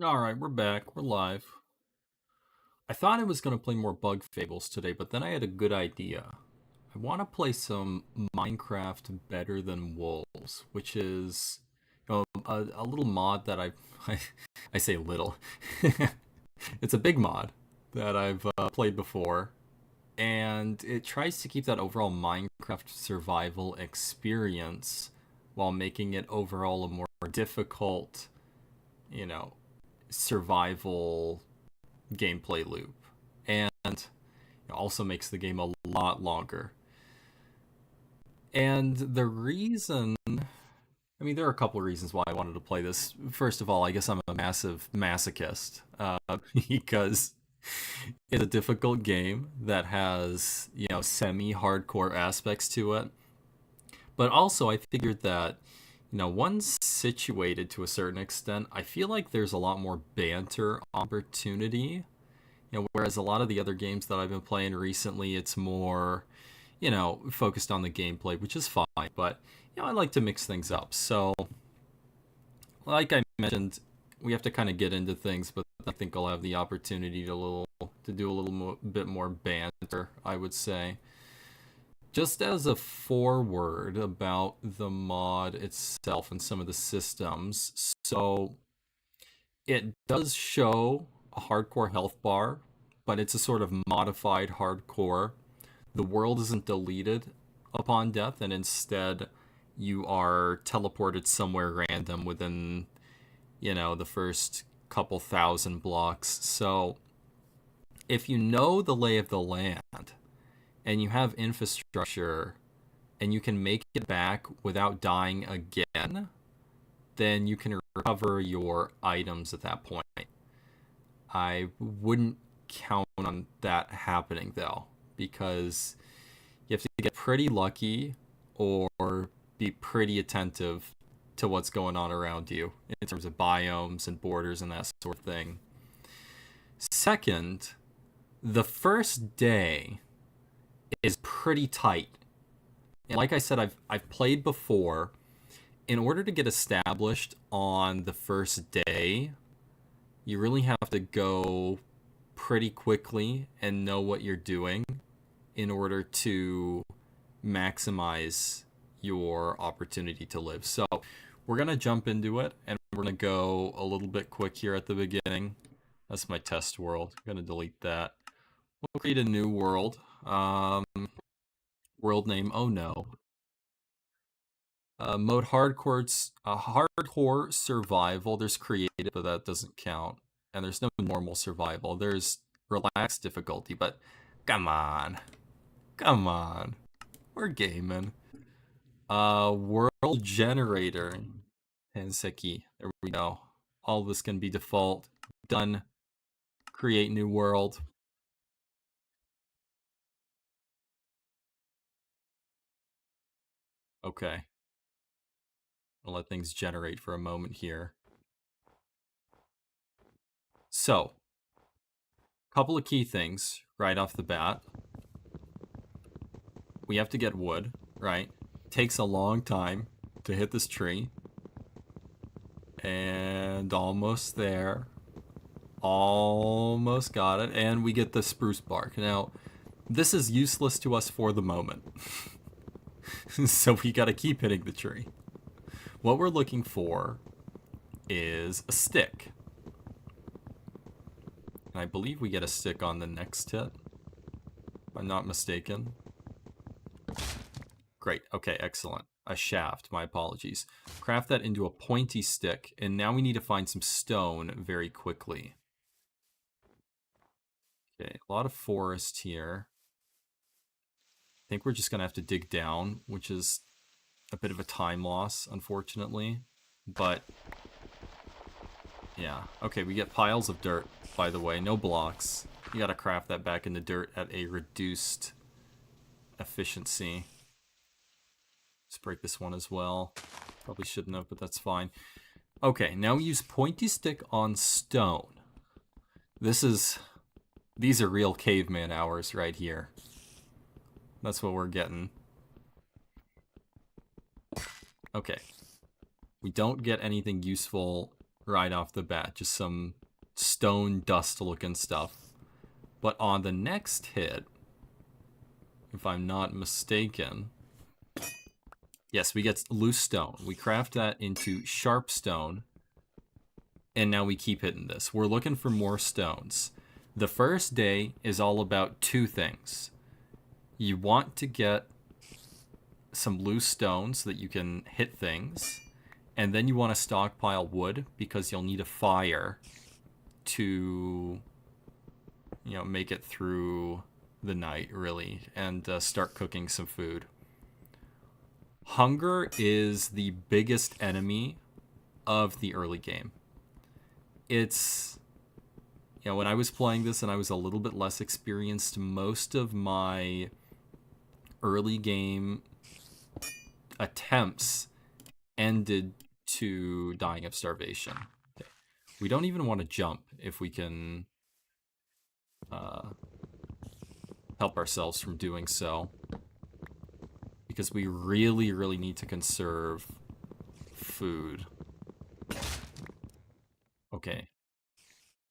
Alright, we're back. We're live. I thought I was going to play more Bug Fables today, but then I had a good idea. I want to play some Minecraft Better Than Wolves, which is a little mod that I, I say little. It's a big mod that I've played before, and it tries to keep that overall Minecraft survival experience while making it overall a more difficult, you know, survival gameplay loop, and it also makes the game a lot longer. And the reason, I mean, there are a couple of reasons why I wanted to play this. First of all, I guess I'm a massive masochist because it's a difficult game that has, semi-hardcore aspects to it. But also, I figured that, once situated to a certain extent, I feel like there's a lot more banter opportunity. Whereas a lot of the other games that I've been playing recently, it's more, focused on the gameplay, which is fine. But I like to mix things up. So, like I mentioned, we have to kind of get into things, but I think I'll have the opportunity to do a bit more banter, I would say. Just as a foreword about the mod itself and some of the systems, so it does show a hardcore health bar, but it's a sort of modified hardcore. The world isn't deleted upon death, and instead you are teleported somewhere random within, the first couple thousand blocks. So if you know the lay of the land and you have infrastructure and you can make it back without dying again, then you can recover your items at that point. I wouldn't count on that happening though, because you have to get pretty lucky or be pretty attentive to what's going on around you in terms of biomes and borders and that sort of thing. Second, the first day is pretty tight. And like I said, I've played before. In order to get established on the first day, you really have to go pretty quickly and know what you're doing in order to maximize your opportunity to live. So we're going to jump into it, and we're going to go a little bit quick here at the beginning. That's my test world. I'm going to delete that. We'll create a new world. World name, oh no. Mode hardcore survival. There's creative, but that doesn't count. And there's no normal survival. There's relaxed difficulty, but come on. Come on. We're gaming. World generator. Panseki. There we go. All this can be default. Done. Create new world. Okay. I'll let things generate for a moment here. So, couple of key things right off the bat. We have to get wood, right? Takes a long time to hit this tree. And almost there. Almost got it. And we get the spruce bark. Now, this is useless to us for the moment. So we gotta keep hitting the tree. What we're looking for is a stick. And I believe we get a stick on the next hit, if I'm not mistaken. Great. Okay, excellent. A shaft. My apologies. Craft that into a pointy stick, and now we need to find some stone very quickly. Okay, a lot of forest here. I think we're just going to have to dig down, which is a bit of a time loss, unfortunately. But, yeah. Okay, we get piles of dirt, by the way. No blocks. You got to craft that back into dirt at a reduced efficiency. Let's break this one as well. Probably shouldn't have, but that's fine. Okay, now we use pointy stick on stone. These are real caveman hours right here. That's what we're getting. Okay. We don't get anything useful right off the bat. Just some stone dust looking stuff. But on the next hit, if I'm not mistaken, yes, we get loose stone. We craft that into sharp stone, and now we keep hitting this. We're looking for more stones. The first day is all about two things. You want to get some loose stones so that you can hit things, and then you want to stockpile wood because you'll need a fire to, make it through the night, really, and start cooking some food. Hunger is the biggest enemy of the early game. It's, when I was playing this and I was a little bit less experienced, most of my early game attempts ended to dying of starvation. Okay. We don't even want to jump if we can help ourselves from doing so, because we really, really need to conserve food. Okay.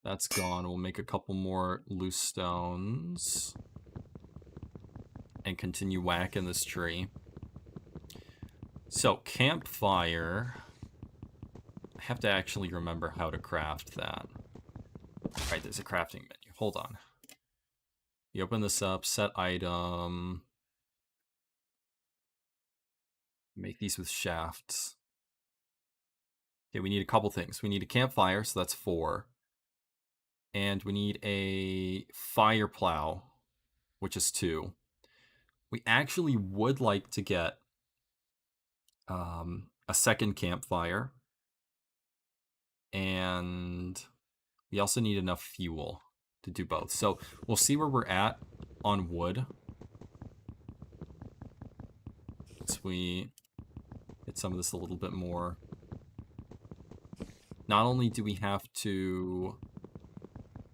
That's gone. We'll make a couple more loose stones and continue whacking this tree. So, campfire. I have to actually remember how to craft that. Alright, there's a crafting menu. Hold on. You open this up, set item. Make these with shafts. Okay, we need a couple things. We need a campfire, so that's 4. And we need a fire plow, which is 2. We actually would like to get a second campfire. And we also need enough fuel to do both. So we'll see where we're at on wood. As we hit some of this a little bit more. Not only do we have to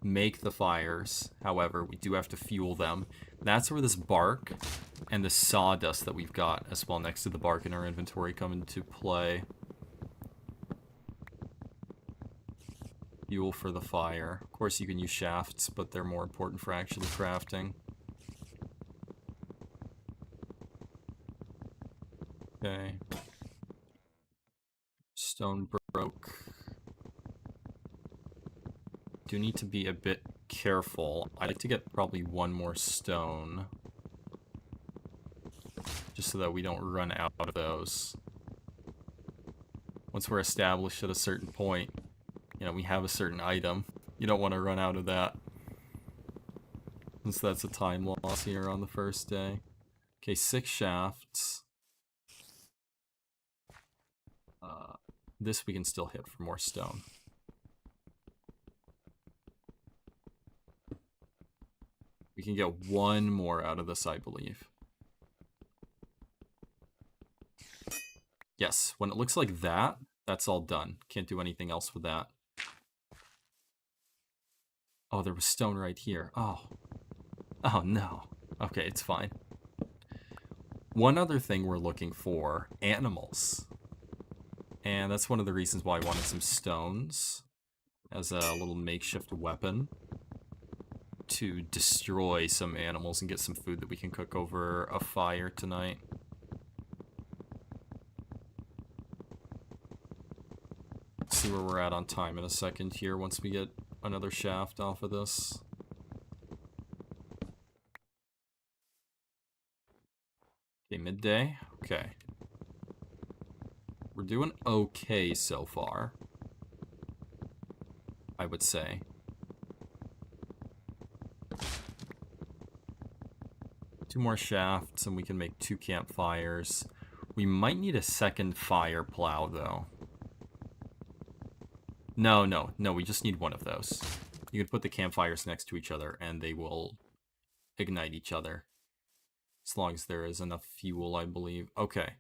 make the fires, however, we do have to fuel them. That's where this bark and the sawdust that we've got as well next to the bark in our inventory come into play. Fuel for the fire. Of course, you can use shafts, but they're more important for actually crafting. Okay. Stone broke. Do need to be a bit careful. I'd like to get probably one more stone, just so that we don't run out of those. Once we're established at a certain point, we have a certain item. You don't want to run out of that, since that's a time loss here on the first day. Okay, 6 shafts. This we can still hit for more stone. We can get one more out of this, I believe. Yes, when it looks like that, that's all done. Can't do anything else with that. Oh, there was stone right here. Oh. Oh, no. Okay, it's fine. One other thing we're looking for, animals. And that's one of the reasons why I wanted some stones as a little makeshift weapon to destroy some animals and get some food that we can cook over a fire tonight. Let's see where we're at on time in a second here once we get another shaft off of this. Okay, midday. Okay. We're doing okay so far, I would say. Two more shafts and we can make 2 campfires. We might need a second fire plow, though. No, we just need one of those. You can put the campfires next to each other and they will ignite each other. As long as there is enough fuel, I believe. Okay.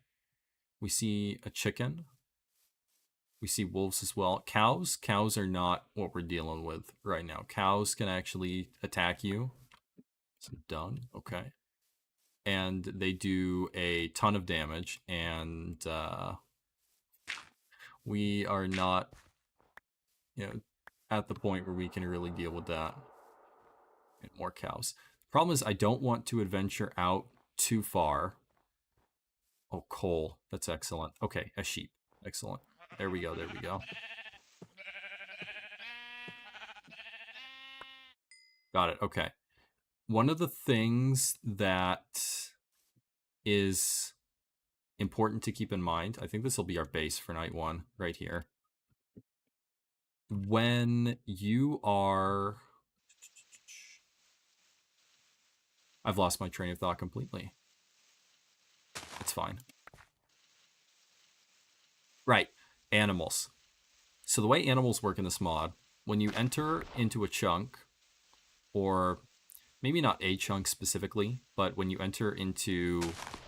We see a chicken. We see wolves as well. Cows are not what we're dealing with right now. Cows can actually attack you. Some dung. Okay. And they do a ton of damage. And we are not at the point where we can really deal with that. And more cows. The problem is I don't want to adventure out too far. Oh, coal. That's excellent. Okay, a sheep. Excellent. There we go, there we go. Got it, okay. One of the things that is important to keep in mind, I think this will be our base for night 1, right here. When you are... I've lost my train of thought completely. It's fine. Right, animals. So the way animals work in this mod, when you enter into a chunk, or maybe not a chunk specifically, but when you enter into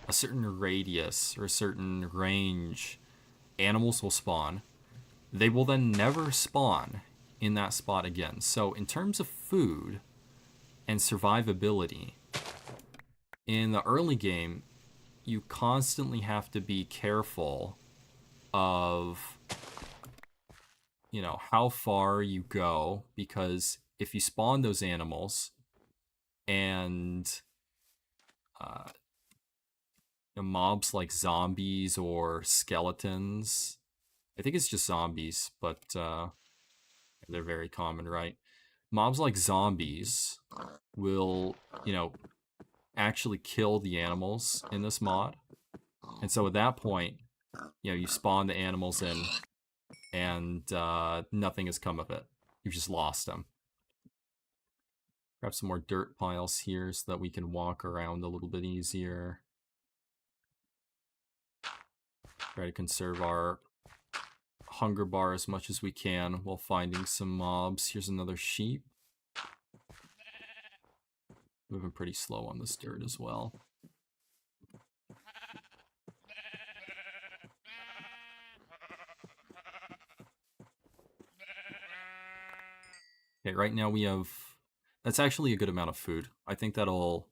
a certain radius or a certain range, animals will spawn. They will then never spawn in that spot again. So in terms of food and survivability, in the early game, you constantly have to be careful of, how far you go, because if you spawn those animals and mobs like zombies or skeletons, I think it's just zombies, but they're very common, right? Mobs like zombies will, actually kill the animals in this mod. And so at that point, you spawn the animals in and nothing has come of it. You've just lost them. Grab some more dirt piles here so that we can walk around a little bit easier. Try to conserve our hunger bar as much as we can while finding some mobs. Here's another sheep. Moving pretty slow on this dirt as well. Okay, right now we have... That's actually a good amount of food. I think that'll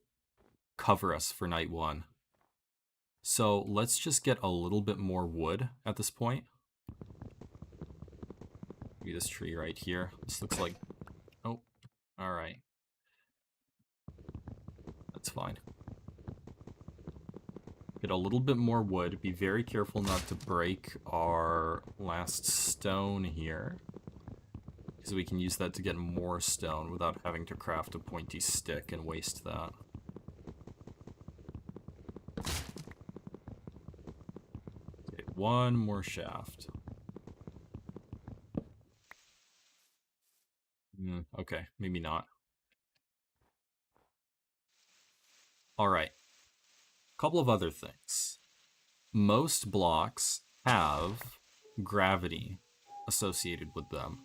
cover us for night 1. So let's just get a little bit more wood at this point. Maybe this tree right here. This looks like... Oh, alright. That's fine. Get a little bit more wood. Be very careful not to break our last stone here, because we can use that to get more stone without having to craft a pointy stick and waste that. Okay, one more shaft. Okay, maybe not. Alright. Couple of other things. Most blocks have gravity associated with them.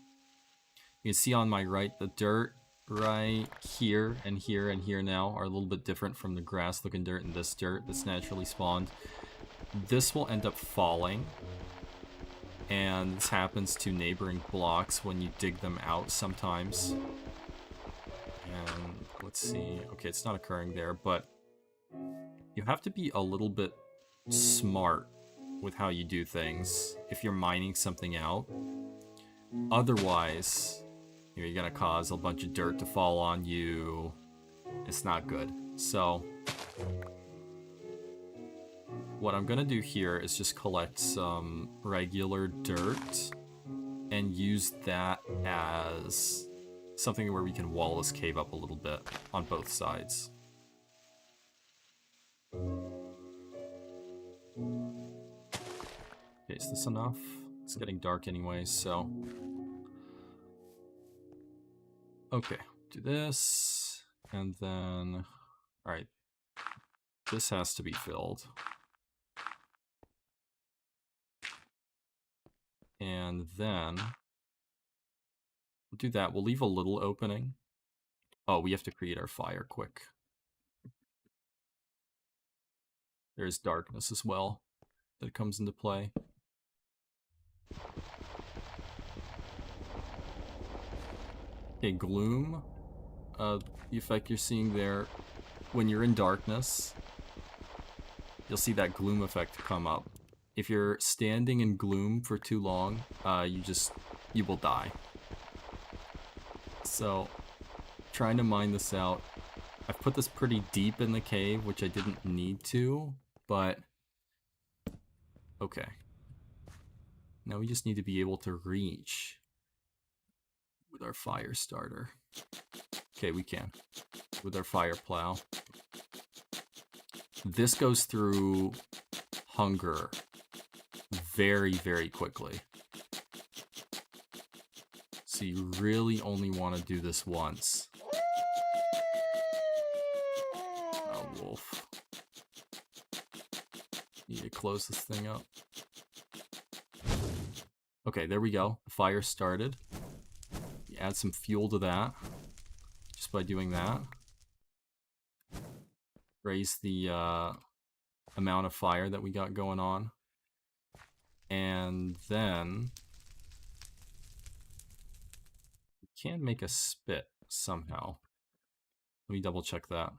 You can see on my right, the dirt right here and here and here now are a little bit different from the grass looking dirt and this dirt that's naturally spawned. This will end up falling, and this happens to neighboring blocks when you dig them out sometimes. And let's see, okay, it's not occurring there, but you have to be a little bit smart with how you do things if you're mining something out. Otherwise, you're gonna cause a bunch of dirt to fall on you. It's not good. So what I'm gonna do here is just collect some regular dirt and use that as something where we can wall this cave up a little bit on both sides. Okay, is this enough? It's getting dark anyway, so... Okay, do this, and then... Alright, this has to be filled. And then... We'll do that, we'll leave a little opening. Oh, we have to create our fire quick. There's darkness as well that comes into play. Okay, gloom. The effect you're seeing there, when you're in darkness, you'll see that gloom effect come up. If you're standing in gloom for too long, you will die. So, trying to mine this out. I've put this pretty deep in the cave, which I didn't need to, but okay. Now we just need to be able to reach with our fire starter. Okay, we can. With our fire plow. This goes through hunger very, very quickly. So you really only want to do this once. Oh, wolf. Need to close this thing up. Okay, there we go. The fire started. You add some fuel to that just by doing that. Raise the amount of fire that we got going on. And then we can make a spit somehow. Let me double check that.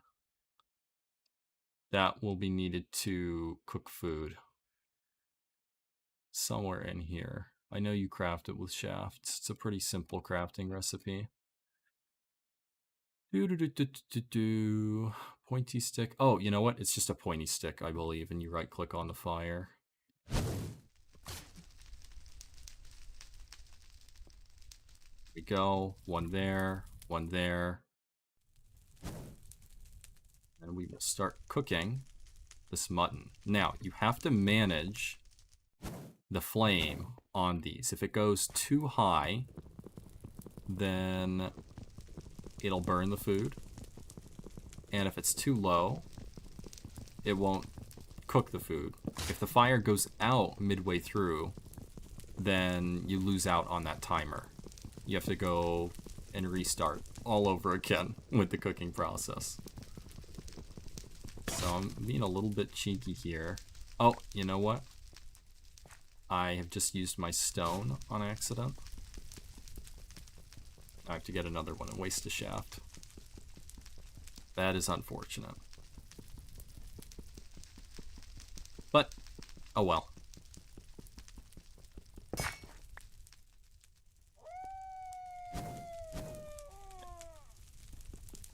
That will be needed to cook food. Somewhere in here. I know you craft it with shafts. It's a pretty simple crafting recipe. Pointy stick. Oh, you know what? It's just a pointy stick, I believe, and you right click on the fire. We go. One there, one there. And we will start cooking this mutton. Now, you have to manage the flame on these. If it goes too high, then it'll burn the food. And if it's too low, it won't cook the food. If the fire goes out midway through, then you lose out on that timer. You have to go and restart all over again with the cooking process. So I'm being a little bit cheeky here. Oh, you know what? I have just used my stone on accident. I have to get another one and waste a shaft. That is unfortunate. But, oh well.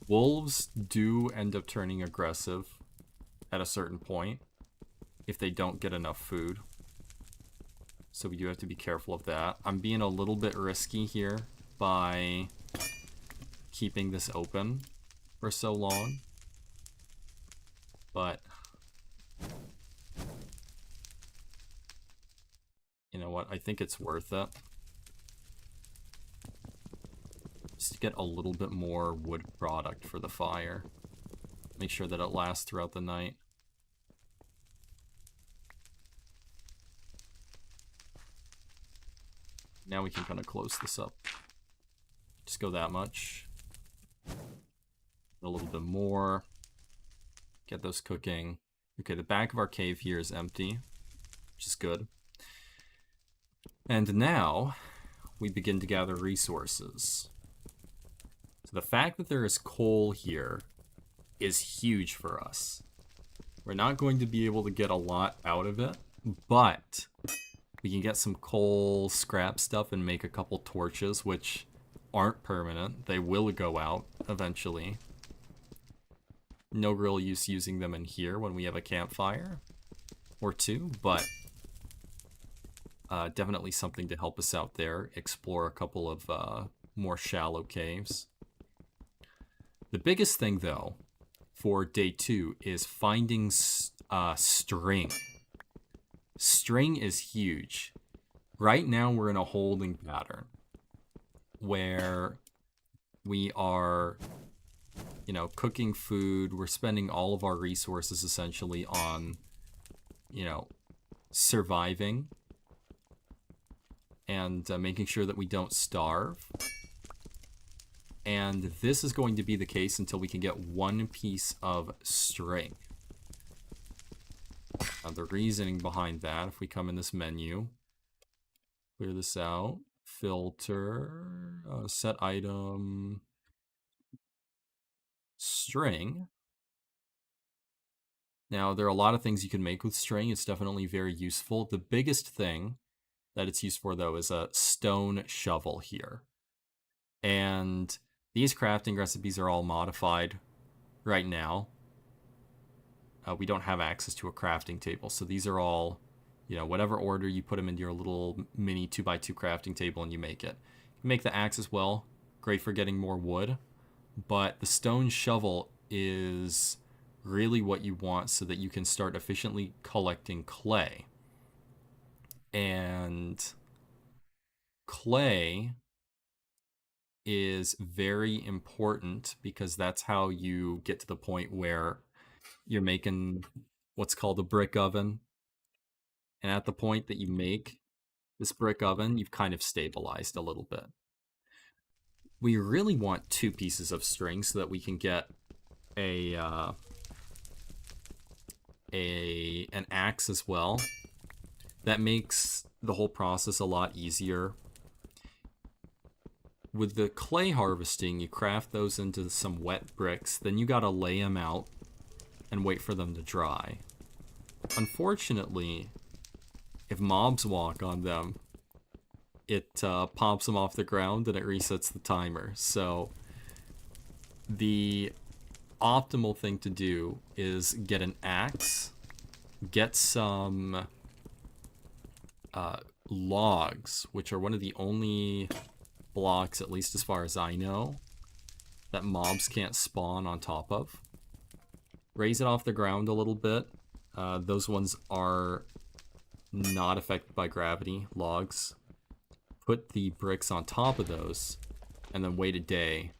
Wolves do end up turning aggressive at a certain point if they don't get enough food. So we do have to be careful of that. I'm being a little bit risky here by keeping this open for so long. But you know what? I think it's worth it. Just to get a little bit more wood product for the fire. Make sure that it lasts throughout the night. Now we can kind of close this up. Just go that much. A little bit more. Get those cooking. Okay, the back of our cave here is empty, which is good. And now we begin to gather resources. So the fact that there is coal here is huge for us. We're not going to be able to get a lot out of it, but we can get some coal scrap stuff and make a couple torches, which aren't permanent. They will go out eventually. No real use using them in here when we have a campfire or two, but definitely something to help us out there. Explore a couple of more shallow caves. The biggest thing, though, for day 2 is finding string. String is huge. Right now we're in a holding pattern where we are, you know, cooking food. We're spending all of our resources essentially on, you know, surviving and making sure that we don't starve. And this is going to be the case until we can get one piece of string. Now, the reasoning behind that, if we come in this menu, clear this out, filter, set item, string. Now, there are a lot of things you can make with string. It's definitely very useful. The biggest thing that it's used for, though, is a stone shovel here. And these crafting recipes are all modified right now. We don't have access to a crafting table, so these are all, whatever order you put them into your little mini 2x2 crafting table and you make it. You make the axe as well, great for getting more wood, but the stone shovel is really what you want so that you can start efficiently collecting clay. And clay is very important because that's how you get to the point where you're making what's called a brick oven. And at the point that you make this brick oven, you've kind of stabilized a little bit. We really want 2 pieces of string so that we can get an axe as well. That makes the whole process a lot easier. With the clay harvesting, you craft those into some wet bricks, then you gotta lay them out and wait for them to dry. Unfortunately, if mobs walk on them, it pops them off the ground and it resets the timer. So the optimal thing to do is get an axe, get some logs, which are one of the only blocks, at least as far as I know, that mobs can't spawn on top of. Raise it off the ground a little bit. Those ones are not affected by gravity, logs. Put the bricks on top of those, and then wait a day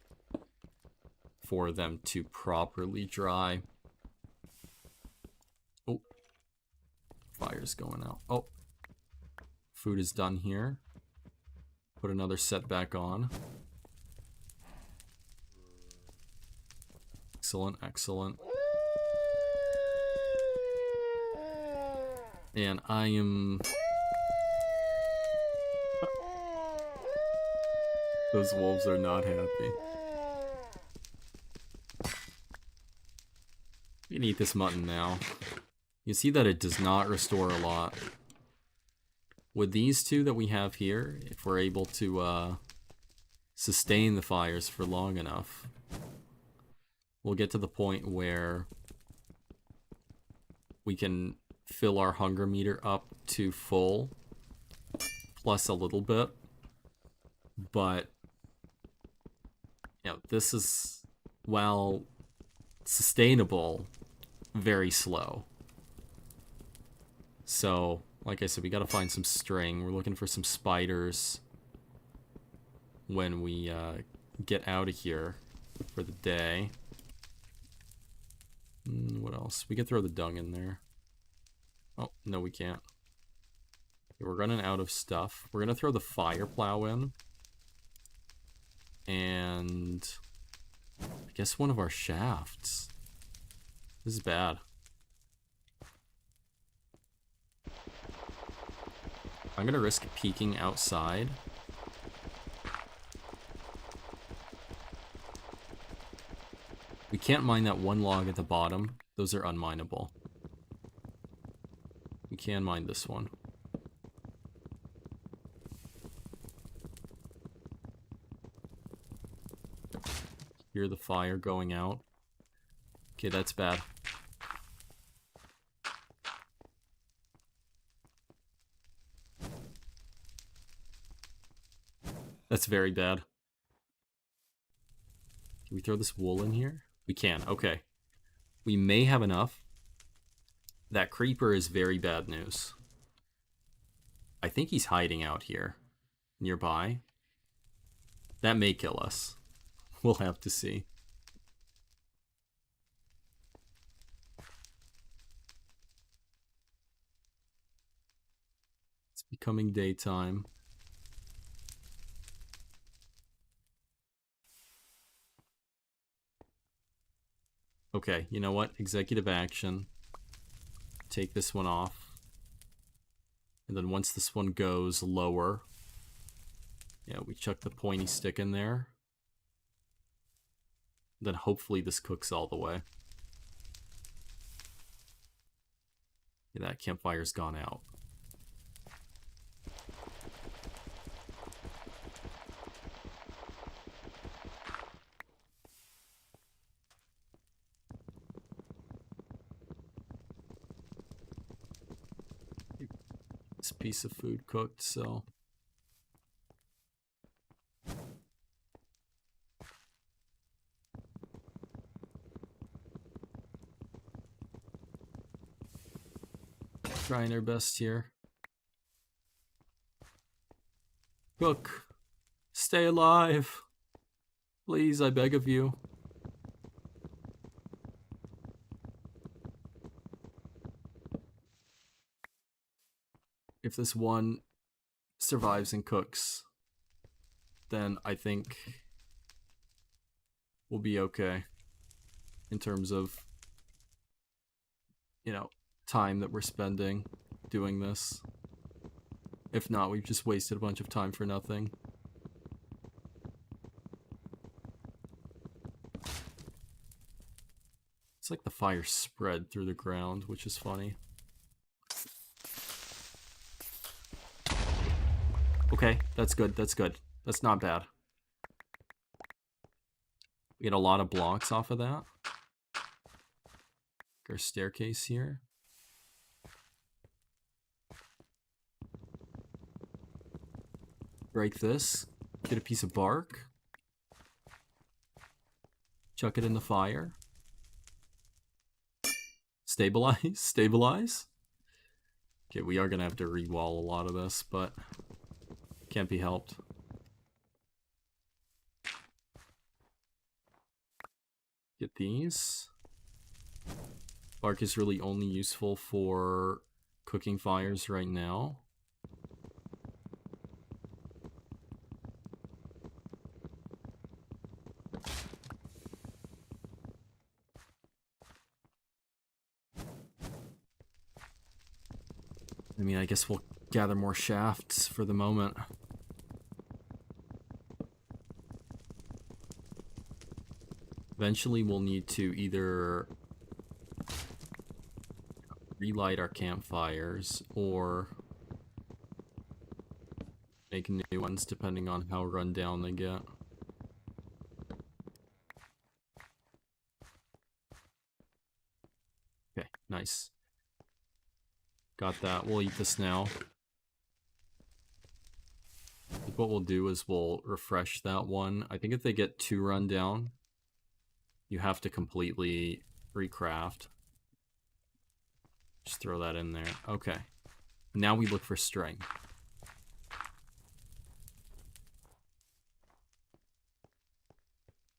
for them to properly dry. Oh, fire's going out. Oh, food is done here. Put another set back on. Excellent, excellent. And I am... Those wolves are not happy. You can eat this mutton now. You see that it does not restore a lot. With these 2 that we have here, if we're able to sustain the fires for long enough, we'll get to the point where we can fill our hunger meter up to full, plus a little bit. But, this is, while sustainable, very slow. So, like I said, we gotta find some string. We're looking for some spiders when we get out of here for the day. What else? We could throw the dung in there. Oh, no we can't. We're running out of stuff. We're gonna throw the fire plow in. And I guess one of our shafts. This is bad. I'm gonna risk peeking outside. We can't mine that one log at the bottom. Those are unmineable. We can mine this one. Hear the fire going out. Okay, that's bad. That's very bad. Can we throw this wool in here? We can, okay. We may have enough. That creeper is very bad news. I think he's hiding out here, nearby. That may kill us. We'll have to see. It's becoming daytime. Okay, you know what? Executive action. Take this one off. And then once this one goes lower, yeah, we chuck the pointy stick in there. Then hopefully this cooks all the way. Yeah, that campfire's gone out. piece of food cooked, so... Trying our best here. Cook! Stay alive! Please, I beg of you. If this one survives and cooks, then I think we'll be okay in terms of, you know, time that we're spending doing this. If not, we've just wasted a bunch of time for nothing. It's like the fire spread through the ground, which is funny. Okay, that's good, that's good. That's not bad. We get a lot of blocks off of that. Our staircase here. Break this. Get a piece of bark. Chuck it in the fire. Stabilize? Stabilize? Okay, we are gonna have to re-wall a lot of this, but can't be helped. Get these. Bark is really only useful for cooking fires right now. I mean, I guess we'll gather more shafts for the moment. Eventually we'll need to either relight our campfires or make new ones depending on how run down they get. Okay, nice. Got that. We'll eat this now. I think what we'll do is we'll refresh that one. I think if they get 2 run down, you have to completely recraft. Just throw that in there. Okay. Now we look for string.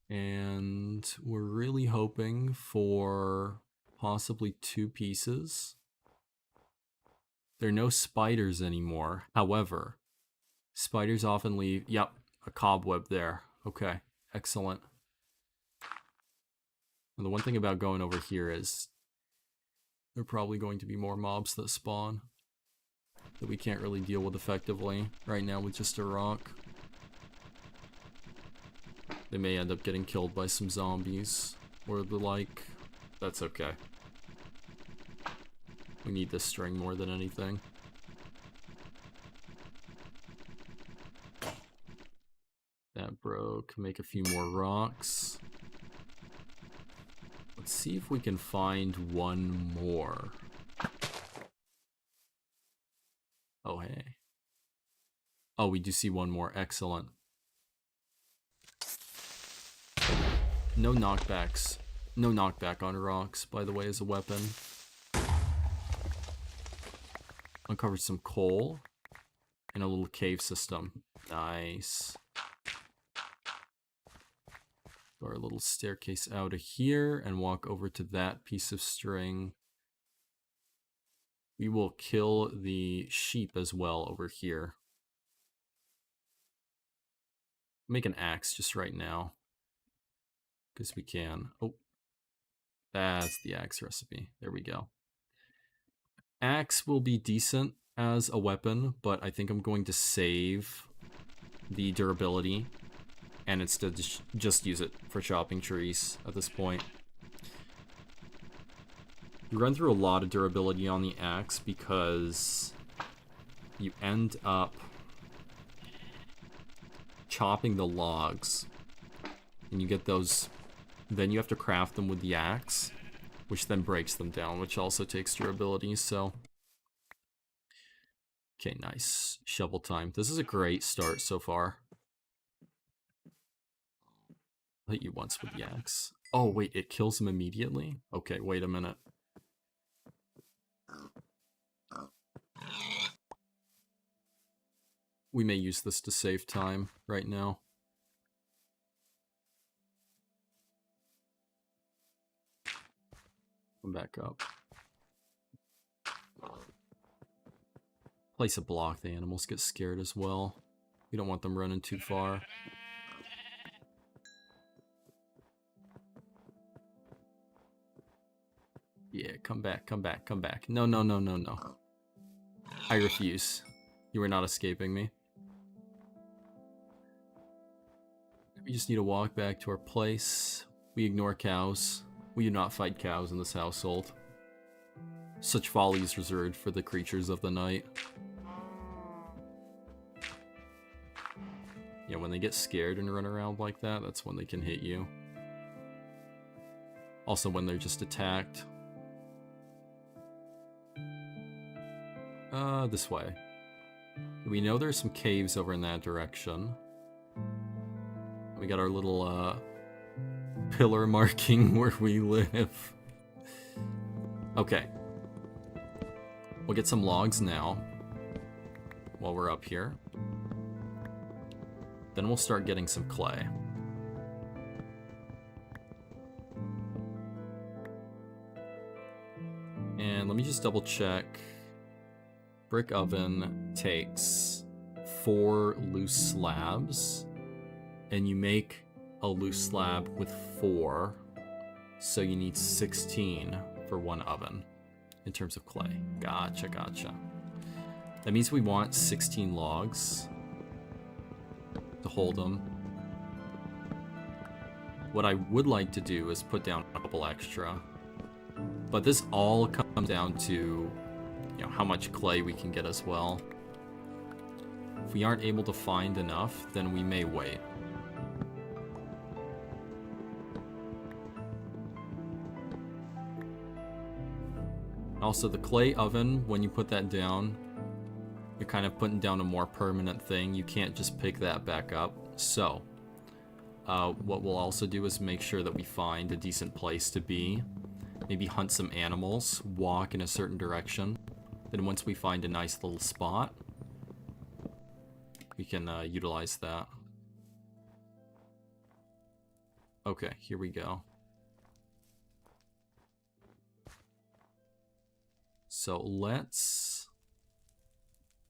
And we're really hoping for possibly 2 pieces. There are no spiders anymore. However, spiders often leave... Yep, a cobweb there. Okay, excellent. And the one thing about going over here is there are probably going to be more mobs that spawn that we can't really deal with effectively right now with just a rock. They may end up getting killed by some zombies or the like. That's okay. We need this string more than anything. That broke. Make a few more rocks. Let's see if we can find one more. Oh, hey. Oh, we do see one more. Excellent. No knockbacks. No knockback on rocks, by the way, as a weapon. Uncovered some coal and a little cave system. Nice. Go our little staircase out of here and walk over to that piece of string. We will kill the sheep as well over here. Make an axe just right now, because we can. Oh, that's the axe recipe. There we go. Axe will be decent as a weapon, but I think I'm going to save the durability and instead just use it for chopping trees at this point. You run through a lot of durability on the axe because you end up chopping the logs and you get those, then you have to craft them with the axe, which then breaks them down, which also takes durability, so Okay, nice. Shovel time. This is a great start so far. I'll hit you once with the axe. Oh, wait, it kills him immediately? Okay, wait a minute. We may use this to save time right now. Come back up. Place a block, the animals get scared as well. We don't want them running too far. Yeah, come back, come back, come back. No, no, no, no, no. I refuse. You are not escaping me. We just need to walk back to our place. We ignore cows. We do not fight cows in this household. Such folly is reserved for the creatures of the night. Yeah, when they get scared and run around like that, that's when they can hit you. Also when they're just attacked. This way. We know there's some caves over in that direction. We got our little, pillar marking where we live. Okay. We'll get some logs now. While we're up here. Then we'll start getting some clay. And let me just double check. Brick oven takes 4 loose slabs. And you make a loose slab with 4. So you need 16 for 1 oven. In terms of clay. Gotcha, gotcha. That means we want 16 logs. To hold them. What I would like to do is put down a couple extra. But this all comes down to, you know, how much clay we can get as well. If we aren't able to find enough, then we may wait. Also, the clay oven, when you put that down, you're kind of putting down a more permanent thing. You can't just pick that back up. So, what we'll also do is make sure that we find a decent place to be. Maybe hunt some animals, walk in a certain direction. Then once we find a nice little spot, we can utilize that. Okay, here we go. So let's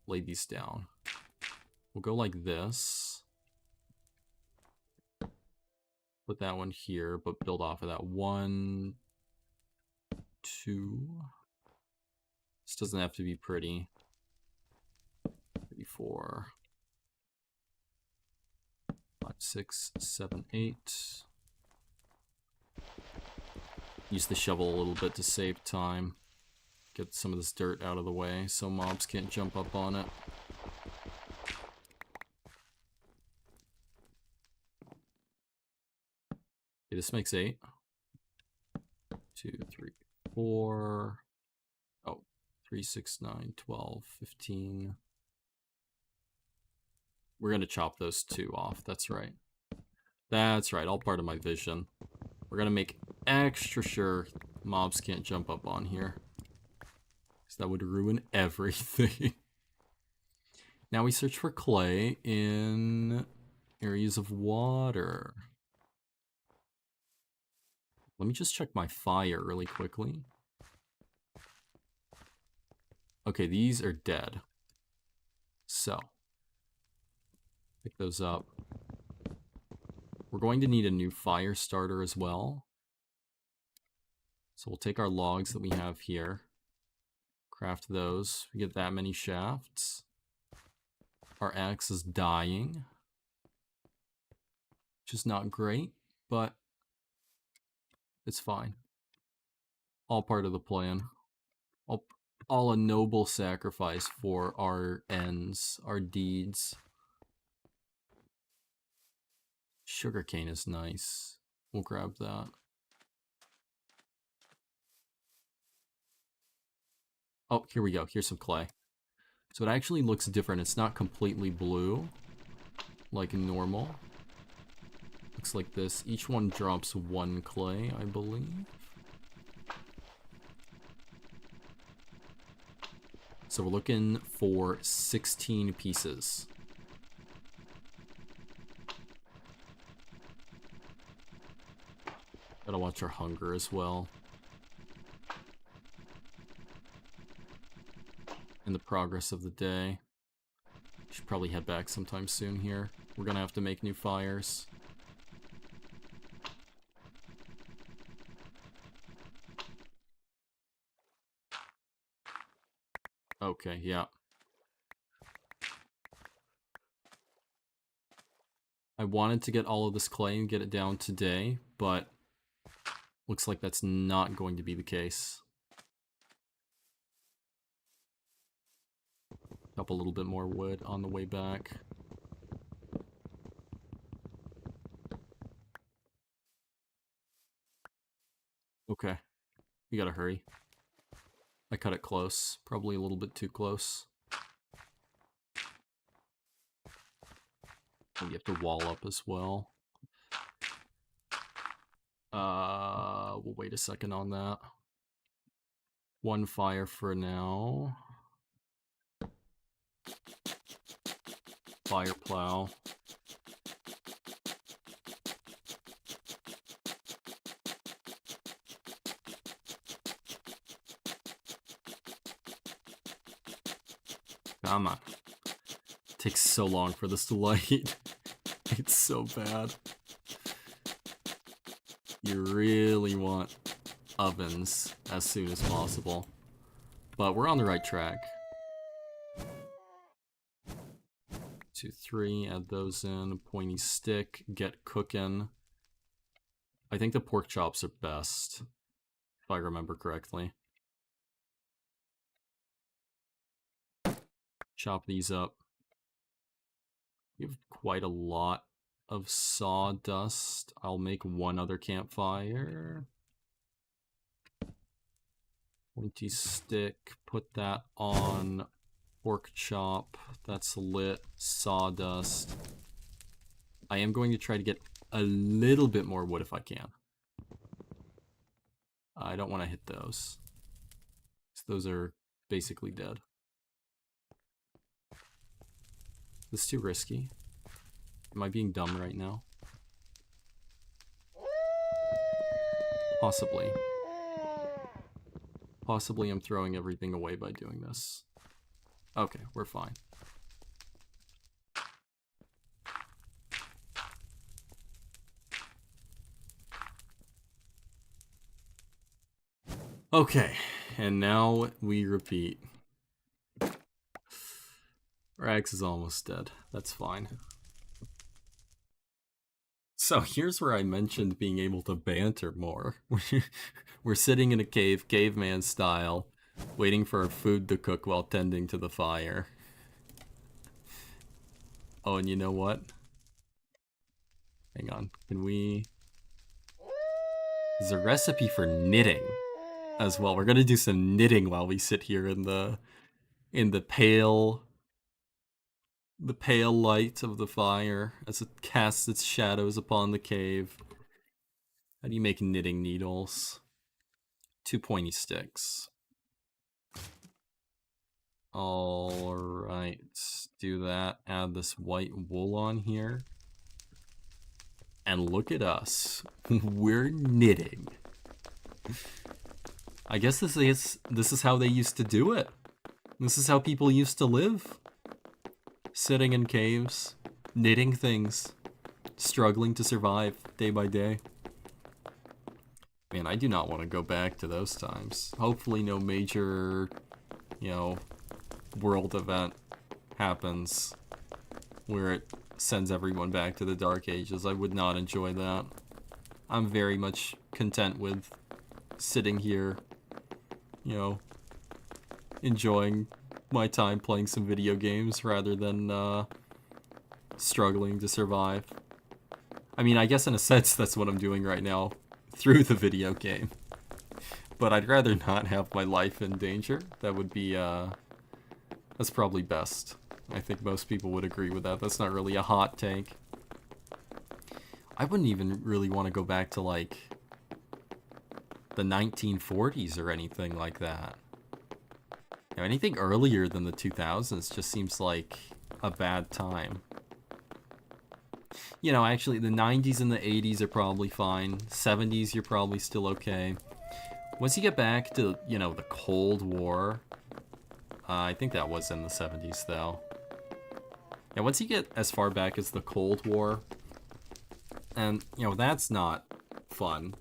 lay these down. We'll go like this. Put that one here, but build off of that. 1, 2. This doesn't have to be pretty. 3, 4, 5, 6, 7, 8. Use the shovel a little bit to save time. Get some of this dirt out of the way so mobs can't jump up on it. Okay, this makes 8. 2, 3, 4. Oh, 3, 6, 9, 12, 15. We're going to chop those 2 off. That's right. That's right. All part of my vision. We're going to make extra sure mobs can't jump up on here. Because that would ruin everything. Now we search for clay in areas of water. Let me just check my fire really quickly. Okay, these are dead. So, pick those up. We're going to need a new fire starter as well. So we'll take our logs that we have here. Craft those. We get that many shafts. Our axe is dying. Which is not great, but it's fine. All part of the plan. All a noble sacrifice for our ends, our deeds. Sugarcane is nice. We'll grab that. Oh, here we go. Here's some clay. So it actually looks different. It's not completely blue, like normal. Looks like this. Each one drops 1 clay, I believe. So we're looking for 16 pieces. Gotta watch our hunger as well. And the progress of the day. Should probably head back sometime soon here. We're gonna have to make new fires. Okay, yeah. I wanted to get all of this clay and get it down today, but looks like that's not going to be the case. Up a little bit more wood on the way back. Okay, we gotta hurry. I cut it close, probably a little bit too close. We have to wall up as well. We'll wait a second on that. 1 fire for now. Fire plow. Come on. It takes so long for this to light. It's so bad. You really want ovens as soon as possible. But we're on the right track. 2, 3, add those in. Pointy stick, get cooking. I think the pork chops are best, if I remember correctly. Chop these up. We have quite a lot of sawdust. I'll make 1 other campfire. Pointy stick, put that on. Pork chop, that's lit. Sawdust. I am going to try to get a little bit more wood if I can. I don't want to hit those. Those are basically dead. This is too risky. Am I being dumb right now? Possibly. Possibly I'm throwing everything away by doing this. Okay, we're fine. Okay, and now we repeat. Rags is almost dead. That's fine. So here's where I mentioned being able to banter more. We're sitting in a cave, caveman style, waiting for our food to cook while tending to the fire. Oh, and you know what? Hang on, can we... There's a recipe for knitting as well. We're gonna do some knitting while we sit here in the pale light of the fire as it casts its shadows upon the cave. How do you make knitting needles? 2 pointy sticks. Alright, do that. Add this white wool on here. And look at us. We're knitting. I guess this is how they used to do it. This is how people used to live. Sitting in caves, knitting things, struggling to survive day by day. Man, I do not want to go back to those times. Hopefully no major, world event happens where it sends everyone back to the Dark Ages. I would not enjoy that. I'm very much content with sitting here, enjoying my time playing some video games rather than struggling to survive. I mean, I guess in a sense that's what I'm doing right now through the video game. But I'd rather not have my life in danger. That would be That's probably best. I think most people would agree with that. That's not really a hot take. I wouldn't even really want to go back to, like, the 1940s or anything like that. You know, anything earlier than the 2000s just seems like a bad time. You know, actually, the 90s and the 80s are probably fine. 70s, you're probably still okay. Once you get back to, you know, the Cold War, I think that was in the 70s, though. Yeah, once you get as far back as the Cold War, and, you know, that's not fun.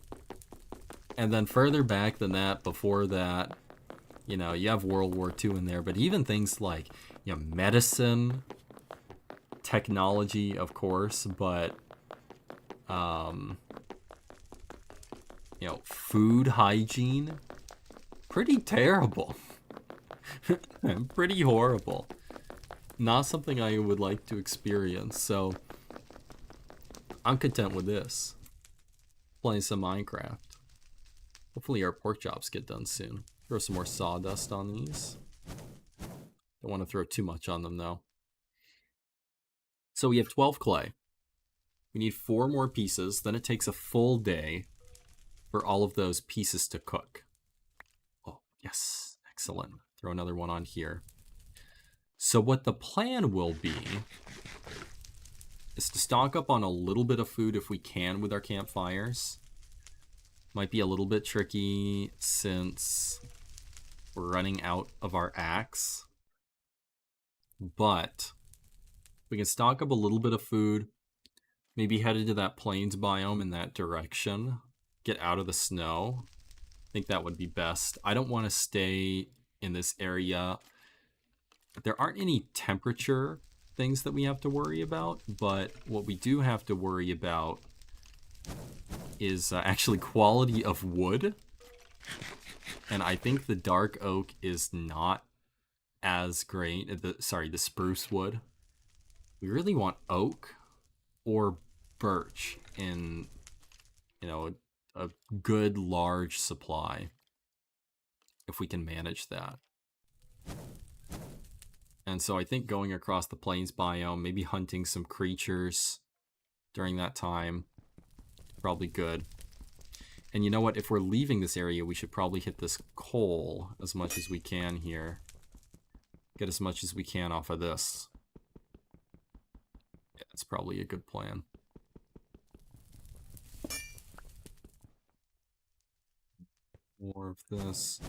And then further back than that, before that, you know, you have World War II in there, but even things like, you know, medicine, technology, of course, but, you know, food hygiene, pretty terrible. Pretty horrible. Not something I would like to experience, so I'm content with this. Playing some Minecraft. Hopefully our pork chops get done soon. Throw some more sawdust on these. Don't want to throw too much on them, though. So we have 12 clay. We need 4 more pieces. Then it takes a full day for all of those pieces to cook. Oh, yes. Excellent. Throw another one on here. So what the plan will be is to stock up on a little bit of food if we can with our campfires. Might be a little bit tricky since we're running out of our axe. But we can stock up a little bit of food. Maybe head into that plains biome in that direction. Get out of the snow. I think that would be best. I don't want to stay in this area. There aren't any temperature things that we have to worry about, but what we do have to worry about is actually quality of wood. And I think the dark oak is not as great. The spruce wood. We really want oak or birch in, you know, a good large supply, if we can manage that. And so I think going across the plains biome, maybe hunting some creatures during that time, probably good. And you know what? If we're leaving this area, we should probably hit this coal as much as we can here. Get as much as we can off of this. Yeah, that's probably a good plan. More of this.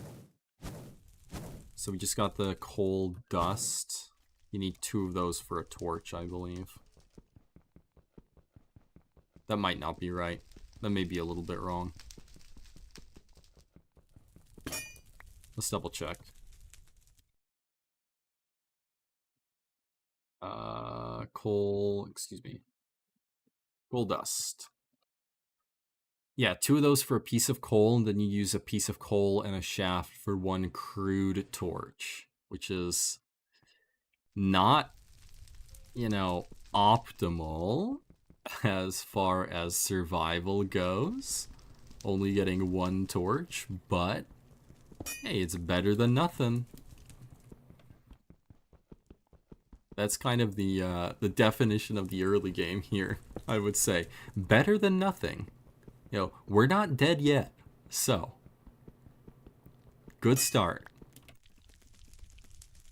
So we just got the coal dust. You need 2 of those for a torch, I believe. That might not be right. That may be a little bit wrong. Let's double check. Coal, excuse me. Coal dust. Yeah, 2 of those for a piece of coal, and then you use a piece of coal and a shaft for 1 crude torch, which is not, you know, optimal as far as survival goes. Only getting 1 torch, but hey, it's better than nothing. That's kind of the definition of the early game here, I would say. Better than nothing. You know, we're not dead yet, so good start.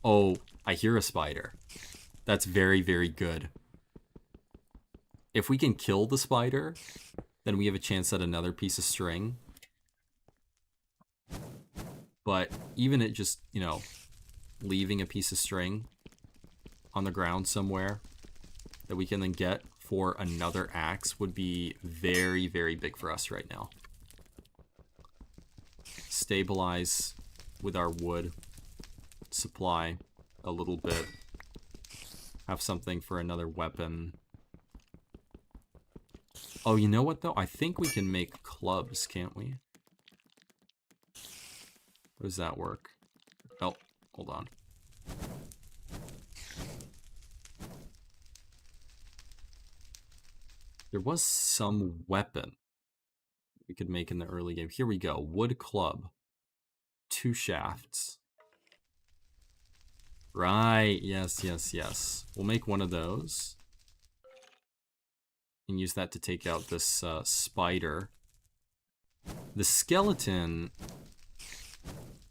Oh, I hear a spider. That's very, very good. If we can kill the spider, then we have a chance at another piece of string. But even it just, you know, leaving a piece of string on the ground somewhere that we can then get for another axe would be very, very big for us right now. Stabilize with our wood supply a little bit. Have something for another weapon. Oh, you know what though? I think we can make clubs, can't we? How does that work? Oh, hold on. There was some weapon we could make in the early game. Here we go. Wood club. 2 shafts. Right, yes, yes, yes. We'll make one of those. And use that to take out this spider. The skeleton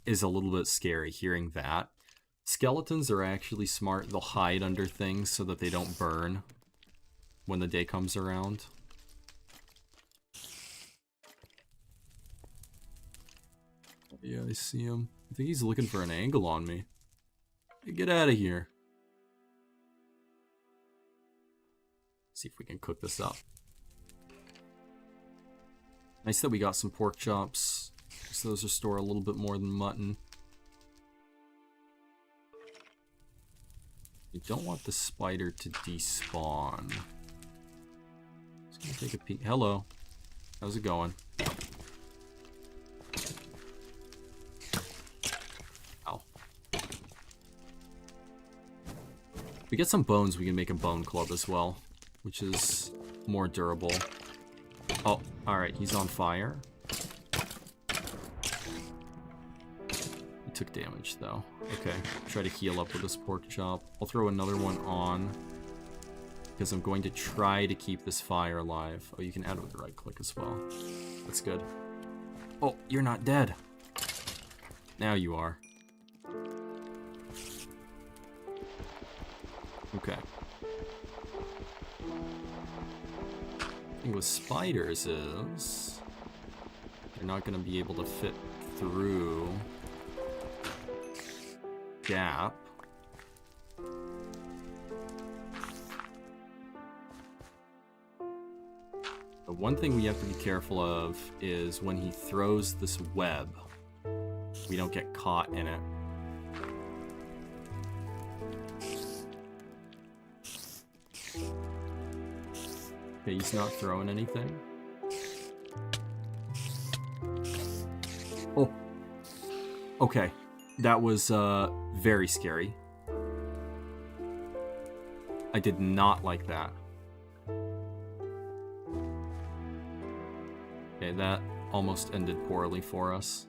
is a little bit scary, hearing that. Skeletons are actually smart. They'll hide under things so that they don't burn when the day comes around. Yeah, I see him. I think he's looking for an angle on me. Hey, get out of here. See if we can cook this up. Nice that we got some pork chops, because those restore a little bit more than mutton. We don't want the spider to despawn. Just gonna take a peek. Hello. How's it going? Ow. If we get some bones, we can make a bone club as well, which is more durable. Oh, alright, he's on fire. He took damage, though. Okay, try to heal up with this pork chop. I'll throw another one on, because I'm going to try to keep this fire alive. Oh, you can add it with the right click as well. That's good. Oh, you're not dead. Now you are. Okay. The thing with spiders is they're not going to be able to fit through gap. But one thing we have to be careful of is when he throws this web, we don't get caught in it. Okay, he's not throwing anything. Oh. Okay. That was very scary. I did not like that. Okay, that almost ended poorly for us.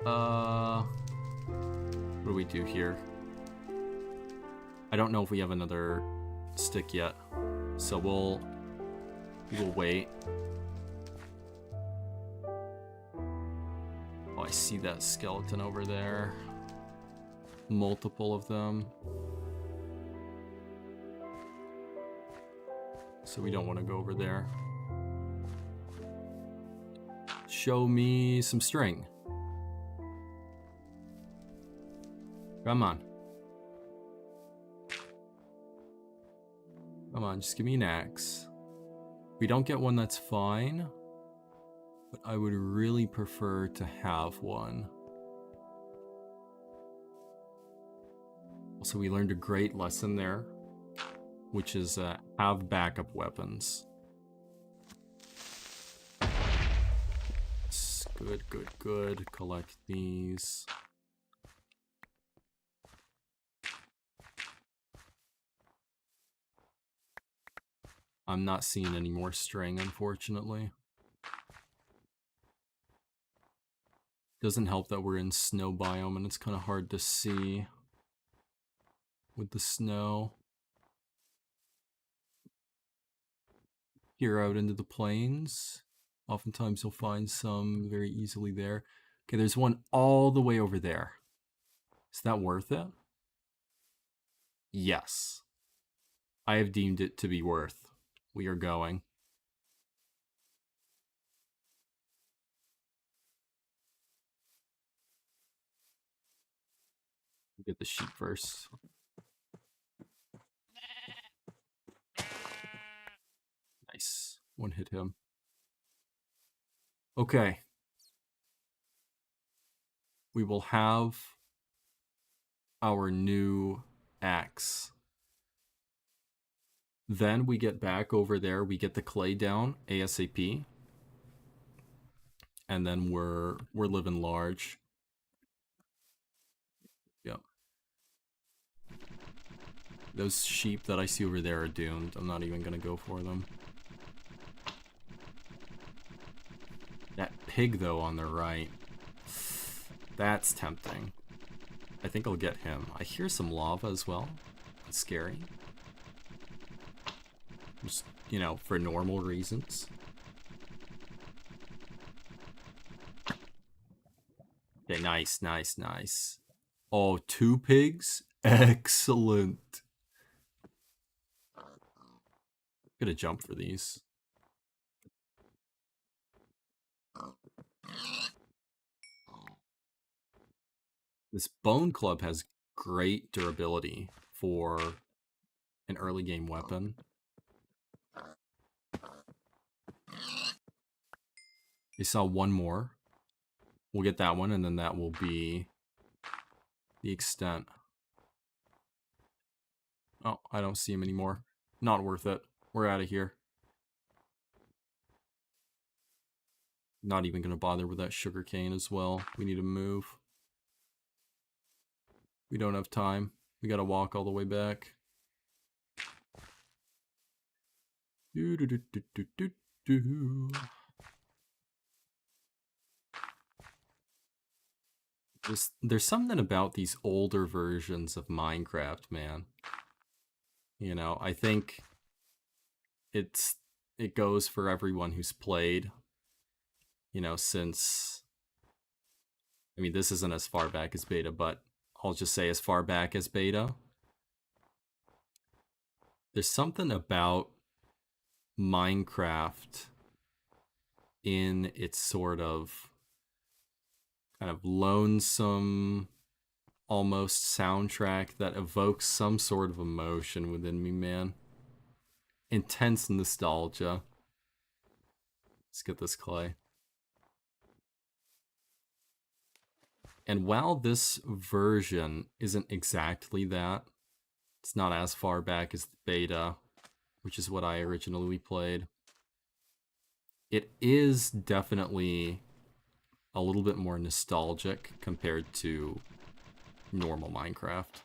What do we do here? I don't know if we have another stick yet, so we'll wait. Oh, I see that skeleton over there. Multiple of them. So we don't want to go over there. Show me some string. Come on. Come on, just give me an axe. If we don't get one, that's fine. But I would really prefer to have one. Also, we learned a great lesson there, which is have backup weapons. Good, good, good. Collect these. I'm not seeing any more string, unfortunately. Doesn't help that we're in snow biome and it's kind of hard to see with the snow. Here out into the plains, oftentimes you'll find some very easily there. Okay, there's one all the way over there. Is that worth it? Yes. I have deemed it to be worth. We are going. Get the sheep first. Nice. One hit him. Okay. We will have our new axe. Then we get back over there, we get the clay down ASAP. And then we're living large. Yep. Those sheep that I see over there are doomed. I'm not even gonna go for them. That pig, though, on the right. That's tempting. I think I'll get him. I hear some lava as well. It's scary. Just, you know, for normal reasons. Okay, nice, nice, nice. Oh, 2 pigs? Excellent. Gonna jump for these. This Bone Club has great durability for an early game weapon. We saw one more. We'll get that one, and then that will be the extent. Oh, I don't see him anymore. Not worth it. We're out of here. Not even going to bother with that sugarcane as well. We need to move. We don't have time. We got to walk all the way back. Do do do do do do do. There's something about these older versions of Minecraft, man. You know, I think it goes for everyone who's played, you know, since, I mean, this isn't as far back as beta, but I'll just say as far back as beta. There's something about Minecraft in its sort of kind of lonesome, almost soundtrack that evokes some sort of emotion within me, man. Intense nostalgia. Let's get this clay. And while this version isn't exactly that, it's not as far back as the beta, which is what I originally played. It is definitely a little bit more nostalgic compared to normal Minecraft.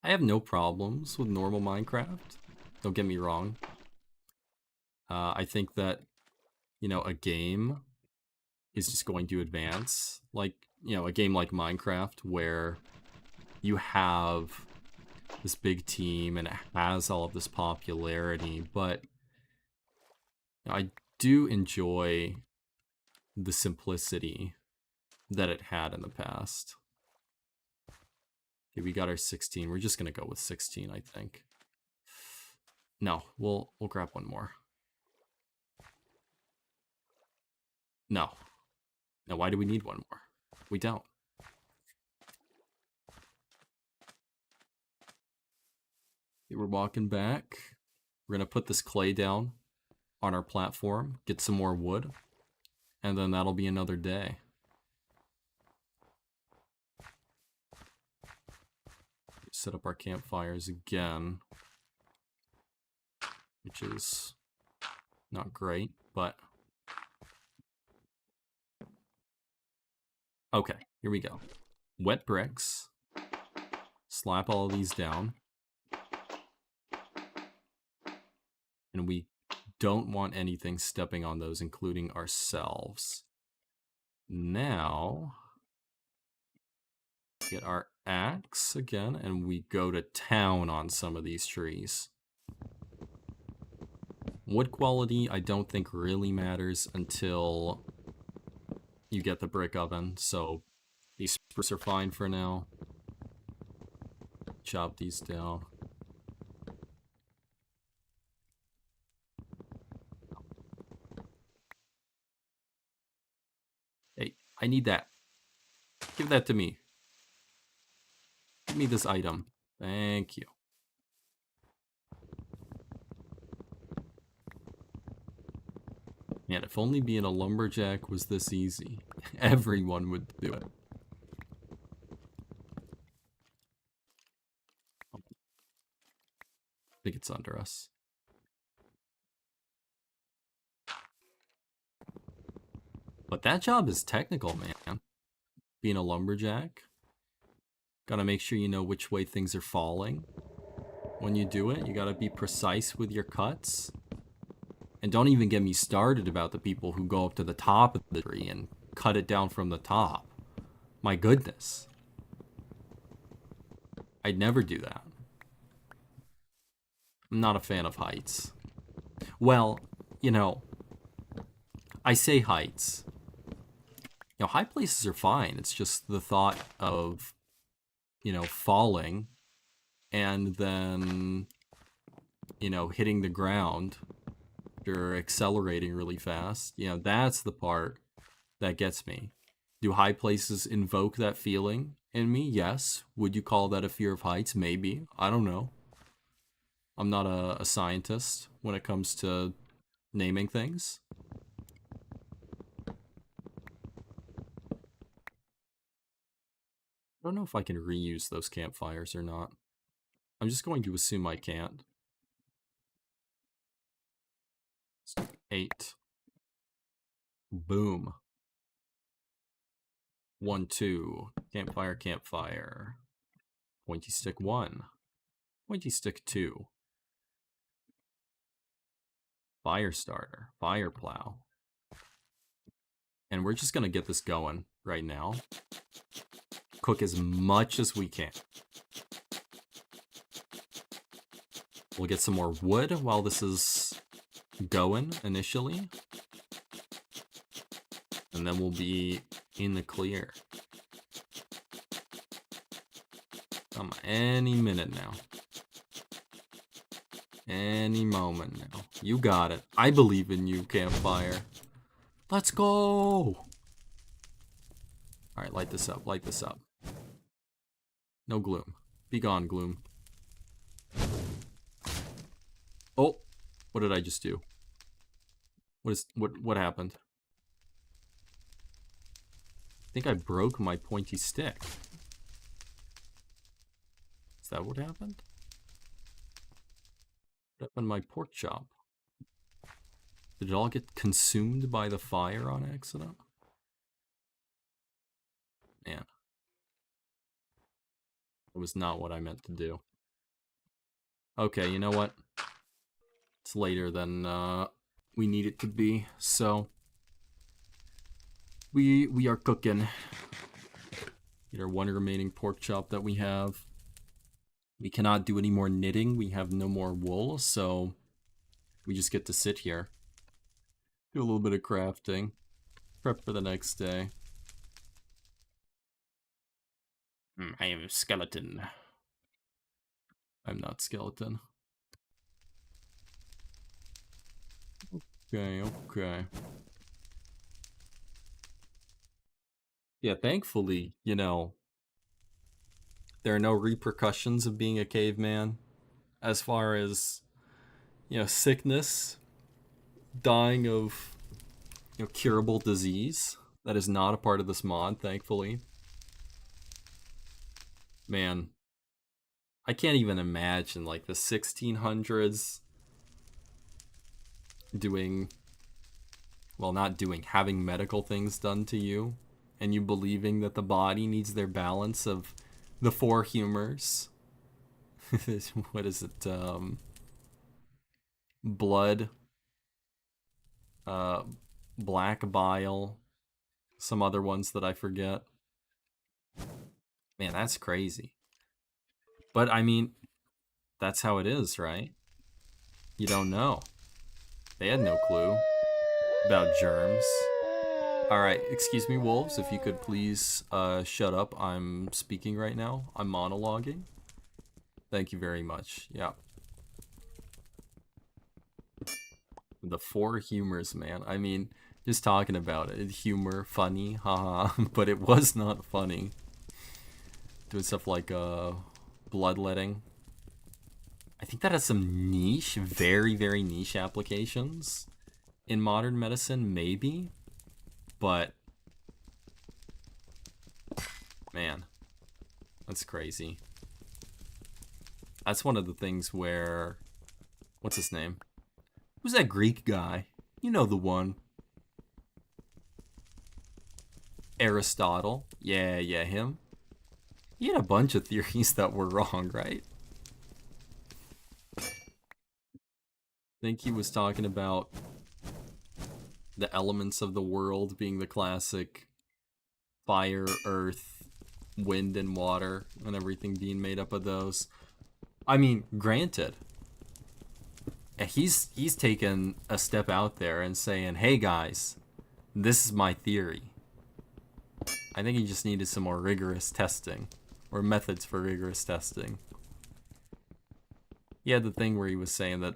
I have no problems with normal Minecraft. Don't get me wrong. I think that, you know, a game is just going to advance. Like, you know, a game like Minecraft where you have this big team and it has all of this popularity, but I do enjoy the simplicity that it had in the past. Okay, we got our 16. We're just gonna go with 16, I think. No, we'll grab one more. No. Now, why do we need one more? We don't. Okay, we're walking back. We're gonna put this clay down on our platform, get some more wood, and then that'll be another day. Set up our campfires again, which is not great, but okay, here we go. Wet bricks. Slap all of these down. And we don't want anything stepping on those, including ourselves. Now, get our axe again, and we go to town on some of these trees. Wood quality, I don't think really matters until you get the brick oven, so these spruce are fine for now. Chop these down. Hey, I need that. Give that to me. Give me this item. Thank you. Man, if only being a lumberjack was this easy, everyone would do it. I think it's under us. But that job is technical, man. Being a lumberjack. Gotta make sure you know which way things are falling. When you do it, you gotta be precise with your cuts. And don't even get me started about the people who go up to the top of the tree and cut it down from the top. My goodness. I'd never do that. I'm not a fan of heights. Well, you know, I say heights. You know, high places are fine. It's just the thought of, you know, falling and then, you know, hitting the ground or accelerating really fast. You know, that's the part that gets me. Do high places invoke that feeling in me? Yes. Would you call that a fear of heights? Maybe. I don't know. I'm not a scientist when it comes to naming things. I don't know if I can reuse those campfires or not. I'm just going to assume I can't. 8. Boom. 1, 2. Campfire, campfire. Pointy stick 1. Pointy stick 2. Fire starter. Fire plow. And we're just going to get this going right now. Cook as much as we can. We'll get some more wood while this is going initially. And then we'll be in the clear. Any minute now. Any moment now. You got it. I believe in you, campfire. Let's go! Alright, light this up, light this up. No gloom. Be gone, gloom. Oh! What did I just do? What happened? I think I broke my pointy stick. Is that what happened? What happened to my pork chop? Did it all get consumed by the fire on accident? Man. It was not what I meant to do. Okay, you know what? It's later than we need it to be, so we are cooking. Get our one remaining pork chop that we have. We cannot do any more knitting. We have no more wool, so we just get to sit here. Do a little bit of crafting. Prep for the next day. I am a skeleton. I'm not skeleton. Okay, okay. Yeah, thankfully, you know, there are no repercussions of being a caveman as far as, you know, sickness, dying of, you know, curable disease. That is not a part of this mod, thankfully. Man, I can't even imagine, like, the 1600s doing, well, not doing, having medical things done to you, and you believing that the body needs their balance of the 4 humors. What is it? Blood, black bile, some other ones that I forget. Man, that's crazy. But, I mean, that's how it is, right? You don't know. They had no clue about germs. Alright, excuse me, wolves, if you could please shut up. I'm speaking right now. I'm monologuing. Thank you very much. Yeah. The 4 humors, man. I mean, just talking about it. Humor, funny, haha. But it was not funny. Doing stuff like bloodletting. I think that has some niche, very, very niche applications in modern medicine, maybe. But, man, that's crazy. That's one of the things where, what's his name? Who's that Greek guy? You know the one. Aristotle. Yeah, him. He had a bunch of theories that were wrong, right? I think he was talking about the elements of the world being the classic fire, earth, wind, and water, and everything being made up of those. I mean, granted, he's taken a step out there and saying, "Hey guys, this is my theory." I think he just needed some more rigorous testing, or methods for rigorous testing. He had the thing where he was saying that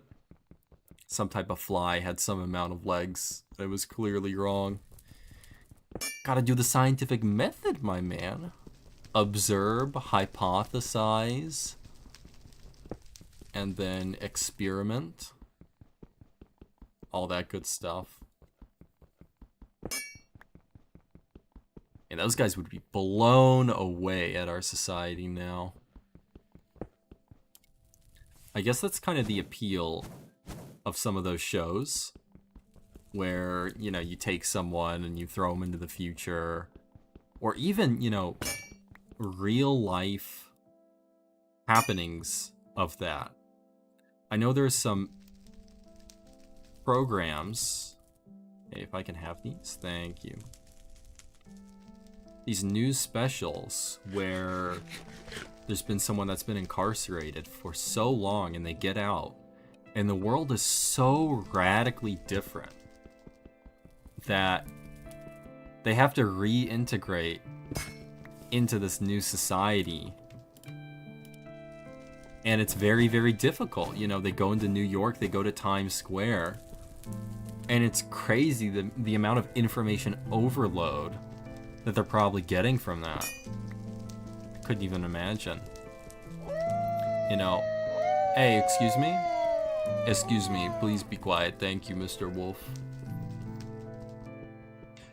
some type of fly had some amount of legs. It was clearly wrong. Gotta do the scientific method, my man. Observe, hypothesize, and then experiment. All that good stuff. And those guys would be blown away at our society now. I guess that's kind of the appeal of some of those shows, where, you know, you take someone and you throw them into the future, or even, you know, real life happenings of that. I know there's some programs. Hey, if I can have these, thank you. These news specials where there's been someone that's been incarcerated for so long and they get out, and the world is so radically different that they have to reintegrate into this new society. And it's very, very difficult. You know, they go into New York, they go to Times Square, and it's crazy the amount of information overload that they're probably getting from that. Couldn't even imagine. You know, hey, excuse me? Excuse me, please be quiet. Thank you, Mr. Wolf.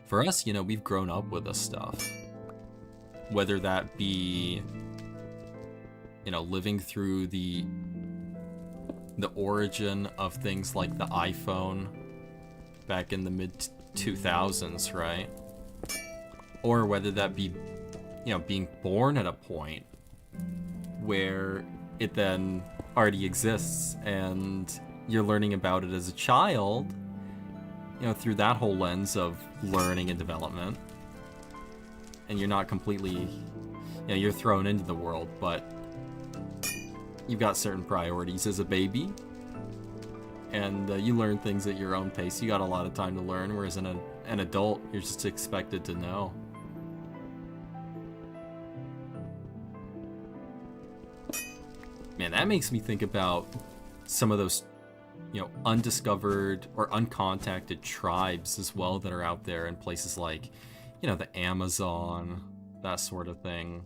For us, you know, we've grown up with this stuff. Whether that be, you know, living through the origin of things like the iPhone back in the mid-2000s, right? Or whether that be, you know, being born at a point where it then already exists and you're learning about it as a child, you know, through that whole lens of learning and development. And you're not completely, you know, you're thrown into the world, but you've got certain priorities as a baby, and you learn things at your own pace. You got a lot of time to learn, whereas an adult, you're just expected to know. Man, that makes me think about some of those, you know, undiscovered or uncontacted tribes as well that are out there in places like, you know, the Amazon, that sort of thing.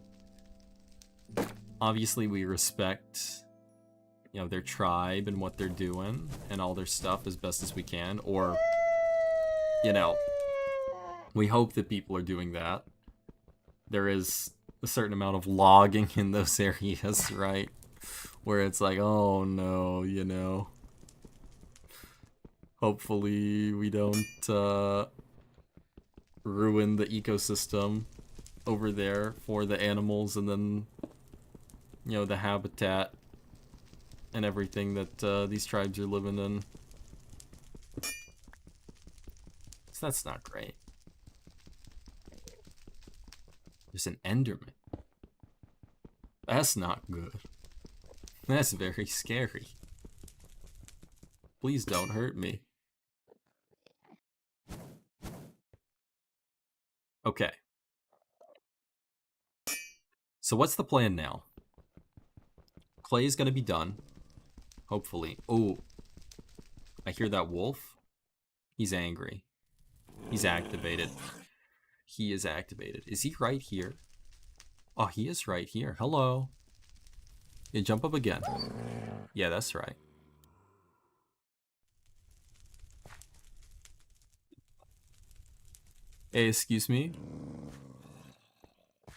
Obviously, we respect, you know, their tribe and what they're doing and all their stuff as best as we can. Or, you know, we hope that people are doing that. There is a certain amount of logging in those areas, right? Where it's like, oh no, you know. Hopefully we don't ruin the ecosystem over there for the animals, and then, you know, the habitat and everything that these tribes are living in. So that's not great. There's an Enderman. That's not good. That's very scary. Please don't hurt me. Okay. So what's the plan now? Clay is going to be done. Hopefully. Oh. I hear that wolf. He's angry. He's activated. He is activated. Is he right here? Oh, he is right here. Hello. You jump up again. Yeah, that's right. Hey, excuse me.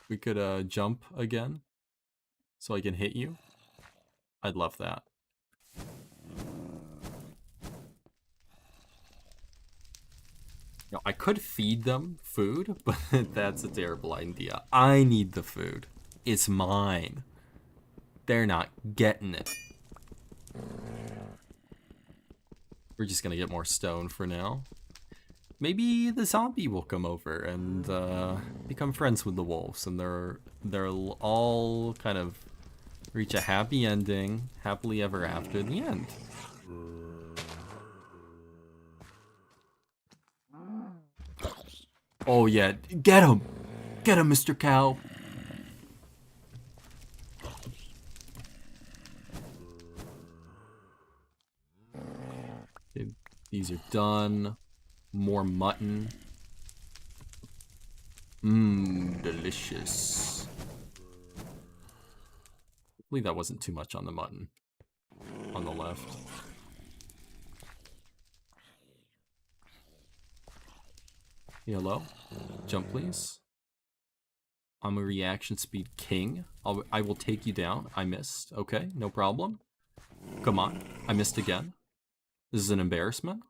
We could jump again so I can hit you. I'd love that. You know, I could feed them food, but that's a terrible idea. I need the food. It's mine. They're not getting it. We're just gonna get more stone for now. maybe the zombie will come over and become friends with the wolves, and they'll all kind of reach a happy ending, happily ever after in the end. Oh yeah, get him! Get him, Mr. Cow! Okay, these are done. More mutton. Mmm, delicious. Hopefully that wasn't too much on the mutton. On the left. Hello? Jump, please. I'm a reaction speed king. I will take you down. I missed. Okay, no problem. Come on. I missed again. This is an embarrassment.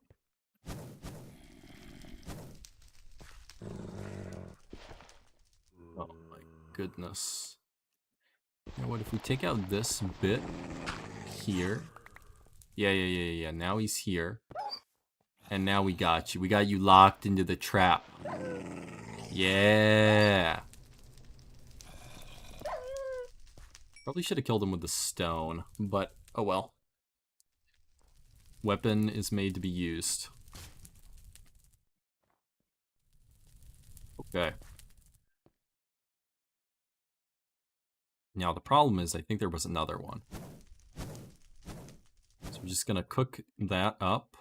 Oh my goodness. You know what, if we take out this bit here. Yeah. Now he's here. And now we got you. We got you locked into the trap. Yeah. Probably should have killed him with the stone, but oh well. Weapon is made to be used. Okay. Now the problem is I think there was another one. So we're just gonna cook that up.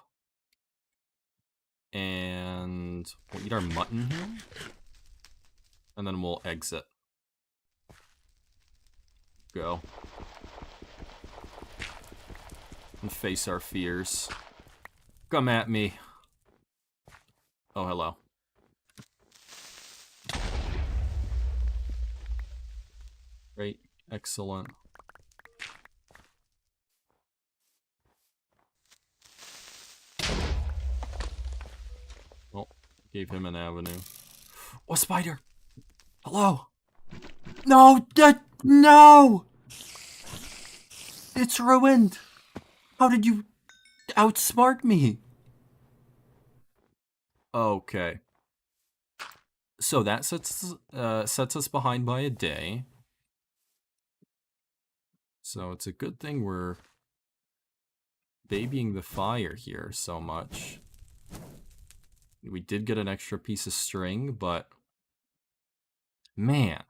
And we'll eat our mutton here. And then we'll exit. Go. And face our fears. Come at me. Oh, hello. Great. Excellent. Well, gave him an avenue. Oh, spider! Hello! No! No! It's ruined! How did you outsmart me? Okay. So that sets us behind by a day. So it's a good thing we're babying the fire here so much. We did get an extra piece of string, but man.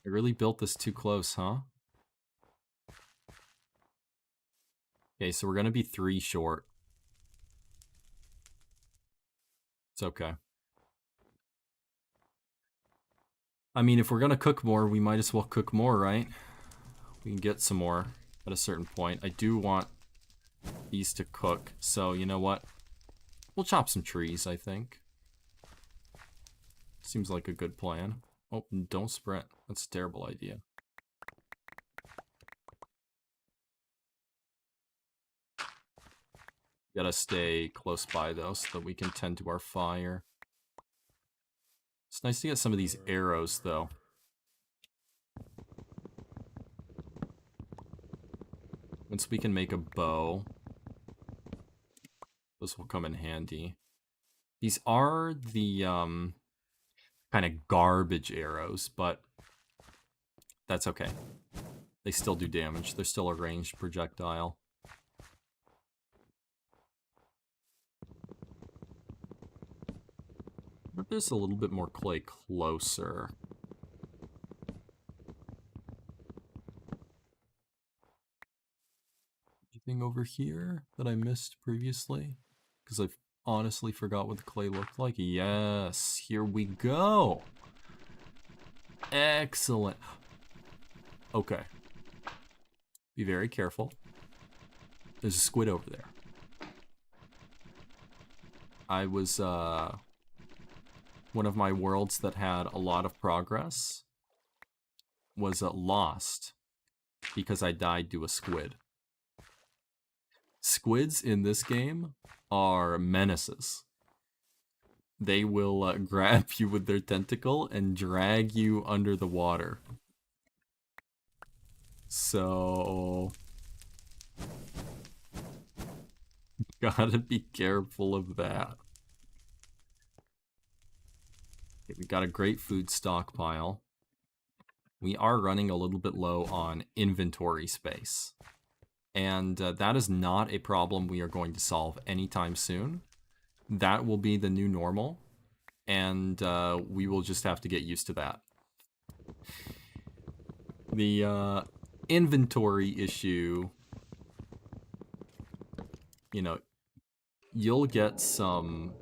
I really built this too close, huh? Okay, so we're gonna be 3 short. It's okay. I mean, if we're gonna cook more, we might as well cook more, right? We can get some more at a certain point. I do want these to cook, so you know what? We'll chop some trees, I think. Seems like a good plan. Oh, don't sprint. That's a terrible idea. Gotta stay close by, though, so that we can tend to our fire. It's nice to get some of these arrows, though. Once we can make a bow, those will come in handy. These are the, kind of garbage arrows, but that's okay. They still do damage. They're still a ranged projectile. But there's a little bit more clay closer. Anything over here that I missed previously? Because I've honestly forgot what the clay looked like. Yes, here we go. Excellent. Okay. Be very careful. There's a squid over there. I was, one of my worlds that had a lot of progress was lost because I died to a squid. Squids in this game are menaces. They will grab you with their tentacle and drag you under the water. So Gotta be careful of that. Okay, we got a great food stockpile. We are running a little bit low on inventory space. And that is not a problem we are going to solve anytime soon. That will be the new normal. And we will just have to get used to that. The inventory issue, you know, you'll get some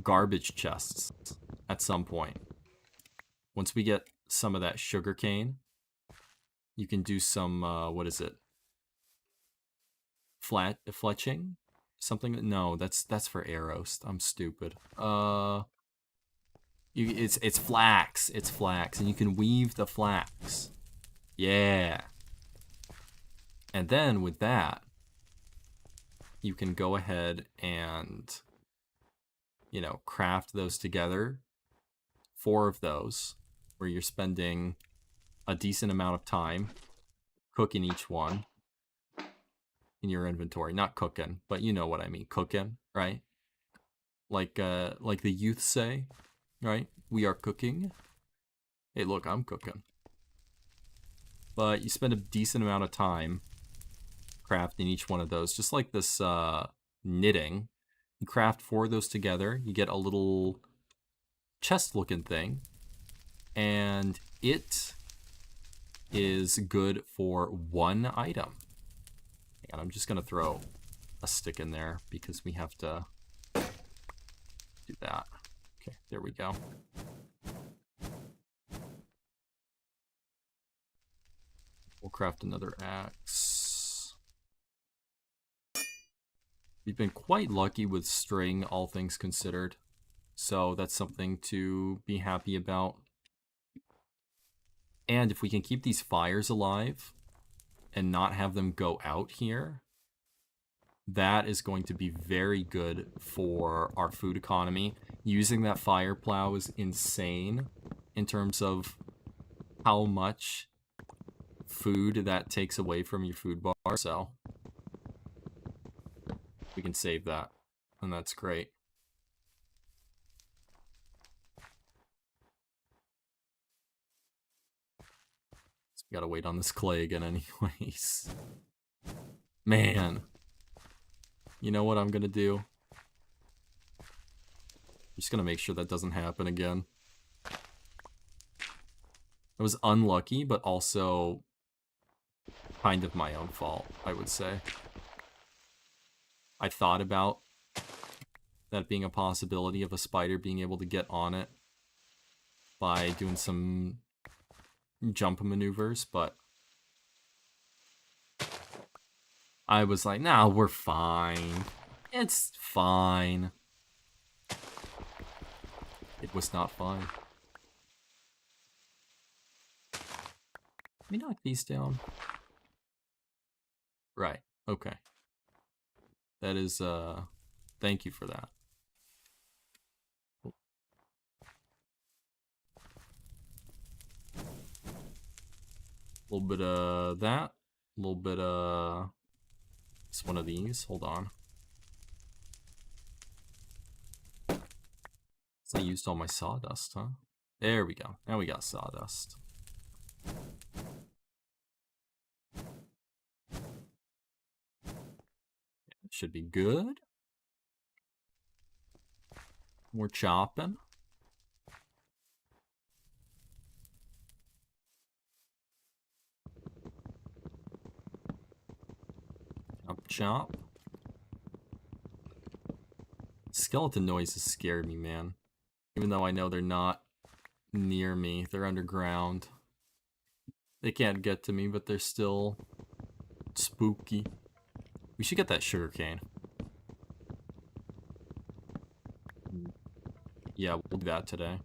garbage chests at some point. Once we get some of that sugarcane, you can do some, what is it? Fletching? Something? No, that's for arrows. I'm stupid. It's flax. It's flax, and you can weave the flax. Yeah. And then with that, you can go ahead and, you know, craft those together. 4 of those, where you're spending a decent amount of time cooking each one in your inventory. Not cooking, but you know what I mean. Cooking, right? Like the youth say, right? We are cooking. Hey, look, I'm cooking. But you spend a decent amount of time crafting each one of those, just like this knitting. You craft 4 of those together, you get a little chest-looking thing, and it is good for 1 item. Hang on, I'm just gonna throw a stick in there because we have to do that. Okay, there we go. We'll craft another axe. We've been quite lucky with string, all things considered. So that's something to be happy about. And if we can keep these fires alive and not have them go out here, that is going to be very good for our food economy. Using that fire plow is insane in terms of how much food that takes away from your food bar. So we can save that, and that's great. So we gotta wait on this clay again anyways. Man. You know what I'm gonna do? I'm just gonna make sure that doesn't happen again. It was unlucky, but also kind of my own fault, I would say. I thought about that being a possibility of a spider being able to get on it by doing some jump maneuvers, but I was like, nah, we're fine. It's fine. It was not fine. Let me knock these down. Right, okay. That is, thank you for that. A little bit of that. A little bit of... It's one of these. Hold on. So I used all my sawdust, huh? There we go. Now we got sawdust. Should be good. More chopping. Chop, chop. Skeleton noises scare me, man. Even though I know they're not near me. They're underground. They can't get to me, but they're still spooky. We should get that sugarcane. Yeah, we'll do that today.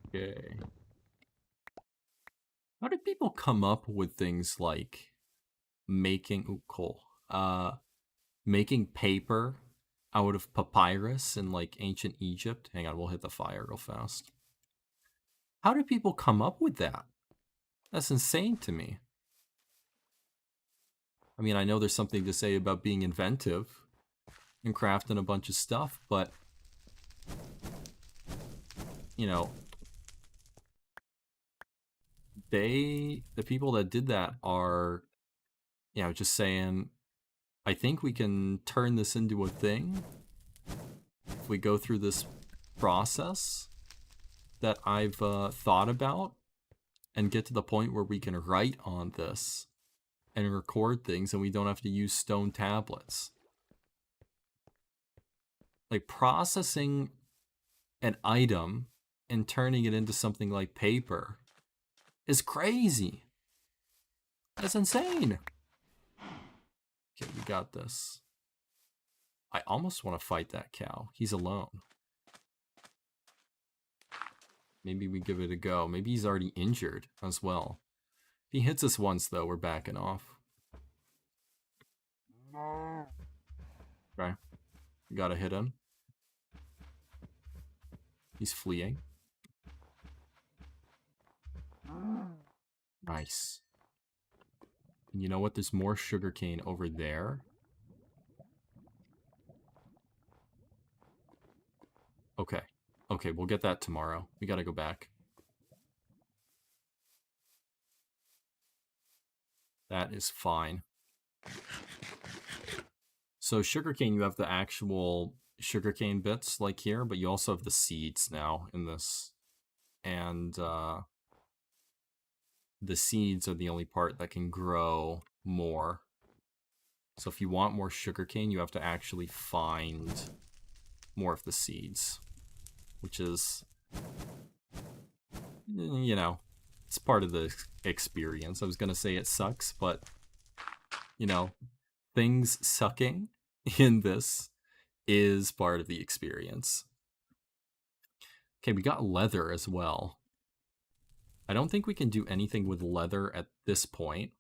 Okay. How do people come up with things like making coal? Making paper out of papyrus in like ancient Egypt? Hang on, we'll hit the fire real fast. How do people come up with that? That's insane to me. I mean, I know there's something to say about being inventive and crafting a bunch of stuff, but, you know, the people that did that are, you know, just saying, I think we can turn this into a thing if we go through this process that I've thought about and get to the point where we can write on this and record things and we don't have to use stone tablets. Like, processing an item and turning it into something like paper is crazy. That's insane. Okay, we got this. I almost want to fight that cow. He's alone. Maybe we give it a go. Maybe he's already injured as well. If he hits us once, though, we're backing off. Okay. We gotta hit him. He's fleeing. Nice. And you know what? There's more sugarcane over there. Okay. Okay, we'll get that tomorrow. We gotta go back. That is fine. So sugarcane, you have the actual sugarcane bits like here, but you also have the seeds now in this. And the seeds are the only part that can grow more. So if you want more sugarcane, you have to actually find more of the seeds, which is, you know, it's part of the experience. I was going to say it sucks, but, you know, things sucking in this is part of the experience. Okay, we got leather as well. I don't think we can do anything with leather at this point.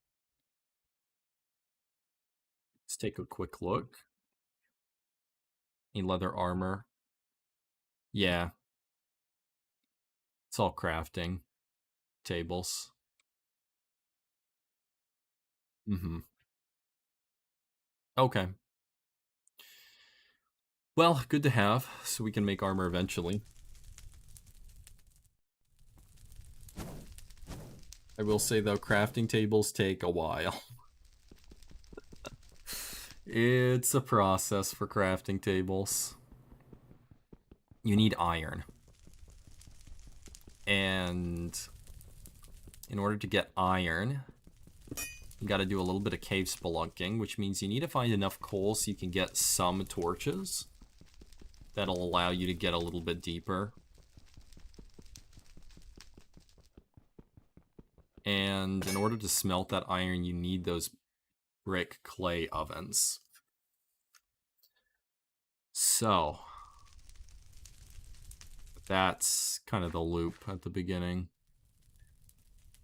Let's take a quick look. Any leather armor? Yeah. It's all crafting tables. Mm-hmm. Okay. Well, good to have, so we can make armor eventually. I will say, though, crafting tables take a while. It's a process for crafting tables. You need iron. And in order to get iron, you gotta do a little bit of cave spelunking, which means you need to find enough coal so you can get some torches. That'll allow you to get a little bit deeper. And in order to smelt that iron, you need those brick clay ovens. So that's kind of the loop at the beginning.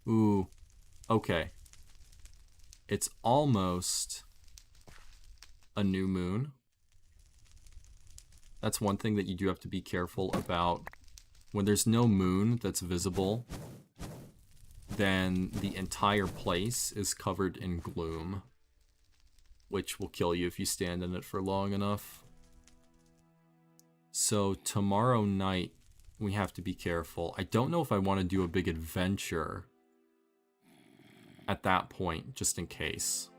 Ooh, okay. It's almost a new moon. That's one thing that you do have to be careful about. When there's no moon that's visible, then the entire place is covered in gloom, which will kill you if you stand in it for long enough. So tomorrow night, we have to be careful. I don't know if I want to do a big adventure at that point, just in case.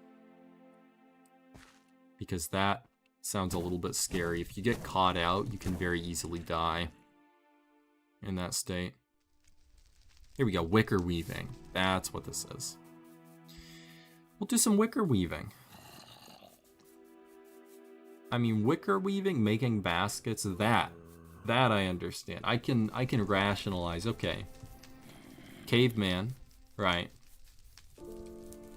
Because that sounds a little bit scary. If you get caught out, you can very easily die in that state. Here we go, wicker weaving. That's what this is. We'll do some wicker weaving. I mean, wicker weaving, making baskets, that I understand. I can rationalize, okay. Caveman, right.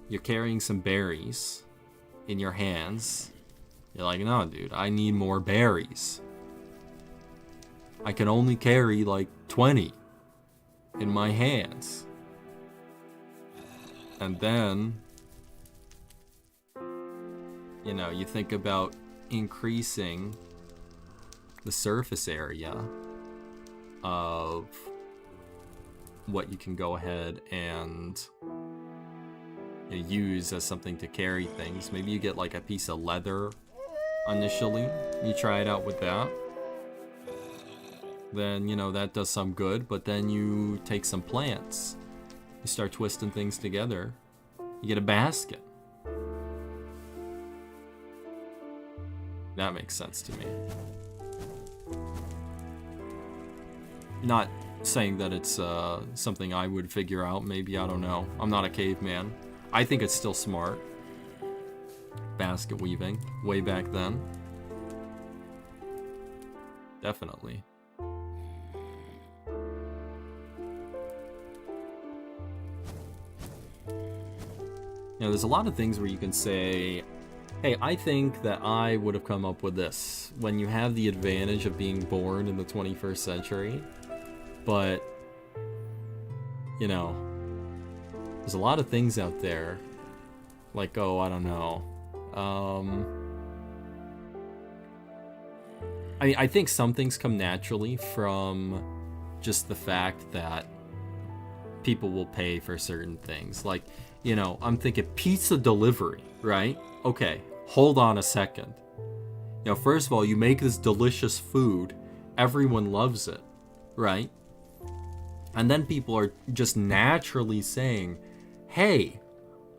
You're carrying some berries in your hands. You're like, no, dude, I need more berries. I can only carry like 20 in my hands. And then, you know, you think about increasing the surface area of what you can go ahead and use as something to carry things. Maybe you get like a piece of leather initially. You try it out with that. Then, that does some good, but then you take some plants. You start twisting things together. You get a basket. That makes sense to me. Not saying that it's something I would figure out. Maybe, I don't know. I'm not a caveman. I think it's still smart. Basket weaving. Way back then. Definitely. There's a lot of things where you can say, hey, I think that I would have come up with this when you have the advantage of being born in the 21st century. But, there's a lot of things out there. Like, I don't know. I think some things come naturally from just the fact that people will pay for certain things. Like, I'm thinking pizza delivery, right? Okay, hold on a second. First of all, you make this delicious food. Everyone loves it, right? And then people are just naturally saying, hey,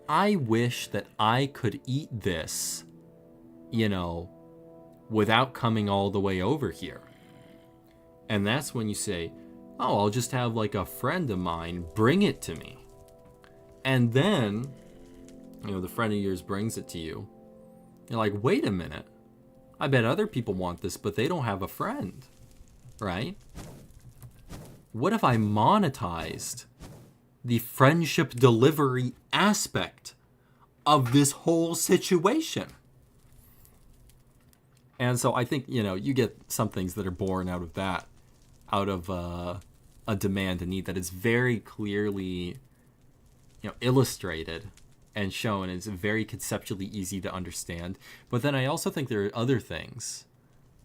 I wish that I could eat this, without coming all the way over here. And that's when you say, oh, I'll just have like a friend of mine bring it to me. And then, the friend of yours brings it to you. You're like, wait a minute. I bet other people want this, but they don't have a friend, right? What if I monetized the friendship delivery aspect of this whole situation? And so I think, you get some things that are born out of that, out of a demand and need that is very clearly, illustrated and shown. It's very conceptually easy to understand. But then I also think there are other things,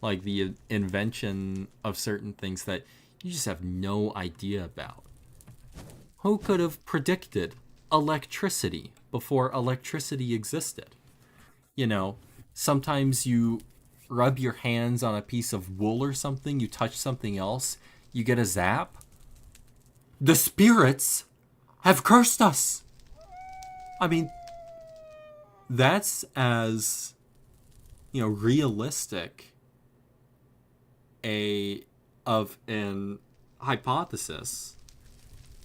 like the invention of certain things that you just have no idea about. Who could have predicted electricity before electricity existed? Sometimes you rub your hands on a piece of wool or something, you touch something else, you get a zap. The spirits have cursed us. I mean, that's as, realistic of an hypothesis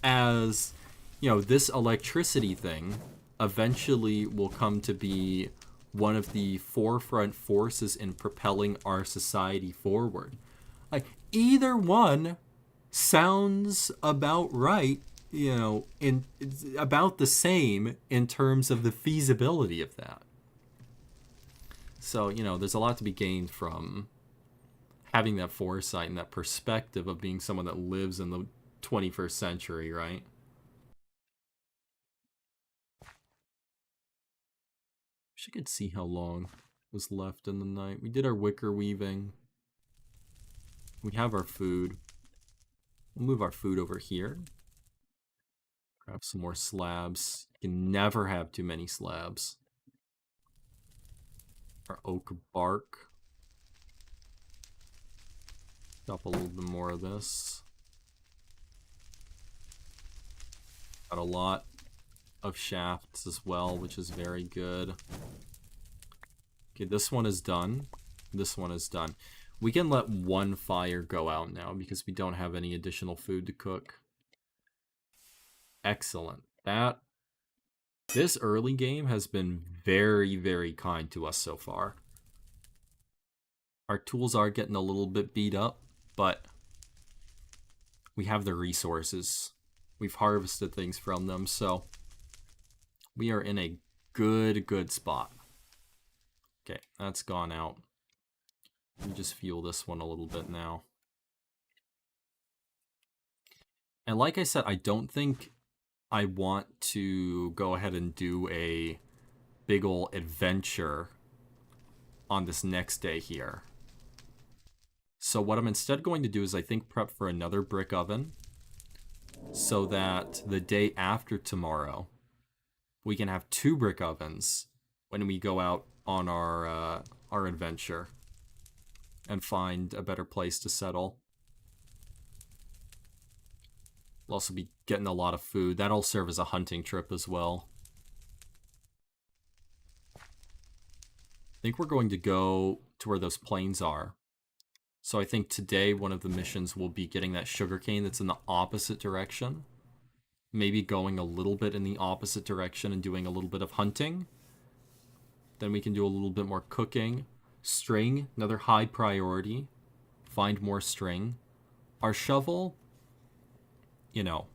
as, this electricity thing eventually will come to be one of the forefront forces in propelling our society forward. Like, either one sounds about right, in about the same in terms of the feasibility of that. So, there's a lot to be gained from having that foresight and that perspective of being someone that lives in the 21st century, right? Wish I could see how long was left in the night. We did our wicker weaving. We have our food. We'll move our food over here. Grab some more slabs. You can never have too many slabs. Our oak bark. Drop a little bit more of this. Got a lot of shafts as well, which is very good. Okay, this one is done. This one is done. We can let one fire go out now because we don't have any additional food to cook. Excellent. This early game has been very, very kind to us so far. Our tools are getting a little bit beat up, but we have the resources. We've harvested things from them, so we are in a good spot. Okay, that's gone out. Let me just fuel this one a little bit now. And like I said, I don't think I want to go ahead and do a big ol' adventure on this next day here. So what I'm instead going to do is I think prep for another brick oven. so that the day after tomorrow, we can have 2 brick ovens when we go out on our adventure and find a better place to settle. We'll also be getting a lot of food. That'll serve as a hunting trip as well. I think we're going to go to where those plains are. So I think today one of the missions will be getting that sugarcane that's in the opposite direction. Maybe going a little bit in the opposite direction and doing a little bit of hunting. Then we can do a little bit more cooking. String, another high priority. Find more string. Our shovel, you know,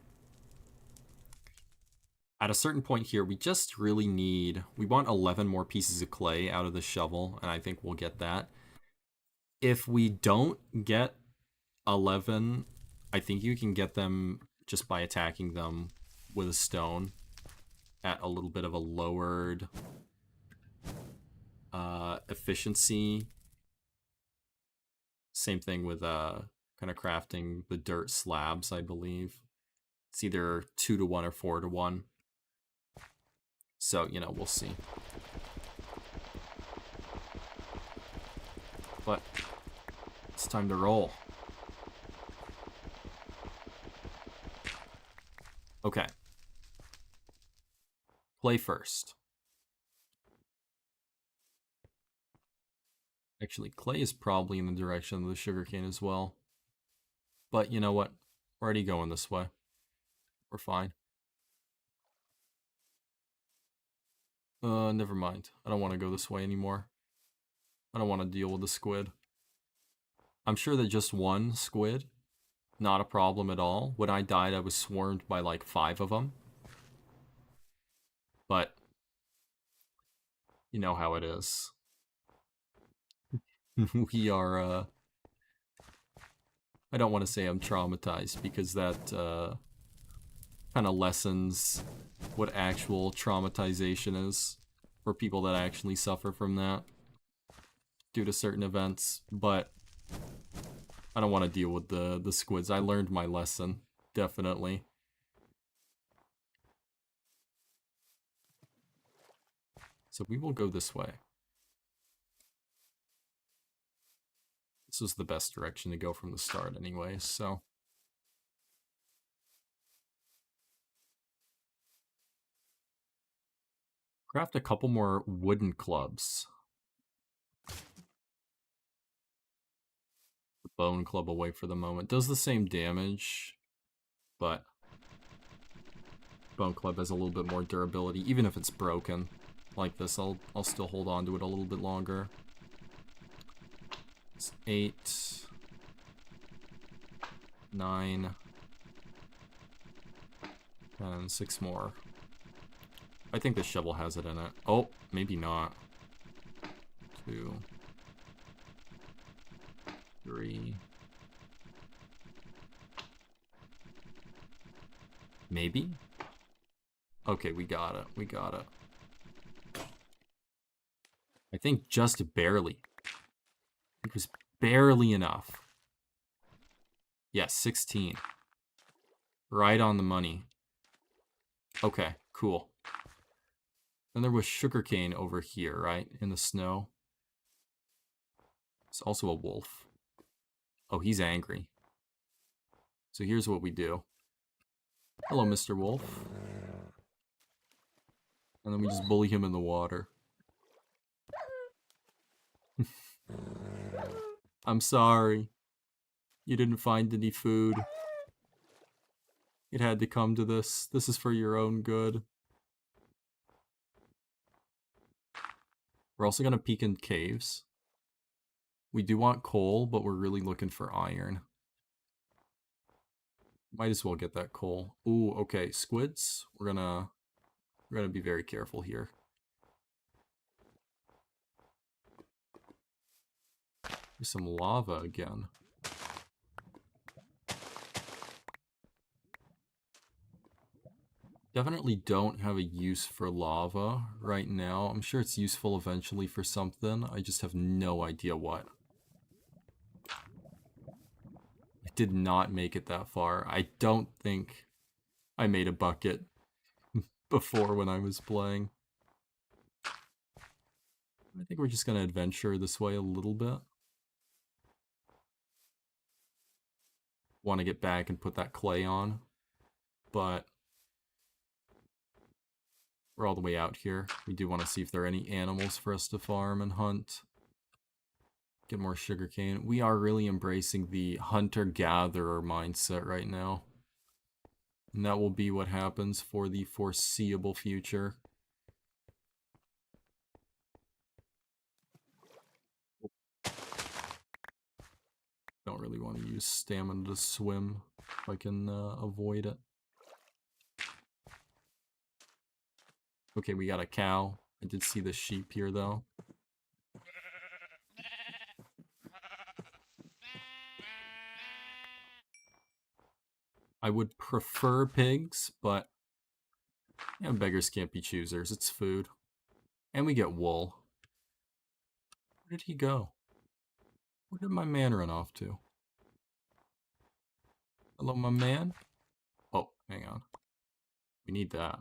at a certain point here, we just really need... We want 11 more pieces of clay out of the shovel, and I think we'll get that. If we don't get 11, I think you can get them just by attacking them with a stone at a little bit of a lowered efficiency. Same thing with kind of crafting the dirt slabs, I believe. It's either 2 to 1 or 4 to 1. So, you know, we'll see. But it's time to roll. Okay. Play first. Actually, clay is probably in the direction of the sugarcane as well. But you know what? We're already going this way. We're fine. Never mind. I don't want to go this way anymore. I don't want to deal with the squid. I'm sure that just one squid, not a problem at all. When I died, I was swarmed by like 5 of them. But you know how it is. We are, I don't want to say I'm traumatized, because that kind of lessens what actual traumatization is for people that actually suffer from that due to certain events. But I don't want to deal with the squids. I learned my lesson, definitely. So we will go this way. This was the best direction to go from the start anyway, so... Craft a couple more wooden clubs. The bone club away for the moment. Does the same damage, but... Bone club has a little bit more durability, even if it's broken. Like this, I'll still hold on to it a little bit longer. It's 8, 9, and 6 more. I think the shovel has it in it. Oh, maybe not. 2, 3. Maybe? Okay, we got it. We got it. I think just barely. It was barely enough. Yes, 16. Right on the money. Okay, cool. Then there was sugarcane over here, right? In the snow. It's also a wolf. Oh, he's angry. So here's what we do. Hello, Mr. Wolf. And then we just bully him in the water. I'm sorry. You didn't find any food. It had to come to this. This is for your own good. We're also going to peek in caves. We do want coal, but we're really looking for iron. Might as well get that coal. Ooh, okay, squids. We're gonna be very careful here. There's some lava again. Definitely don't have a use for lava right now. I'm sure it's useful eventually for something. I just have no idea what. I did not make it that far. I don't think I made a bucket before when I was playing. I think we're just going to adventure this way a little bit. Want to get back and put that clay on, but we're all the way out here. We do want to see if there are any animals for us to farm and hunt. Get more sugarcane. We are really embracing the hunter-gatherer mindset right now. And that will be what happens for the foreseeable future. Don't really want to use stamina to swim if I can avoid it. Okay, we got a cow. I did see the sheep here, though. I would prefer pigs, but yeah, beggars can't be choosers. It's food. And we get wool. Where did he go? Where did my man run off to? Hello, my man? Oh, hang on. We need that.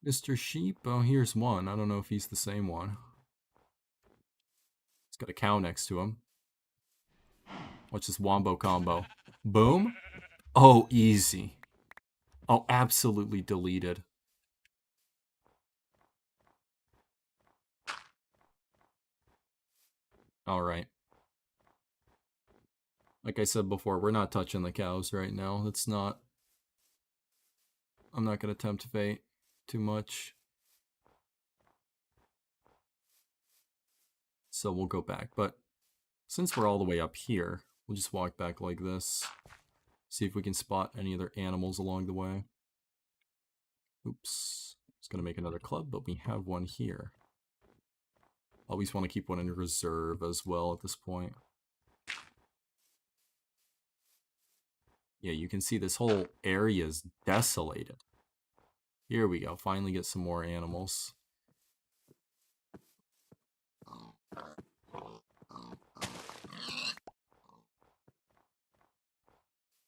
Mr. Sheep? Oh, here's one. I don't know if he's the same one. He's got a cow next to him. Watch this wombo combo. Boom. Oh, easy. Oh, absolutely deleted. Alright. Like I said before, we're not touching the cows right now. That's not... I'm not going to tempt fate too much. So we'll go back. But since we're all the way up here, we'll just walk back like this. See if we can spot any other animals along the way. Oops. I was going to make another club, but we have one here. Always want to keep one in reserve as well at this point. Yeah, you can see this whole area is desolated. Here we go. Finally get some more animals.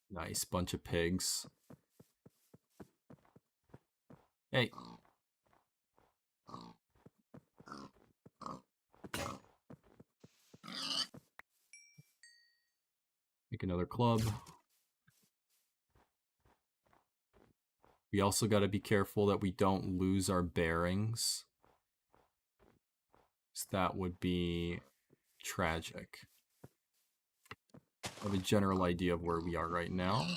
Nice bunch of pigs. Hey. Make another club. We also got to be careful that we don't lose our bearings. So that would be tragic. I have a general idea of where we are right now.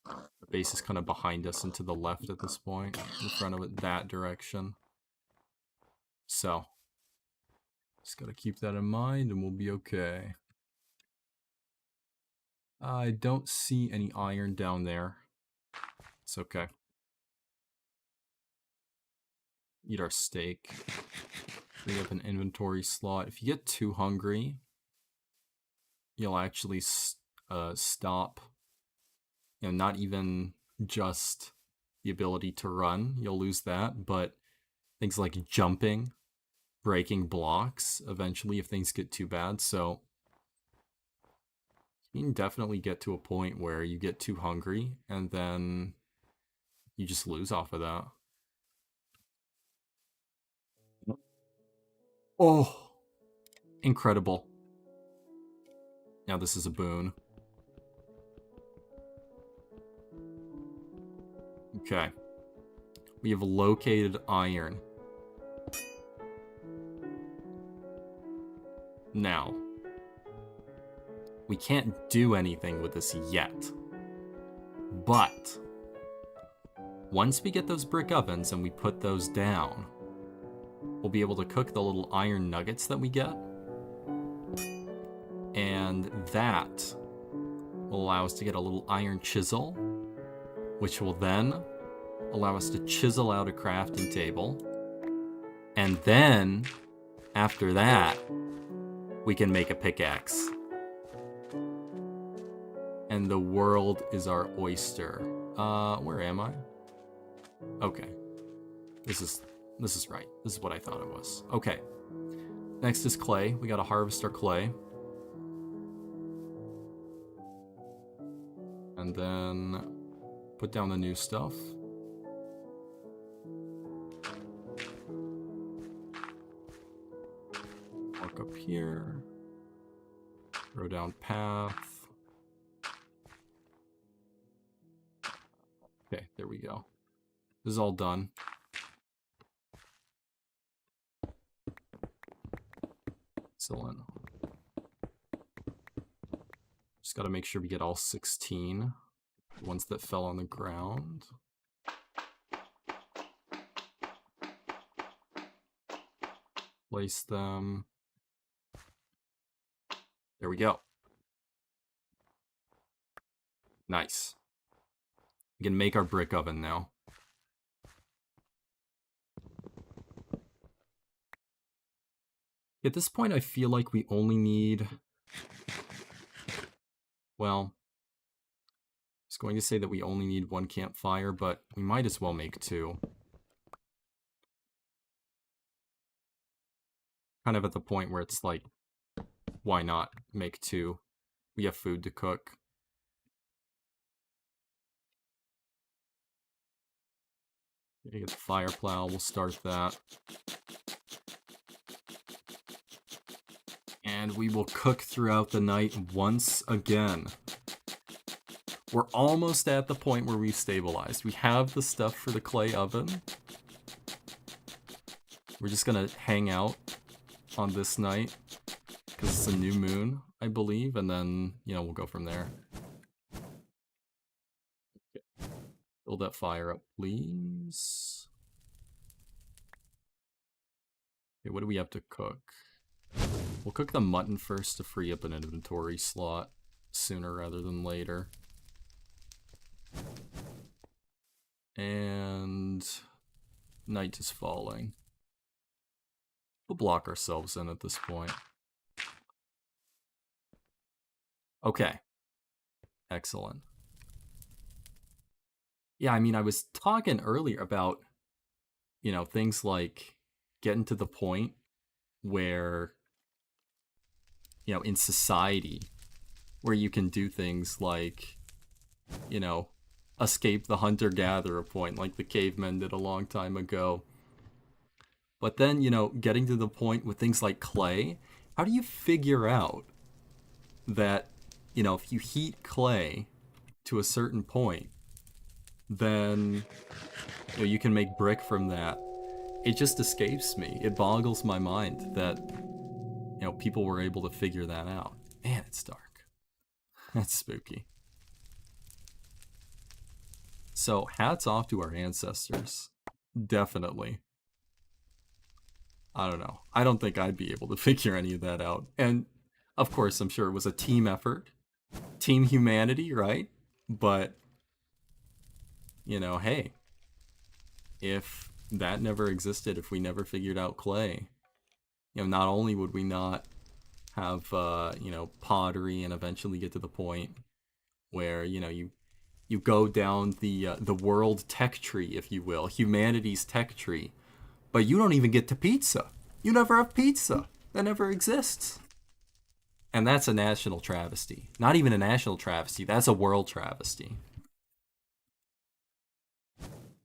The base is kind of behind us and to the left at this point, in front of it that direction. So, just gotta keep that in mind and we'll be okay. I don't see any iron down there. It's okay. Eat our steak. Free up an inventory slot. If you get too hungry, you'll actually stop. You know, not even just the ability to run. You'll lose that, but things like jumping, breaking blocks, eventually if things get too bad. So you can definitely get to a point where you get too hungry and then you just lose off of that. Oh, incredible. Now this is a boon. Okay. We have located iron. Now, we can't do anything with this yet. But once we get those brick ovens and we put those down, we'll be able to cook the little iron nuggets that we get. And that will allow us to get a little iron chisel, which will then allow us to chisel out a crafting table. And then, after that, we can make a pickaxe. And the world is our oyster. Where am I? Okay. This is right. This is what I thought it was. Okay. Next is clay. We gotta harvest our clay. And then put down the new stuff. Walk up here. Throw down path. Okay, there we go. This is all done. Excellent. Just gotta make sure we get all 16 ones that fell on the ground. Place them. There we go. Nice. We can make our brick oven now. At this point, I feel like we only need... Well, I was going to say that we only need 1 campfire, but we might as well make 2. Kind of at the point where it's like, why not make 2? We have food to cook. Okay, get the fire plow, we'll start that. And we will cook throughout the night once again. We're almost at the point where we've stabilized. We have the stuff for the clay oven. We're just gonna hang out on this night because it's a new moon, I believe, and then, you know, we'll go from there. Okay. Build that fire up, please. Okay, what do we have to cook? We'll cook the mutton first to free up an inventory slot sooner rather than later. And night is falling. We'll block ourselves in at this point. Okay. Excellent. Yeah, I mean, I was talking earlier about, you know, things like getting to the point where, you know, in society, where you can do things like, you know, escape the hunter-gatherer point like the cavemen did a long time ago. But then, you know, getting to the point with things like clay, how do you figure out that, you know, if you heat clay to a certain point, then, you know, you can make brick from that? It just escapes me. It boggles my mind that, you know, people were able to figure that out. Man, it's dark. That's spooky. So, hats off to our ancestors. Definitely. I don't know. I don't think I'd be able to figure any of that out. And, of course, I'm sure it was a team effort. Team humanity, right? But, you know, hey, if that never existed, if we never figured out clay, you know, not only would we not have, you know, pottery and eventually get to the point where, you know, you go down the world tech tree, if you will, humanity's tech tree, but you don't even get to pizza. You never have pizza. That never exists. And that's a national travesty. Not even a national travesty, that's a world travesty.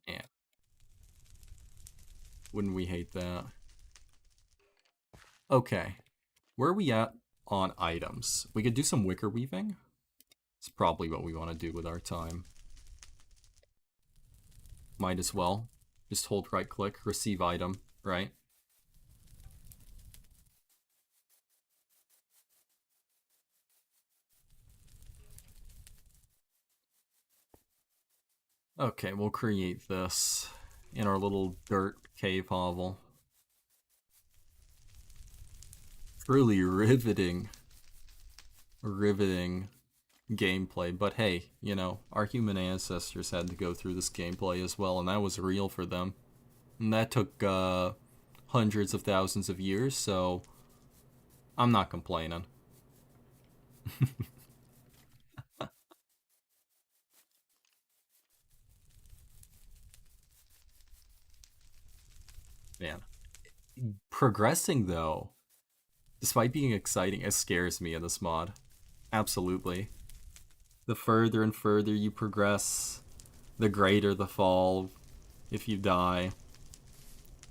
Yeah. Wouldn't we hate that? Okay. Where are we at on items? We could do some wicker weaving. It's probably what we want to do with our time. Might as well. Just hold right click, receive item, right? Okay, we'll create this in our little dirt cave hovel. Truly riveting gameplay, but hey, you know, our human ancestors had to go through this gameplay as well, and that was real for them. And that took hundreds of thousands of years, so I'm not complaining. Man. Progressing, though, Despite being exciting, it scares me in this mod. Absolutely. The further and further you progress, the greater the fall if you die.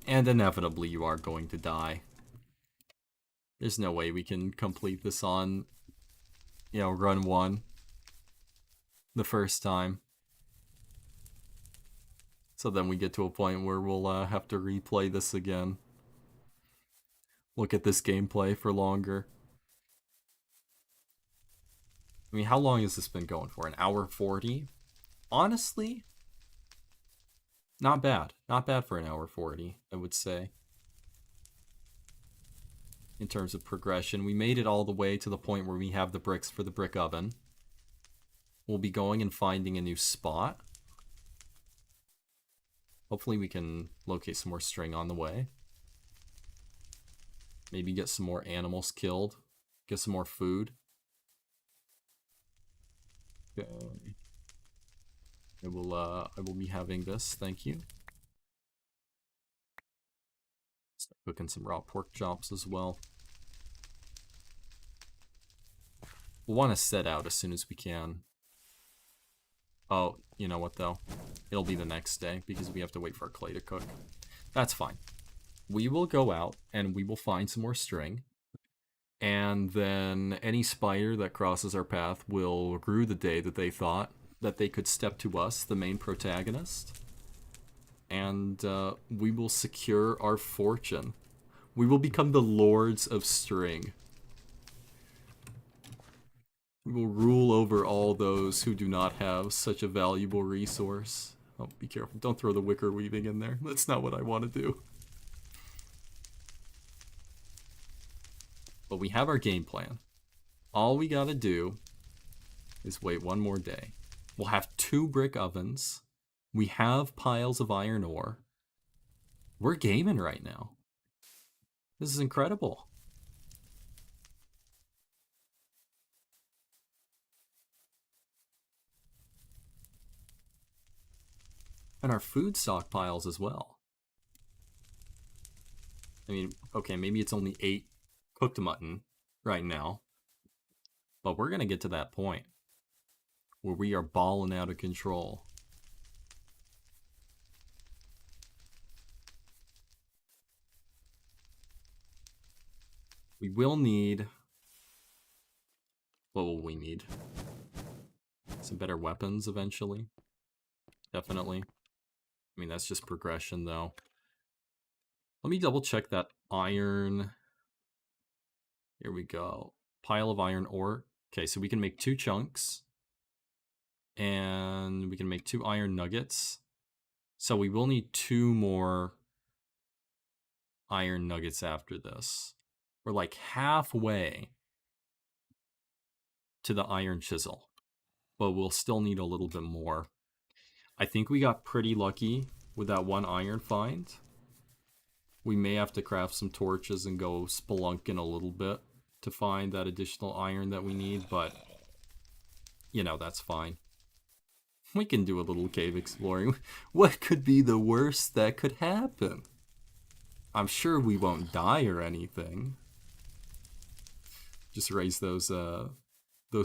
And inevitably you are going to die. There's no way we can complete this on, run 1 the first time. So then we get to a point where we'll have to replay this again. Look at this gameplay for longer. I mean, how long has this been going for? An hour 40? Honestly, not bad. Not bad for an hour 40, I would say. In terms of progression, we made it all the way to the point where we have the bricks for the brick oven. We'll be going and finding a new spot. Hopefully we can locate some more string on the way. Maybe get some more animals killed. Get some more food. Okay. I will be having this, thank you. Start cooking some raw pork chops as well. We'll want to set out as soon as we can. Oh, you know what though? It'll be the next day because we have to wait for our clay to cook. That's fine. We will go out and we will find some more string. And then any spider that crosses our path will rue the day that they thought that they could step to us, the main protagonist. And we will secure our fortune. We will become the lords of string. We will rule over all those who do not have such a valuable resource. Oh, be careful. Don't throw the wicker weaving in there. That's not what I want to do. But we have our game plan. All we gotta do is wait one more day. We'll have 2 brick ovens. We have piles of iron ore. We're gaming right now. This is incredible. And our food stockpiles as well. I mean, okay, maybe it's only 8 cooked mutton right now. But we're going to get to that point where we are balling out of control. We will need... What will we need? Some better weapons eventually. Definitely. I mean, that's just progression though. Let me double check that iron. Here we go. Pile of iron ore. Okay, so we can make 2 chunks. And we can make 2 iron nuggets. So we will need 2 more iron nuggets after this. We're like halfway to the iron chisel. But we'll still need a little bit more. I think we got pretty lucky with that 1 iron find. We may have to craft some torches and go spelunking a little bit to find that additional iron that we need, but, you know, that's fine. We can do a little cave exploring. What could be the worst that could happen? I'm sure we won't die or anything. Just raise those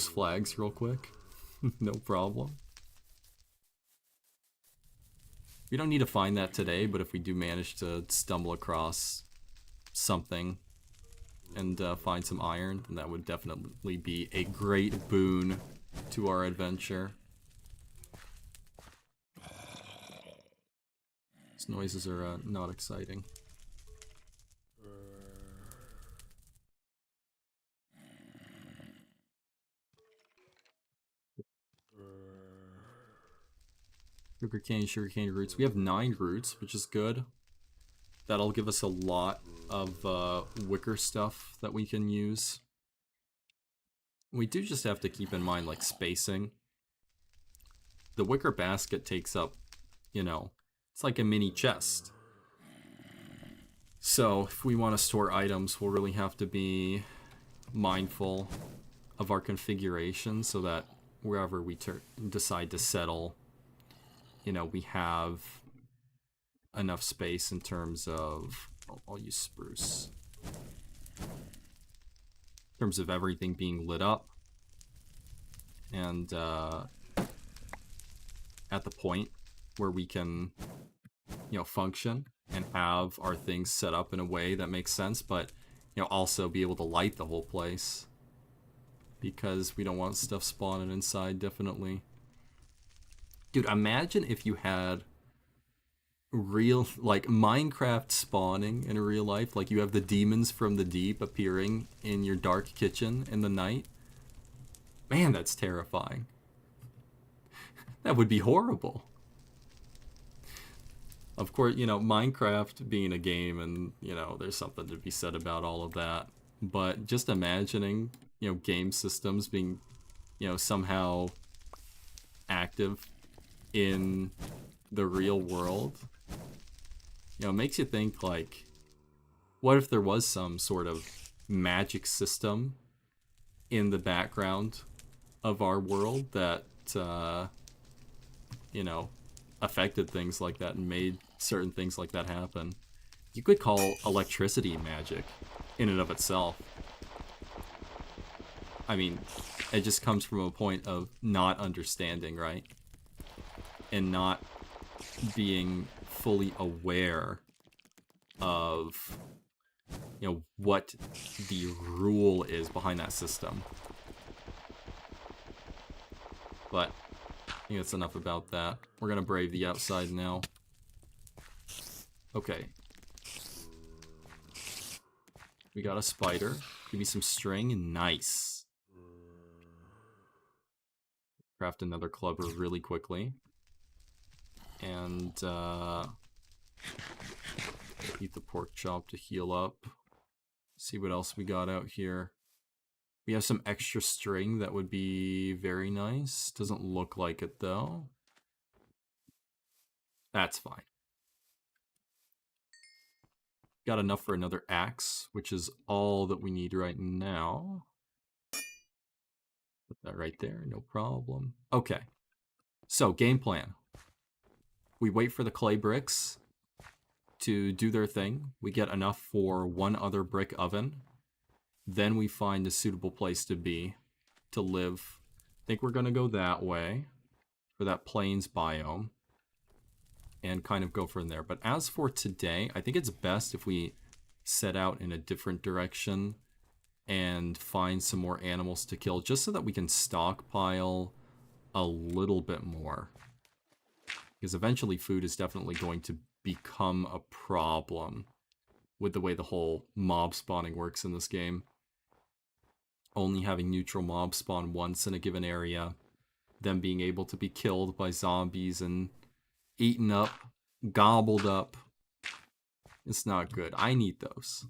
flags real quick. No problem. We don't need to find that today, but if we do manage to stumble across something and find some iron, then that would definitely be a great boon to our adventure. These noises are not exciting. Sugarcane roots. We have 9 roots, which is good. That'll give us a lot of wicker stuff that we can use. We do just have to keep in mind, like, spacing. The wicker basket takes up, you know, it's like a mini chest. So, if we want to store items, we'll really have to be mindful of our configuration so that wherever we decide to settle, you know, we have enough space in terms of... I'll use spruce. in terms of everything being lit up and at the point where we can, function and have our things set up in a way that makes sense, but also be able to light the whole place because we don't want stuff spawning inside. Definitely, dude. Imagine if you had real like Minecraft spawning in real life, like you have the demons from the deep appearing in your dark kitchen in the night. Man, that's terrifying. That would be horrible. Of course, Minecraft being a game, and there's something to be said about all of that, but just imagining game systems being somehow active in the real world, makes you think, like, what if there was some sort of magic system in the background of our world that affected things like that and made certain things like that happen. You could call electricity magic in and of itself. I mean, it just comes from a point of not understanding, right? And not being fully aware of what the rule is behind that system. But I think that's enough about that. We're gonna brave the outside now. Okay. We got a spider. Give me some string. Nice. Craft another clubber really quickly. And eat the pork chop to heal up. See what else we got out here. We have some extra string that would be very nice. Doesn't look like it though. That's fine. Got enough for another axe, which is all that we need right now. Put that right there, no problem. Okay, so game plan. We wait for the clay bricks to do their thing. We get enough for one other brick oven. Then we find a suitable place to live. I think we're gonna go that way for that plains biome and kind of go from there. But as for today, I think it's best if we set out in a different direction and find some more animals to kill, just so that we can stockpile a little bit more. Because eventually food is definitely going to become a problem with the way the whole mob spawning works in this game. Only having neutral mobs spawn once in a given area, them being able to be killed by zombies and eaten up, gobbled up. It's not good. I need those.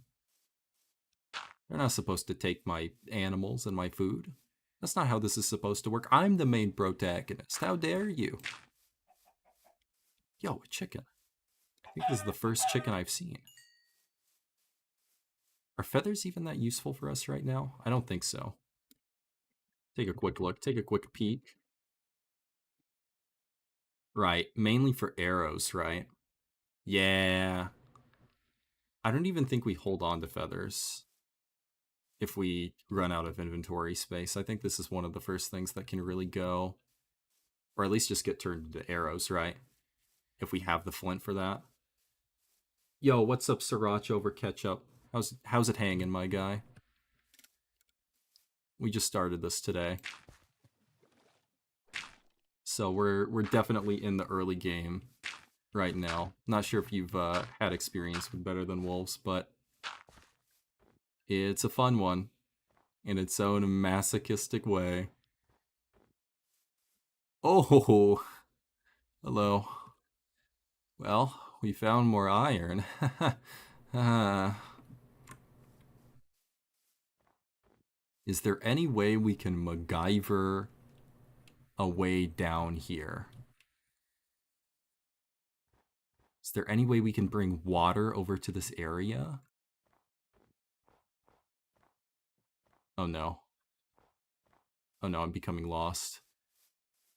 They're not supposed to take my animals and my food. That's not how this is supposed to work. I'm the main protagonist. How dare you? Yo, a chicken. I think this is the first chicken I've seen. Are feathers even that useful for us right now? I don't think so. Take a quick look. Take a quick peek. Right, mainly for arrows, right? Yeah. I don't even think we hold on to feathers if we run out of inventory space. I think this is one of the first things that can really go. Or at least just get turned into arrows, right? If we have the flint for that. Yo, what's up, Sriracha over ketchup? How's it hanging, my guy? We just started this today. So we're definitely in the early game right now. Not sure if you've had experience with Better Than Wolves, but it's a fun one in its own masochistic way. Oh, hello. Well, we found more iron. Is there any way we can MacGyver a way down here? Is there any way we can bring water over to this area? Oh no. Oh no, I'm becoming lost.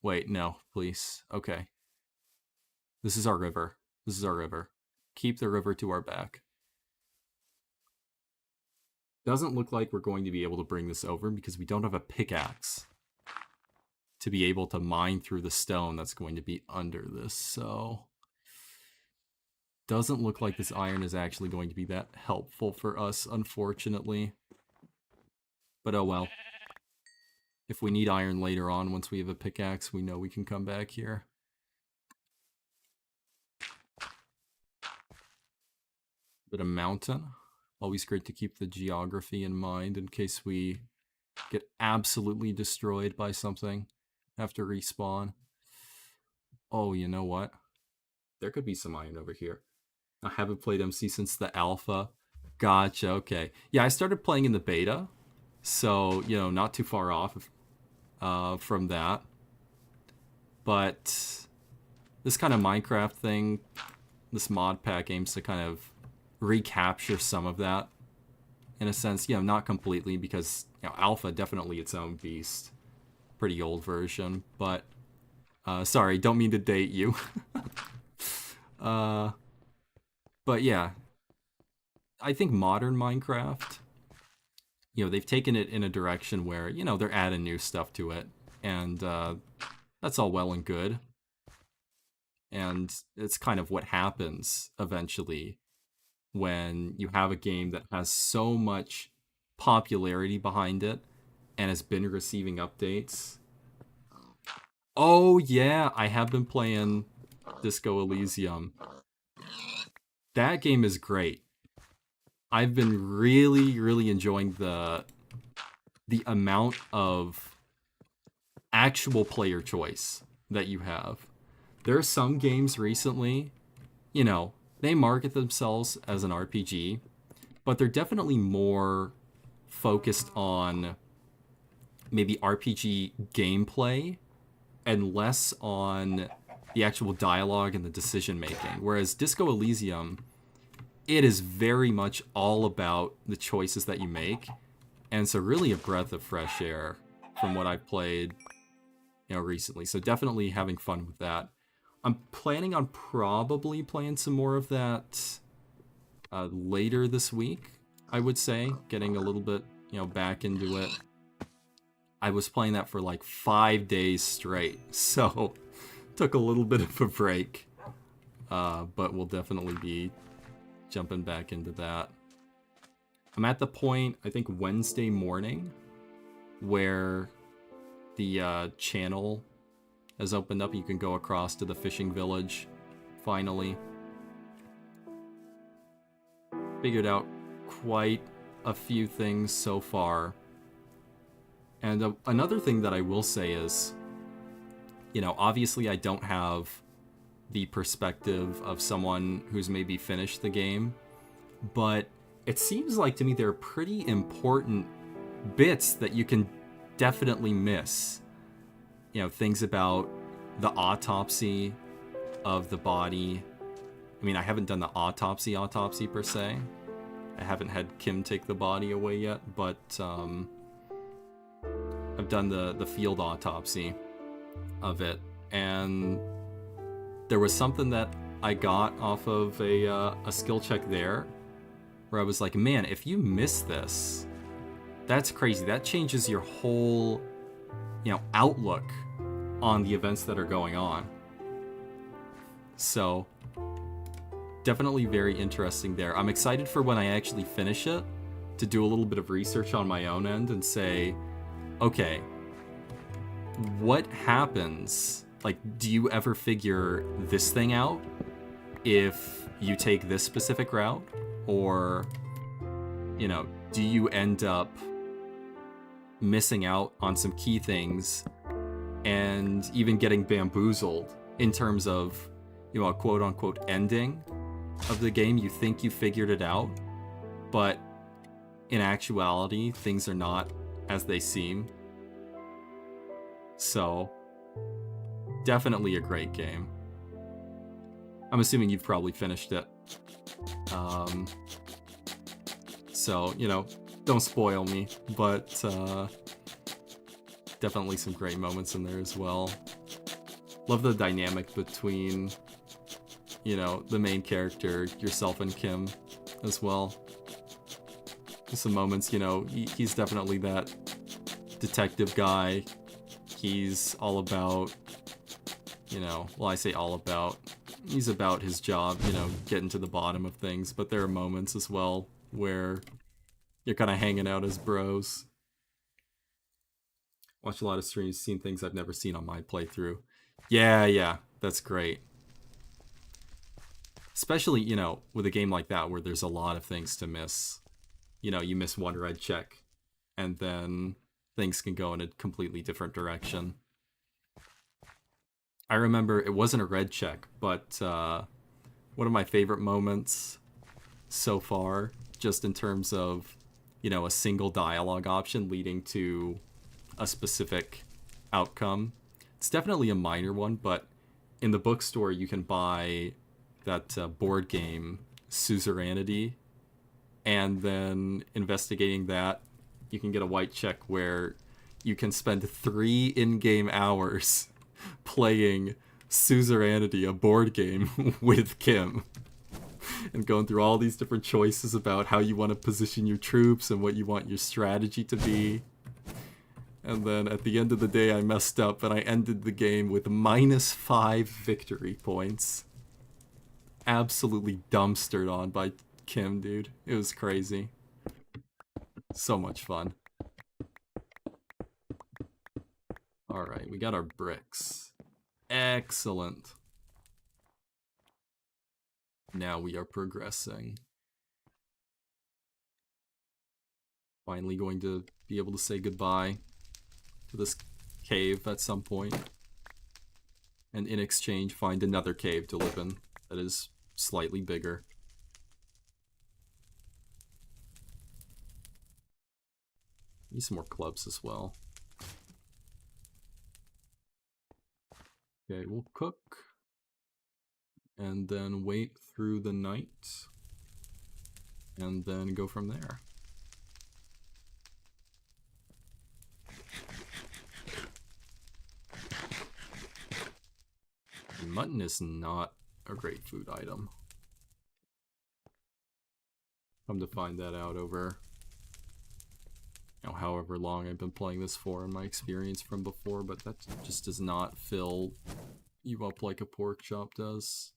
Wait, no, please. Okay. This is our river. This is our river. Keep the river to our back. Doesn't look like we're going to be able to bring this over because we don't have a pickaxe to be able to mine through the stone that's going to be under this. So doesn't look like this iron is actually going to be that helpful for us, unfortunately. But oh well. If we need iron later on, once we have a pickaxe, we know we can come back here. Bit of mountain. Always great to keep the geography in mind in case we get absolutely destroyed by something. Have to respawn. Oh, you know what? There could be some iron over here. I haven't played MC since the alpha. Gotcha, okay. Yeah, I started playing in the beta, so, you know, not too far off from that. But this kind of Minecraft thing, this mod pack aims to kind of recapture some of that. In a sense, you know, not completely, because, you know, alpha definitely its own beast. Pretty old version, but sorry, don't mean to date you. But yeah, I think modern Minecraft, you know, they've taken it in a direction where, you know, they're adding new stuff to it, and that's all well and good. And it's kind of what happens eventually when you have a game that has so much popularity behind it and has been receiving updates. Oh yeah, I have been playing Disco Elysium. That game is great. I've been really enjoying the amount of actual player choice that you have. There are some games recently, you know, they market themselves as an RPG, but they're definitely more focused on maybe RPG gameplay and less on the actual dialogue and the decision making. Whereas Disco Elysium, it is very much all about the choices that you make, and so really a breath of fresh air from what I've played, you know, recently. So definitely having fun with that. I'm planning on probably playing some more of that later this week, I would say, getting a little bit, you know, back into it. I was playing that for like 5 days straight, so took a little bit of a break, but we'll definitely be jumping back into that. I'm at the point, I think Wednesday morning, where the channel has opened up. You can go across to the fishing village, finally. Figured out quite a few things so far. And another thing that I will say is, you know, obviously I don't have the perspective of someone who's maybe finished the game, but it seems like to me there are pretty important bits that you can definitely miss. You know, things about the autopsy of the body. I mean, I haven't done the autopsy per se. I haven't had Kim take the body away yet, but I've done the field autopsy of it, and there was something that I got off of a skill check there, where I was like, man, if you miss this, that's crazy. That changes your whole, you know, outlook on the events that are going on. So definitely very interesting there. I'm excited for when I actually finish it to do a little bit of research on my own end and say, okay, what happens? Like, do you ever figure this thing out if you take this specific route? Or, you know, do you end up missing out on some key things and even getting bamboozled in terms of, you know, a quote-unquote ending of the game? You think you figured it out, but in actuality, things are not as they seem. So, definitely a great game. I'm assuming you've probably finished it. So, you know, don't spoil me, but definitely some great moments in there as well. Love the dynamic between, you know, the main character, yourself and Kim as well. some moments, he's definitely that detective guy. He's all about, well, I say all about, he's about his job, getting to the bottom of things, but there are moments as well where you're kind of hanging out as bros. Watch a lot of streams, seen things I've never seen on my playthrough. Yeah, that's great. Especially, with a game like that where there's a lot of things to miss. You miss one red check, and then things can go in a completely different direction. I remember it wasn't a red check, but one of my favorite moments so far, just in terms of, a single dialogue option leading to a specific outcome. It's definitely a minor one, but in the bookstore you can buy that board game, Suzerainty, and then investigating that, you can get a white check where you can spend 3 in-game hours playing Suzerainty, a board game, with Kim. And going through all these different choices about how you want to position your troops and what you want your strategy to be. And then at the end of the day, I messed up and I ended the game with -5 victory points. Absolutely dumpstered on by Kim, dude. It was crazy. So much fun. Alright, we got our bricks. Excellent. Now we are progressing. Finally going to be able to say goodbye to this cave at some point. And in exchange, find another cave to live in that is slightly bigger. Need some more clubs as well. Okay, we'll cook. And then wait through the night. And then go from there. Mutton is not a great food item. Come to find that out over, however long I've been playing this for in my experience from before, but that just does not fill you up like a pork chop does.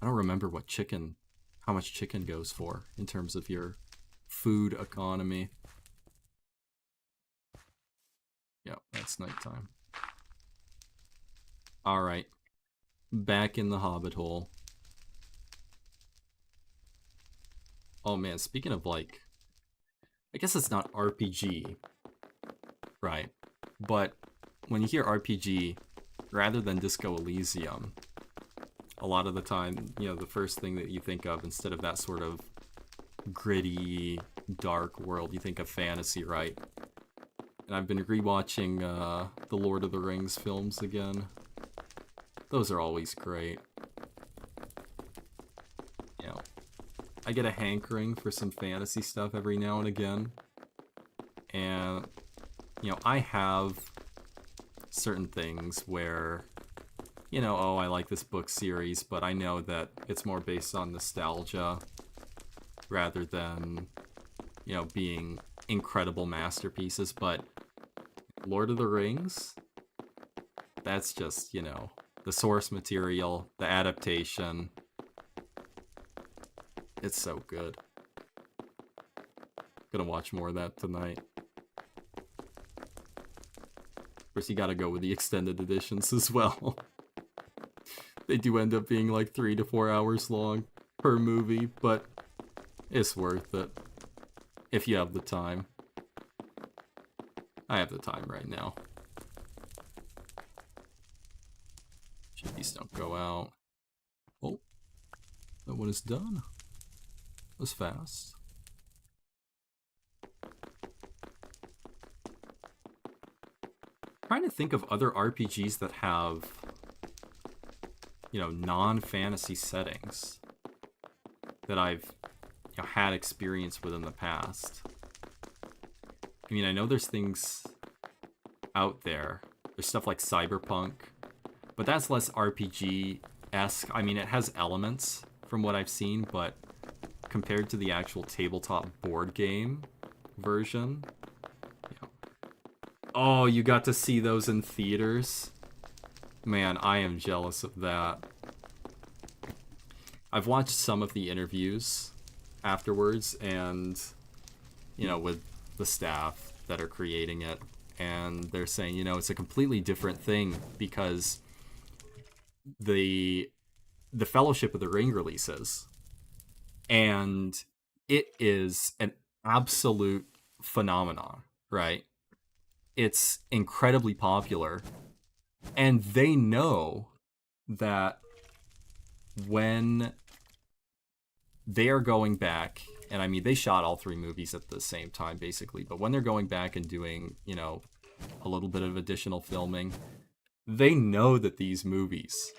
I don't remember how much chicken goes for in terms of your food economy. Yep, that's nighttime. Alright. Back in the Hobbit hole. Oh man, speaking of I guess it's not RPG, right? But when you hear RPG, rather than Disco Elysium, a lot of the time, the first thing that you think of, instead of that sort of gritty, dark world, you think of fantasy, right? And I've been rewatching the Lord of the Rings films again. Those are always great. I get a hankering for some fantasy stuff every now and again. And, I have certain things where, oh, I like this book series, but I know that it's more based on nostalgia rather than, being incredible masterpieces. But Lord of the Rings, that's just, the source material, the adaptation. It's so good. Gonna watch more of that tonight. Of course, you gotta go with the extended editions as well. They do end up being like 3 to 4 hours long per movie, but it's worth it if you have the time. I have the time right now. These don't go out. Oh, that one is done. That was fast. Trying to think of other RPGs that have, non-fantasy settings that I've had experience with in the past. I mean, I know there's things out there. There's stuff like Cyberpunk, but that's less RPG-esque. I mean, it has elements from what I've seen, but compared to the actual tabletop board game version. Yeah. Oh, you got to see those in theaters? Man, I am jealous of that. I've watched some of the interviews afterwards, and with the staff that are creating it, and they're saying, it's a completely different thing because the Fellowship of the Ring releases, and it is an absolute phenomenon, right? It's incredibly popular, and they know that when they are going back, and I mean, they shot all three movies at the same time, basically, but when they're going back and doing, a little bit of additional filming, they know that these movies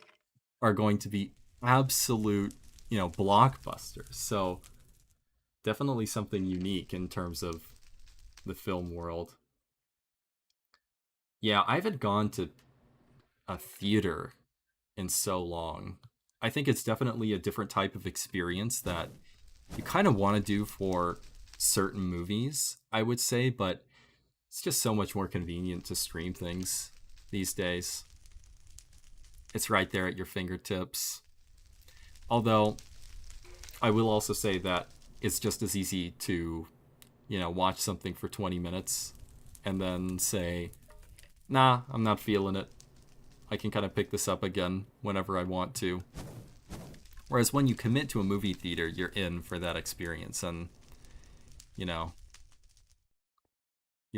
are going to be absolute, blockbusters. So definitely something unique in terms of the film world. Yeah, I haven't gone to a theater in so long. I think it's definitely a different type of experience that you kind of want to do for certain movies, I would say, but it's just so much more convenient to stream things these days. It's right there at your fingertips. Although, I will also say that it's just as easy to, watch something for 20 minutes and then say, nah, I'm not feeling it. I can kind of pick this up again whenever I want to. Whereas when you commit to a movie theater, you're in for that experience, and, you're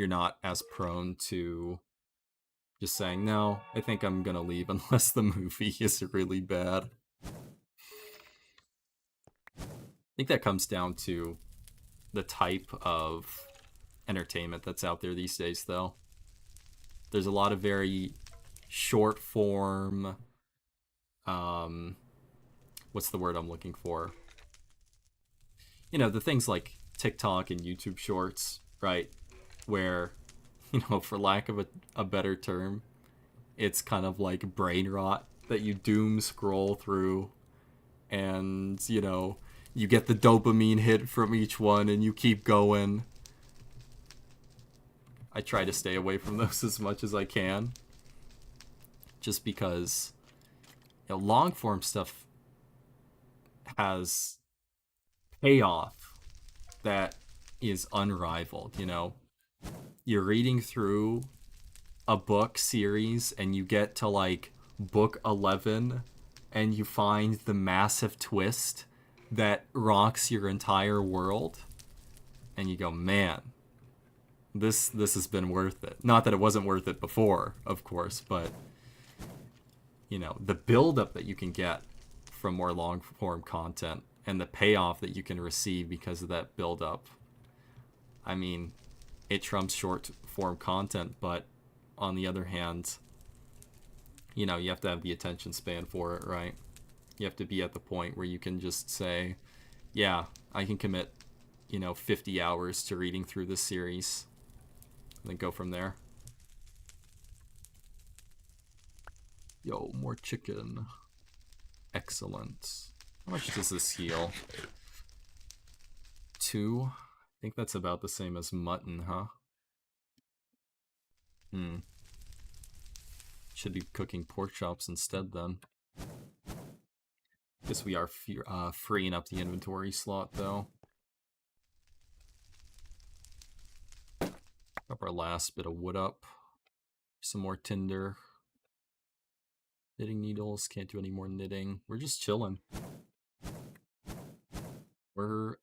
not as prone to just saying, no, I think I'm gonna leave unless the movie is really bad. I think that comes down to the type of entertainment that's out there these days, though. There's a lot of very short form, what's the word I'm looking for? The things like TikTok and YouTube Shorts, right? Where, for lack of a better term, it's kind of like brain rot that you doom scroll through, and, you get the dopamine hit from each one and you keep going. I try to stay away from those as much as I can, just because long form stuff has payoff that is unrivaled. You're reading through a book series and you get to like book 11 and you find the massive twist that rocks your entire world, and you go, man, this has been worth it. Not that it wasn't worth it before, of course, but the build-up that you can get from more long-form content and the payoff that you can receive because of that build-up. I mean, it trumps short-form content, but on the other hand, you have to have the attention span for it, right? You have to be at the point where you can just say, yeah, I can commit, 50 hours to reading through this series, and then go from there. Yo, more chicken. Excellent. How much does this heal? 2? I think that's about the same as mutton, huh? Should be cooking pork chops instead then. Guess we are freeing up the inventory slot, though. Up our last bit of wood up. Some more tinder. Knitting needles. Can't do any more knitting. We're just chilling. We're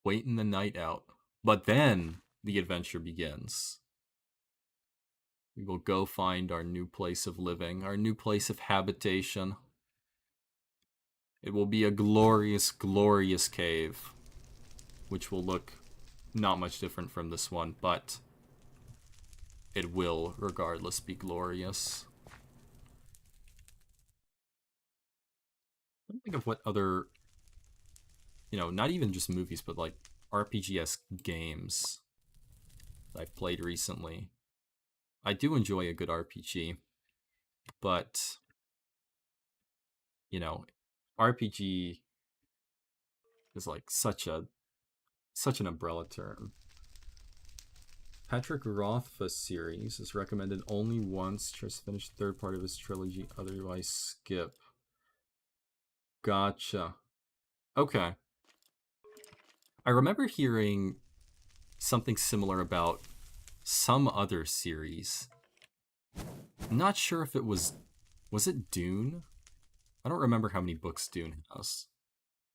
waiting the night out. But then the adventure begins. We will go find our new place of living, our new place of habitation. It will be a glorious, glorious cave, which will look not much different from this one, but it will, regardless, be glorious. I think of what other, not even just movies, but like RPG-esque games that I've played recently. I do enjoy a good RPG, but, RPG is like such an umbrella term. Patrick Rothfuss series is recommended only once. Just finished the third part of his trilogy, otherwise skip. Gotcha. Okay. I remember hearing something similar about some other series. I'm not sure if it was it Dune? I don't remember how many books Dune has.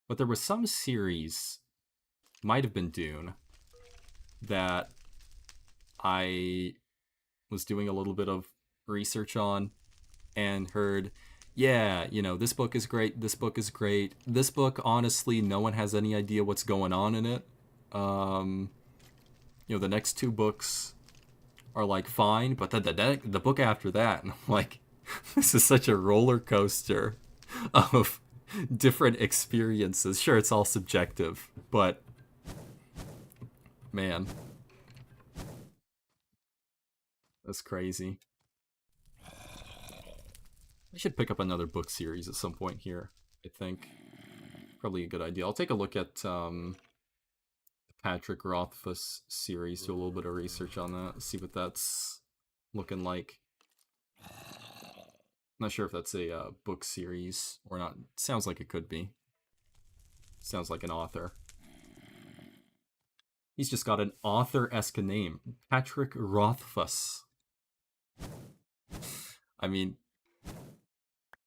But there was some series, might have been Dune, that I was doing a little bit of research on and heard, yeah, you know, this book is great, this book is great. This book, honestly, no one has any idea what's going on in it. You know, the next two books are like fine, but then the book after that, and I'm like, this is such a roller coaster of different experiences. Sure, it's all subjective, but man, that's crazy. I should pick up another book series at some point here, I think. Probably a good idea. I'll take a look at the Patrick Rothfuss series, do a little bit of research on that, see what that's looking like. Not sure if that's a book series or not. Sounds like it could be. Sounds like an author. He's just got an author-esque name. Patrick Rothfuss. I mean,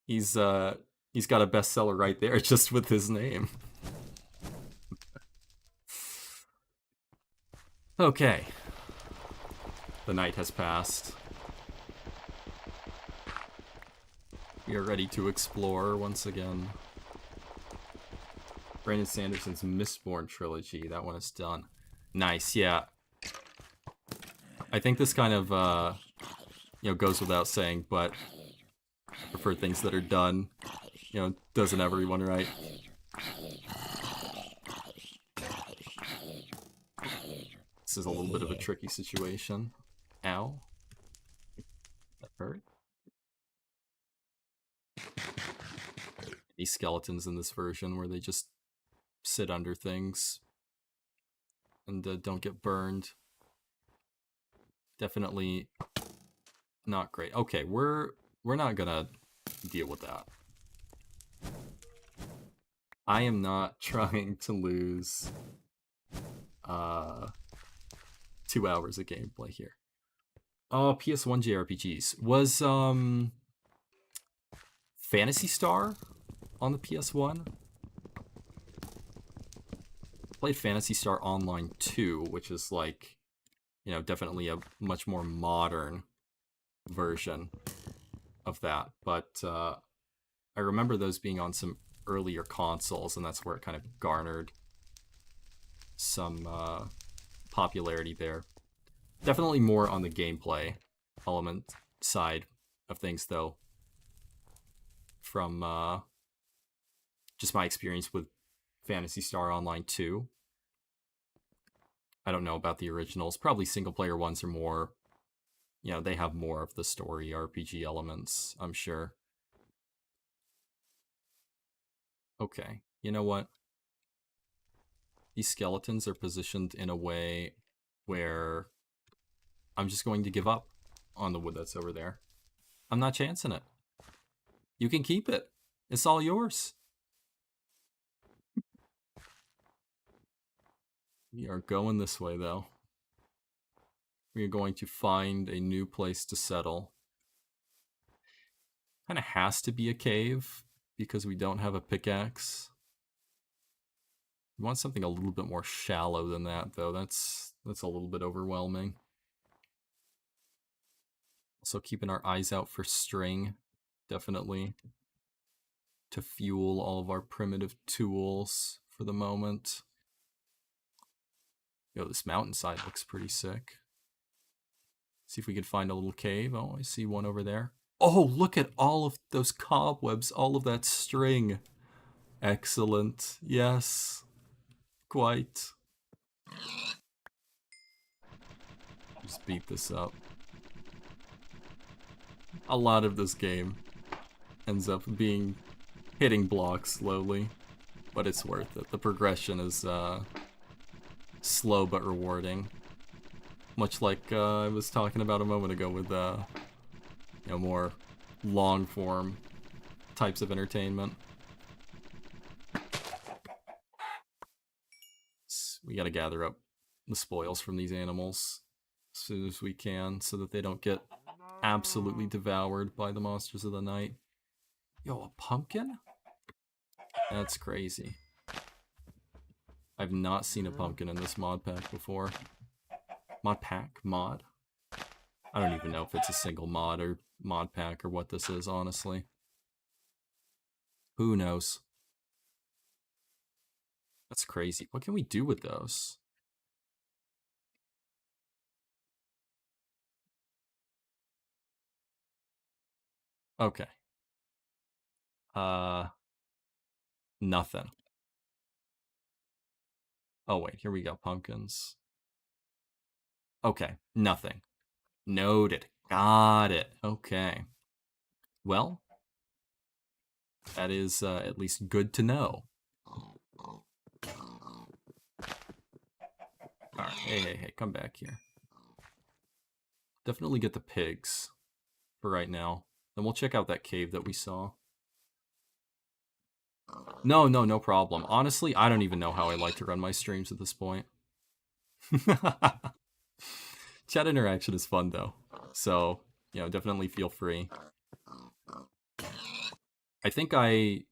he's got a bestseller right there just with his name. Okay. The night has passed. We are ready to explore once again. Brandon Sanderson's Mistborn trilogy. That one is done. Nice, yeah. I think this kind of, you know, goes without saying, but I prefer things that are done. You know, doesn't everyone, right? This is a little bit of a tricky situation. Ow. That hurt. These skeletons in this version where they just sit under things and don't get burned. Definitely not great. Okay, we're not gonna deal with that. I am not trying to lose 2 hours of gameplay here. Oh, PS1 JRPGs. Was Phantasy Star on the PS1? Played Phantasy Star Online 2, which is like, you know, definitely a much more modern version of that. But I remember those being on some earlier consoles, and that's where it kind of garnered some popularity there. Definitely more on the gameplay element side of things, though, from just my experience with Phantasy Star Online 2. I don't know about the originals. Probably single-player ones are more, you know, they have more of the story RPG elements, I'm sure. Okay, you know what? These skeletons are positioned in a way where I'm just going to give up on the wood that's over there. I'm not chancing it. You can keep it. It's all yours. We are going this way, though. We are going to find a new place to settle. Kind of has to be a cave because we don't have a pickaxe. We want something a little bit more shallow than that, though. That's a little bit overwhelming. Also keeping our eyes out for string, definitely, to fuel all of our primitive tools for the moment. Yo, this mountainside looks pretty sick. See if we can find a little cave. Oh, I see one over there. Oh, look at all of those cobwebs, all of that string. Excellent. Yes. Quite. Just beat this up. A lot of this game ends up being hitting blocks slowly. but it's worth it. The progression is slow but rewarding. Much like I was talking about a moment ago with more long form types of entertainment. We gotta gather up the spoils from these animals as soon as we can so that they don't get absolutely devoured by the monsters of the night. Yo, a pumpkin? That's crazy. I've not seen a pumpkin in this mod pack before. Mod pack? Mod? I don't even know if it's a single mod or mod pack or what this is, honestly. Who knows? That's crazy. What can we do with those? Okay. Nothing. Oh wait, here we go. Pumpkins. Okay, nothing. Noted. Got it. Okay. Well, that is at least good to know. Alright, hey, come back here. Definitely get the pigs for right now. Then we'll check out that cave that we saw. No problem. Honestly, I don't even know how I like to run my streams at this point. Chat interaction is fun though. So, definitely feel free. I think I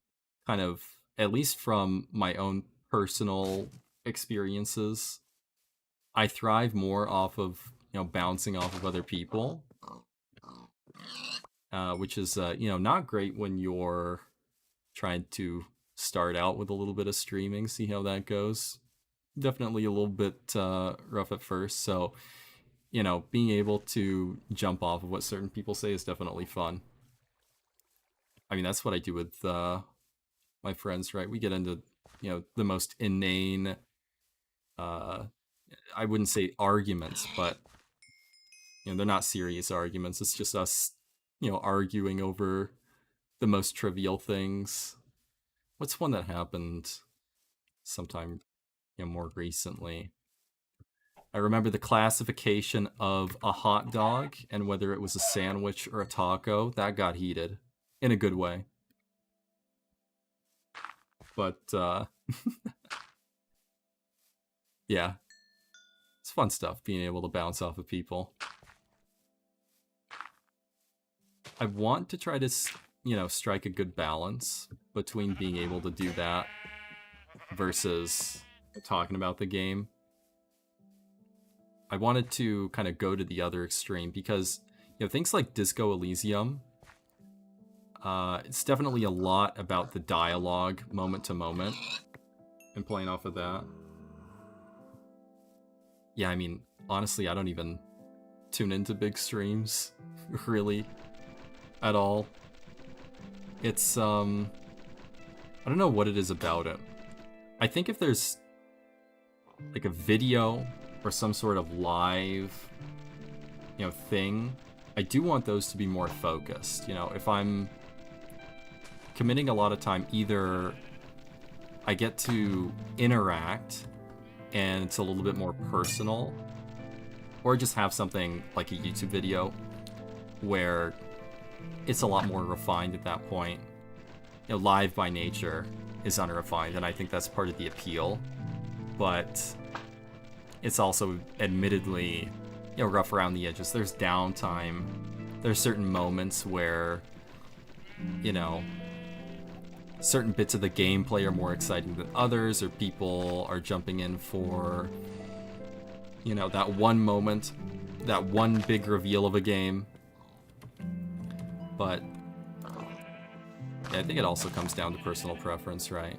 kind of, at least from my own personal experiences, I thrive more off of, bouncing off of other people. Which is, not great when you're trying to start out with a little bit of streaming, see how that goes. Definitely a little bit rough at first, so, being able to jump off of what certain people say is definitely fun. I mean, that's what I do with my friends, right? We get into, the most inane, I wouldn't say arguments, but, they're not serious arguments. It's just us, arguing over the most trivial things. What's one that happened sometime, more recently? I remember the classification of a hot dog and whether it was a sandwich or a taco. That got heated in a good way. But yeah, it's fun stuff being able to bounce off of people. I want to try to, strike a good balance between being able to do that versus talking about the game. I wanted to kind of go to the other extreme because, things like Disco Elysium, it's definitely a lot about the dialogue moment to moment and playing off of that. Yeah, I mean, honestly, I don't even tune into big streams, really, at all. It's, I don't know what it is about it. I think if there's, like, a video or some sort of live, thing, I do want those to be more focused. If I'm committing a lot of time, either I get to interact and it's a little bit more personal, or just have something like a YouTube video where it's a lot more refined at that point. Live by nature is unrefined, and I think that's part of the appeal. But it's also admittedly, rough around the edges. There's downtime. There's certain moments where, certain bits of the gameplay are more exciting than others, or people are jumping in for, that one moment, that one big reveal of a game. But yeah, I think it also comes down to personal preference, right?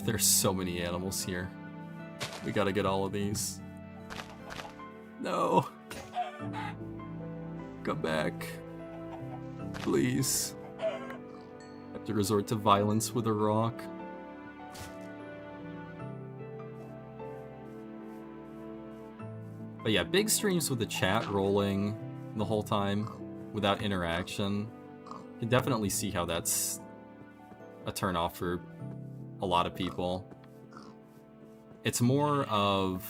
There's so many animals here. We gotta get all of these. No. Come back. Please. I have to resort to violence with a rock. But yeah, big streams with the chat rolling the whole time without interaction. You can definitely see how that's a turn off for a lot of people. It's more of,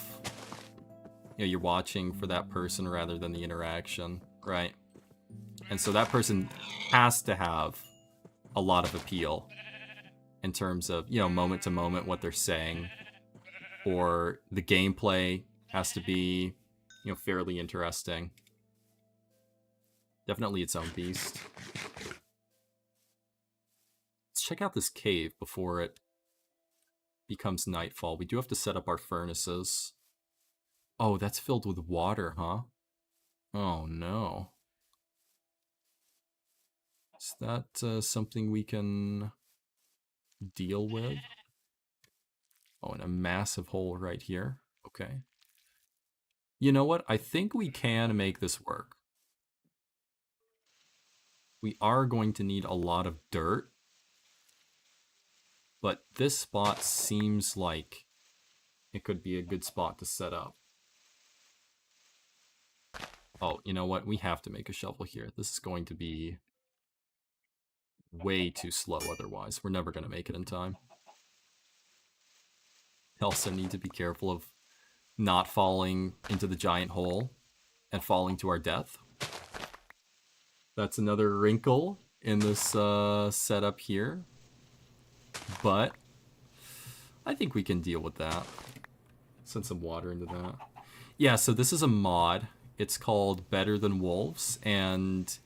you know, you're watching for that person rather than the interaction, right? And so that person has to have a lot of appeal in terms of, you know, moment to moment what they're saying, or the gameplay has to be, you know, fairly interesting. Definitely its own beast. Let's check out this cave before it becomes nightfall. We do have to set up our furnaces. Oh, that's filled with water, huh? Oh no. Is that something we can deal with? Oh, and a massive hole right here. Okay. You know what? I think we can make this work. We are going to need a lot of dirt. But this spot seems like it could be a good spot to set up. Oh, you know what? We have to make a shovel here. This is going to be way too slow otherwise. We're never going to make it in time. Also need to be careful of not falling into the giant hole and falling to our death. That's another wrinkle in this setup here. But I think we can deal with that. Send some water into that. Yeah, so this is a mod. It's called Better Than Wolves, and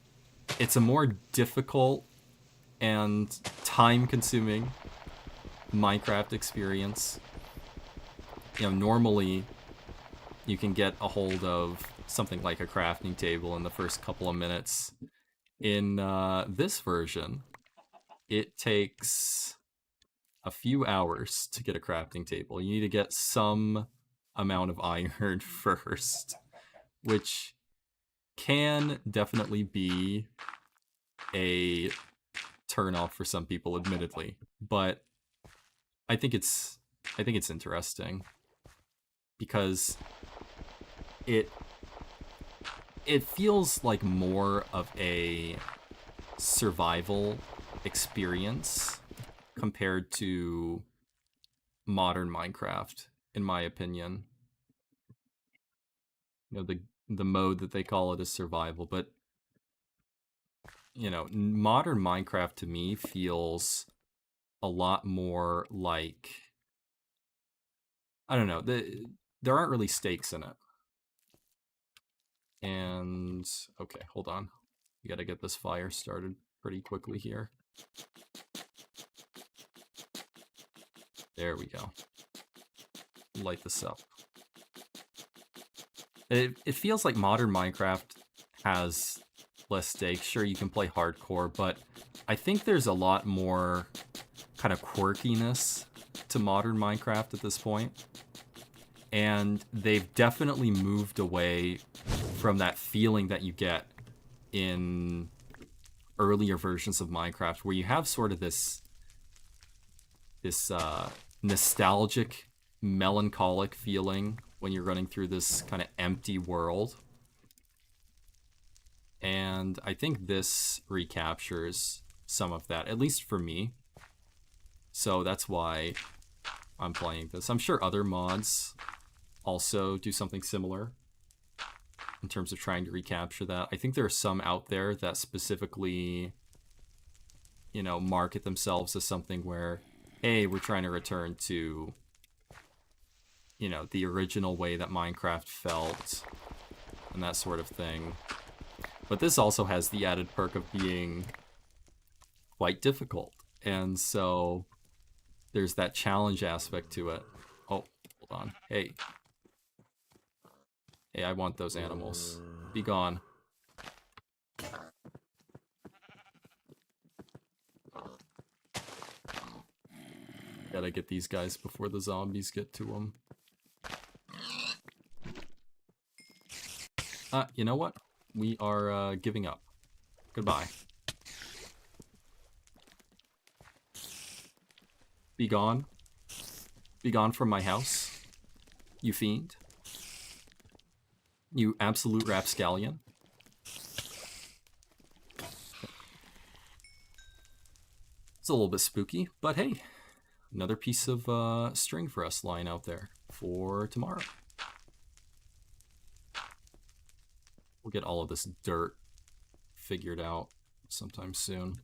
it's a more difficult and time-consuming Minecraft experience. You know, normally you can get a hold of something like a crafting table in the first couple of minutes. In this version, it takes a few hours to get a crafting table. You need to get some amount of iron first, which can definitely be a turnoff for some people, admittedly. But I think it's interesting because it feels like more of a survival experience compared to modern Minecraft, in my opinion. You know, the mode that they call it is survival, but you know, modern Minecraft to me feels a lot more like, I don't know, there aren't really stakes in it. And okay, hold on. We got to get this fire started pretty quickly here. There we go. Light this up. It feels like modern Minecraft has less stakes. Sure, you can play hardcore, but I think there's a lot more kind of quirkiness to modern Minecraft at this point. And they've definitely moved away from that feeling that you get in earlier versions of Minecraft, where you have sort of this nostalgic, melancholic feeling when you're running through this kind of empty world. And I think this recaptures some of that, at least for me. So that's why I'm playing this. I'm sure other mods also do something similar in terms of trying to recapture that. I think there are some out there that specifically, you know, market themselves as something where, hey, we're trying to return to, you know, the original way that Minecraft felt and that sort of thing. But this also has the added perk of being quite difficult. And so there's that challenge aspect to it. Oh, hold on. Hey. Hey, I want those animals. Be gone. Gotta get these guys before the zombies get to them. You know what? We are giving up. Goodbye. Be gone. Be gone from my house, you fiend. You absolute rapscallion. It's a little bit spooky, but hey, another piece of string for us lying out there for tomorrow. We'll get all of this dirt figured out sometime soon.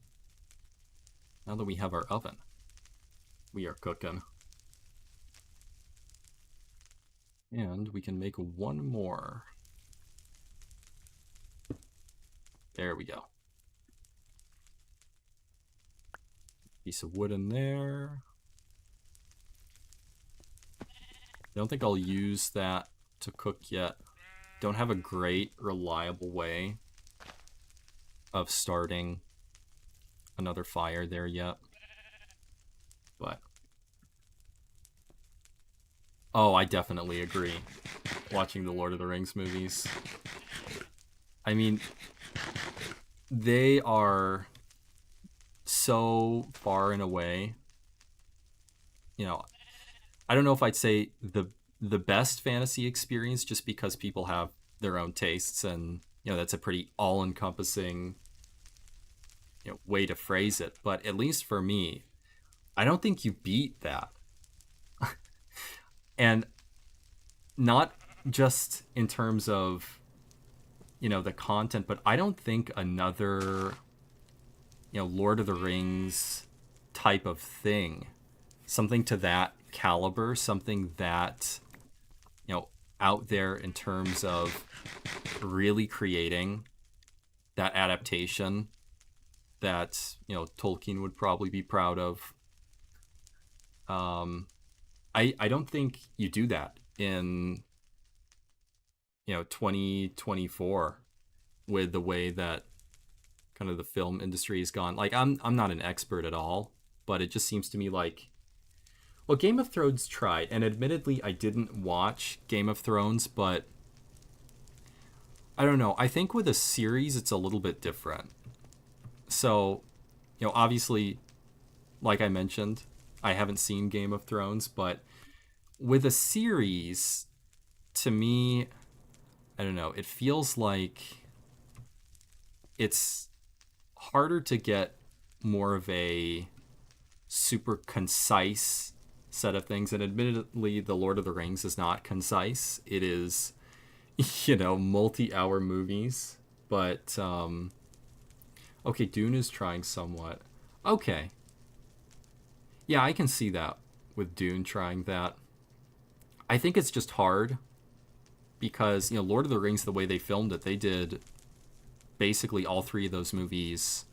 Now that we have our oven, we are cooking. And we can make one more. There we go. Piece of wood in there. I don't think I'll use that to cook yet. Don't have a great, reliable way of starting another fire there yet. But oh, I definitely agree. Watching the Lord of the Rings movies. I mean, they are so far and away, you know, I don't know if I'd say the best fantasy experience, just because people have their own tastes, and that's a pretty all-encompassing way to phrase it. But at least for me, I don't think you beat that. And not just in terms of the content, but I don't think another Lord of the Rings type of thing, something to that caliber, something that out there in terms of really creating that adaptation that Tolkien would probably be proud of. I don't think you do that in 2024 with the way that kind of the film industry has gone. Like, I'm not an expert at all, but it just seems to me like, well, Game of Thrones tried, and admittedly I didn't watch Game of Thrones, but I don't know, I think with a series it's a little bit different. So obviously, like I mentioned, I haven't seen Game of Thrones, but with a series, to me, I don't know, it feels like it's harder to get more of a super concise set of things. And admittedly, The Lord of the Rings is not concise. It is, multi-hour movies. But, okay, Dune is trying somewhat. Okay. Yeah, I can see that with Dune trying that. I think it's just hard because, Lord of the Rings, the way they filmed it, they did basically all three of those movies,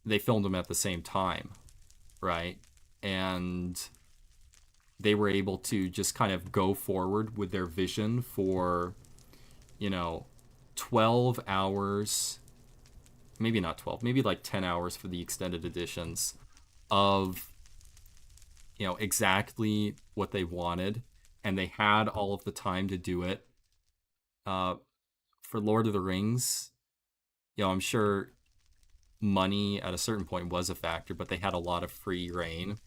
they filmed them at the same time, right? And they were able to just kind of go forward with their vision for, 12 hours, maybe not 12, maybe like 10 hours for the extended editions of, exactly what they wanted. And they had all of the time to do it. For Lord of the Rings, I'm sure money at a certain point was a factor, but they had a lot of free reign.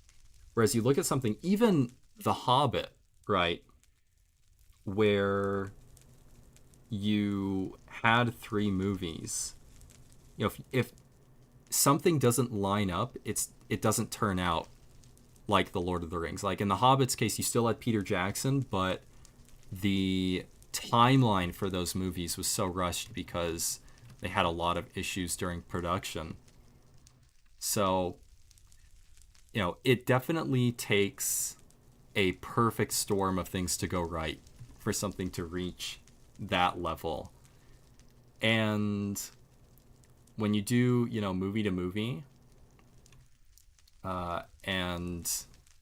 Whereas you look at something, even The Hobbit, right, where you had 3 movies, if something doesn't line up, it doesn't turn out like The Lord of the Rings. Like in The Hobbit's case, you still had Peter Jackson, but the timeline for those movies was so rushed because they had a lot of issues during production. So, it definitely takes a perfect storm of things to go right for something to reach that level. And when you do, movie to movie, and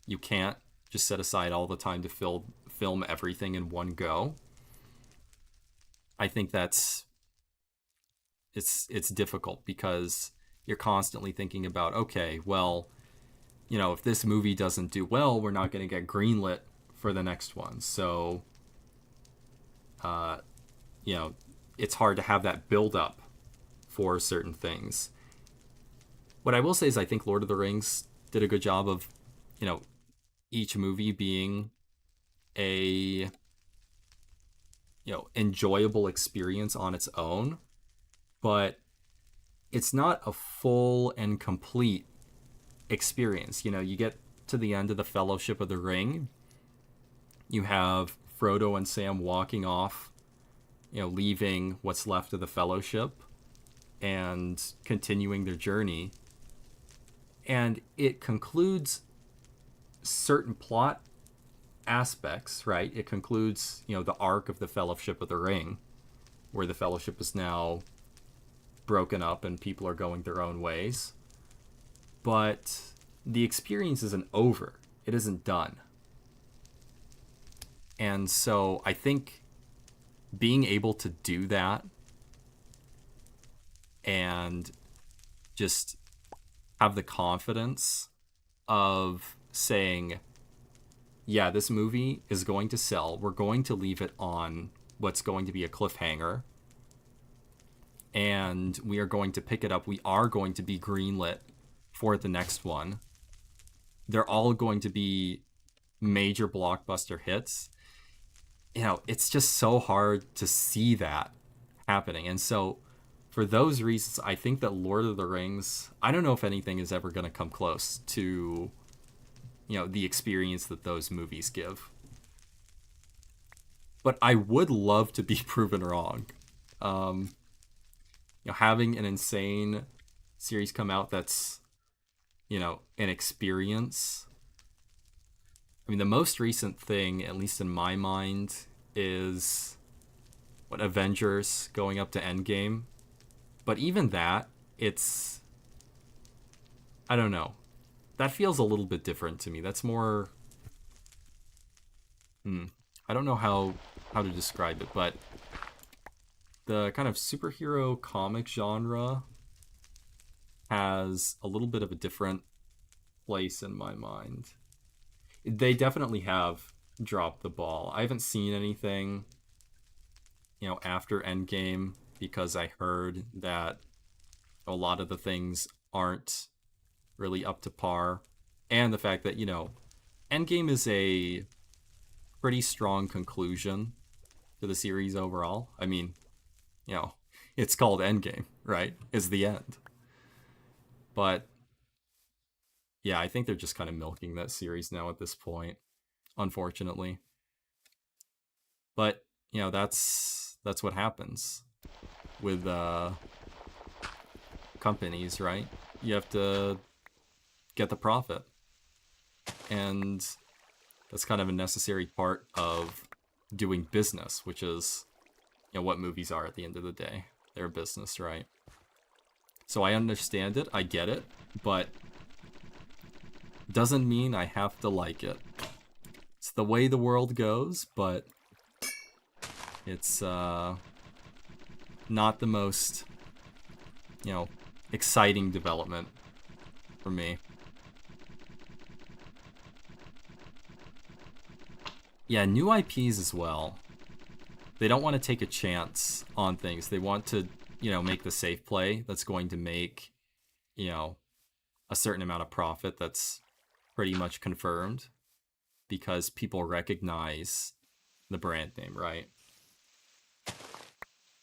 you can't just set aside all the time to film everything in one go, I think it's difficult because you're constantly thinking about, okay, well, if this movie doesn't do well, we're not going to get greenlit for the next one. So, it's hard to have that build up for certain things. What I will say is I think Lord of the Rings did a good job of, each movie being a, enjoyable experience on its own, but it's not a full and complete experience. You get to the end of the Fellowship of the Ring, you have Frodo and Sam walking off, leaving what's left of the Fellowship and continuing their journey. And it concludes certain plot aspects, right? It concludes, the arc of the Fellowship of the Ring, where the Fellowship is now broken up and people are going their own ways. But the experience isn't over. It isn't done. And so I think being able to do that and just have the confidence of saying, yeah, this movie is going to sell. We're going to leave it on what's going to be a cliffhanger. And we are going to pick it up. We are going to be greenlit for the next one. They're all going to be major blockbuster hits. It's just so hard to see that happening. And so for those reasons, I think that Lord of the Rings, I don't know if anything is ever going to come close to, the experience that those movies give. But I would love to be proven wrong. Having an insane series come out that's, an experience. I mean, the most recent thing, at least in my mind, is Avengers going up to Endgame. But even that, I don't know. That feels a little bit different to me. That's more, I don't know how to describe it, but the kind of superhero comic genre has a little bit of a different place in my mind. They definitely have dropped the ball. I haven't seen anything, after Endgame, because I heard that a lot of the things aren't really up to par. And the fact that, Endgame is a pretty strong conclusion to the series overall. I mean, it's called Endgame, right? Is the end. But yeah, I think they're just kind of milking that series now at this point, unfortunately. But, that's what happens with companies, right? You have to get the profit. And that's kind of a necessary part of doing business, which is, what movies are at the end of the day. They're business, right? So I understand it, I get it, but doesn't mean I have to like it. It's the way the world goes, but it's not the most, exciting development for me. Yeah, new IPs as well. They don't want to take a chance on things. They want to, make the safe play that's going to make, a certain amount of profit that's pretty much confirmed because people recognize the brand name, right?